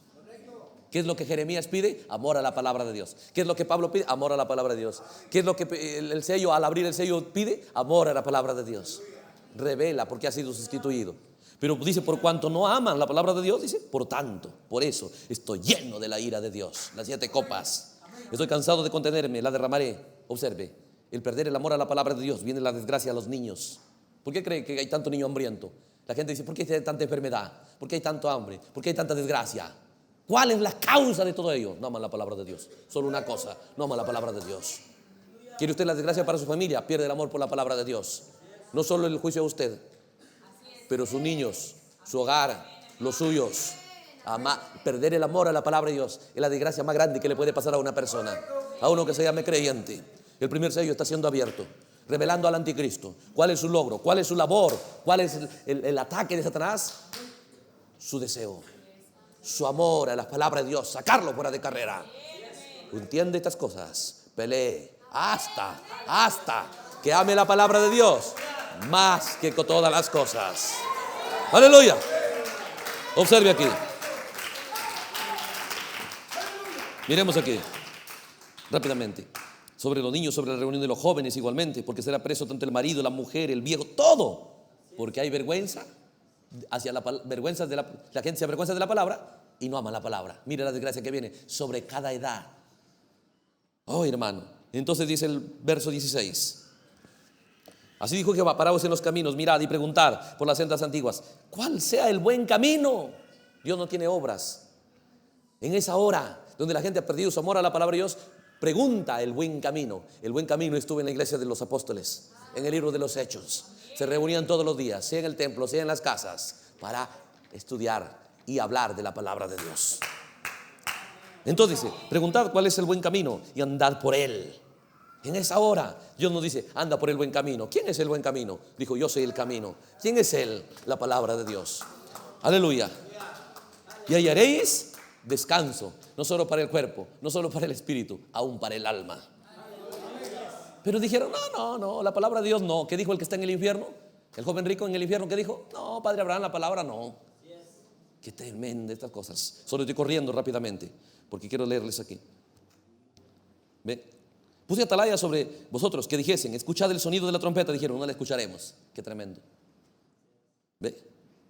¿Qué es lo que Jeremías pide? Amor a la palabra de Dios. ¿Qué es lo que Pablo pide? Amor a la palabra de Dios. ¿Qué es lo que el sello, al abrir el sello, pide? Amor a la palabra de Dios. Revela porque ha sido sustituido. Pero dice, por cuanto no aman la palabra de Dios, dice, por tanto, por eso estoy lleno de la ira de Dios. Las 7 copas. Estoy cansado de contenerme, la derramaré. Observe, el perder el amor a la palabra de Dios, viene la desgracia a los niños. ¿Por qué cree que hay tanto niño hambriento? La gente dice, ¿por qué hay tanta enfermedad? ¿Por qué hay tanto hambre? ¿Por qué hay tanta desgracia? ¿Cuál es la causa de todo ello? No aman la palabra de Dios. Solo una cosa, no aman la palabra de Dios. ¿Quiere usted la desgracia para su familia? Pierde el amor por la palabra de Dios. No solo el juicio a usted, pero sus niños, su hogar, los suyos. Perder el amor a la palabra de Dios es la desgracia más grande que le puede pasar a una persona, a uno que se llame creyente. El primer sello está siendo abierto, revelando al anticristo. ¿Cuál es su logro? ¿Cuál es su labor? ¿Cuál es el ataque de Satanás? Su deseo, su amor a las palabras de Dios, sacarlo fuera de carrera. ¿Entiende estas cosas? Pelee hasta que ame la palabra de Dios más que con todas las cosas. Aleluya. Observe aquí. Miremos aquí rápidamente sobre los niños, sobre la reunión de los jóvenes igualmente, porque será preso tanto el marido, la mujer, el viejo, todo, porque hay vergüenza hacia la gente se avergüenza de la palabra y no ama la palabra. Mire la desgracia que viene sobre cada edad. Oh, hermano. Entonces dice el verso 16. Así dijo Jehová, paraos en los caminos, mirad y preguntad por las sendas antiguas, ¿cuál sea el buen camino? Dios no tiene obras. En esa hora donde la gente ha perdido su amor a la palabra de Dios, pregunta el buen camino. El buen camino estuvo en la iglesia de los apóstoles, en el libro de los Hechos. Se reunían todos los días, sea en el templo, sea en las casas, para estudiar y hablar de la palabra de Dios. Entonces dice, preguntad cuál es el buen camino y andad por él. En esa hora Dios nos dice, anda por el buen camino. ¿Quién es el buen camino? Dijo, yo soy el camino. ¿Quién es él? La palabra de Dios. Aleluya. Y hallaréis descanso, no solo para el cuerpo, no solo para el espíritu, aún para el alma. Pero dijeron, no, la palabra de Dios no. ¿Qué dijo el que está en el infierno? El joven rico en el infierno, ¿qué dijo? No, Padre Abraham, la palabra no. Qué tremenda estas cosas. Solo estoy corriendo rápidamente porque quiero leerles aquí. ¿Ve? Puse atalaya sobre vosotros que dijesen, escuchad el sonido de la trompeta. Dijeron, no la escucharemos. Qué tremendo. ¿Ve?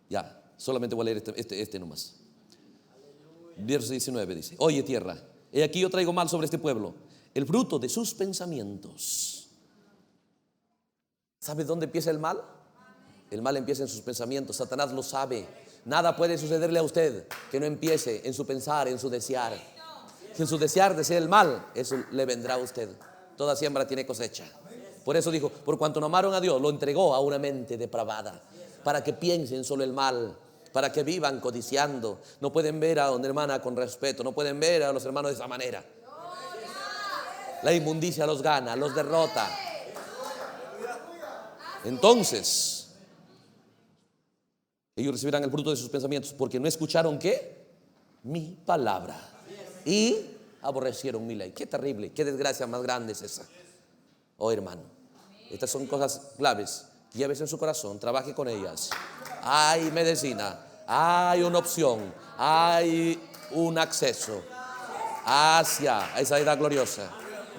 Ya, solamente voy a leer este nomás. Verso 19 dice, oye tierra, he aquí yo traigo mal sobre este pueblo, el fruto de sus pensamientos. ¿Sabe dónde empieza el mal? El mal empieza en sus pensamientos. Satanás lo sabe. Nada puede sucederle a usted que no empiece en su pensar, en su desear. Si en su desear desea el mal, eso le vendrá a usted. Toda siembra tiene cosecha. Por eso dijo, por cuanto no amaron a Dios, lo entregó a una mente depravada, para que piensen solo el mal, para que vivan codiciando. No pueden ver a una hermana con respeto, no pueden ver a los hermanos de esa manera. La inmundicia los gana, los derrota. Entonces ellos recibirán el fruto de sus pensamientos, porque no escucharon ¿qué? Mi palabra, y aborrecieron mi ley. Qué terrible, qué desgracia más grande es esa. Oh hermano, estas son cosas claves. Llévese en su corazón, trabaje con ellas. Hay medicina, hay una opción, hay un acceso hacia esa edad gloriosa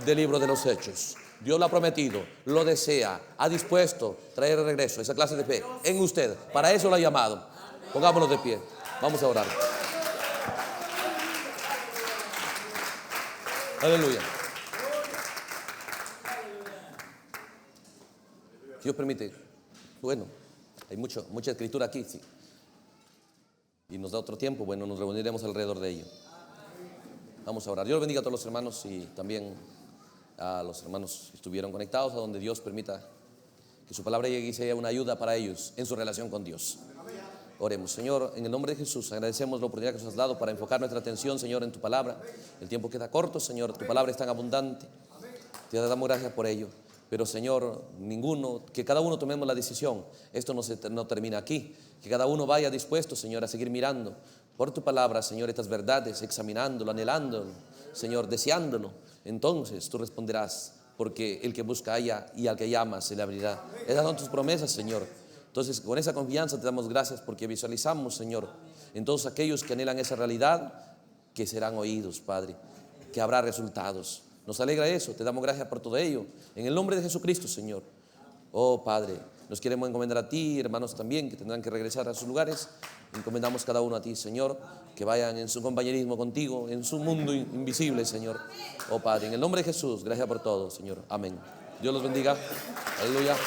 del libro de los Hechos. Dios lo ha prometido, lo desea, ha dispuesto traer de regreso esa clase de fe en usted. Para eso lo ha llamado. Pongámonos de pie, vamos a orar. Aleluya. Dios permite. Bueno, hay mucha escritura aquí, sí. Y nos da otro tiempo, bueno, nos reuniremos alrededor de ello. Vamos a orar. Dios bendiga a todos los hermanos y también a los hermanos que estuvieron conectados, a donde Dios permita que su palabra llegue y sea una ayuda para ellos en su relación con Dios. Oremos. Señor, en el nombre de Jesús, agradecemos la oportunidad que nos has dado para enfocar nuestra atención, Señor, en tu palabra. El tiempo queda corto, Señor, tu palabra es tan abundante. Te damos gracias por ello. Pero, Señor, que cada uno tomemos la decisión. Esto no termina aquí. Que cada uno vaya dispuesto, Señor, a seguir mirando por tu palabra, Señor, estas verdades, examinándolo, anhelándolo, Señor, deseándolo. Entonces tú responderás, porque el que busca halla y al que llama se le abrirá. Esas son tus promesas, Señor. Entonces, con esa confianza te damos gracias porque visualizamos, Señor, en todos aquellos que anhelan esa realidad, que serán oídos, Padre, que habrá resultados. Nos alegra eso, te damos gracias por todo ello. En el nombre de Jesucristo, Señor. Oh, Padre, nos queremos encomendar a ti, hermanos también, que tendrán que regresar a sus lugares. Encomendamos cada uno a ti, Señor, que vayan en su compañerismo contigo, en su mundo invisible, Señor. Oh, Padre, en el nombre de Jesús, gracias por todo, Señor. Amén. Dios los bendiga. Aleluya.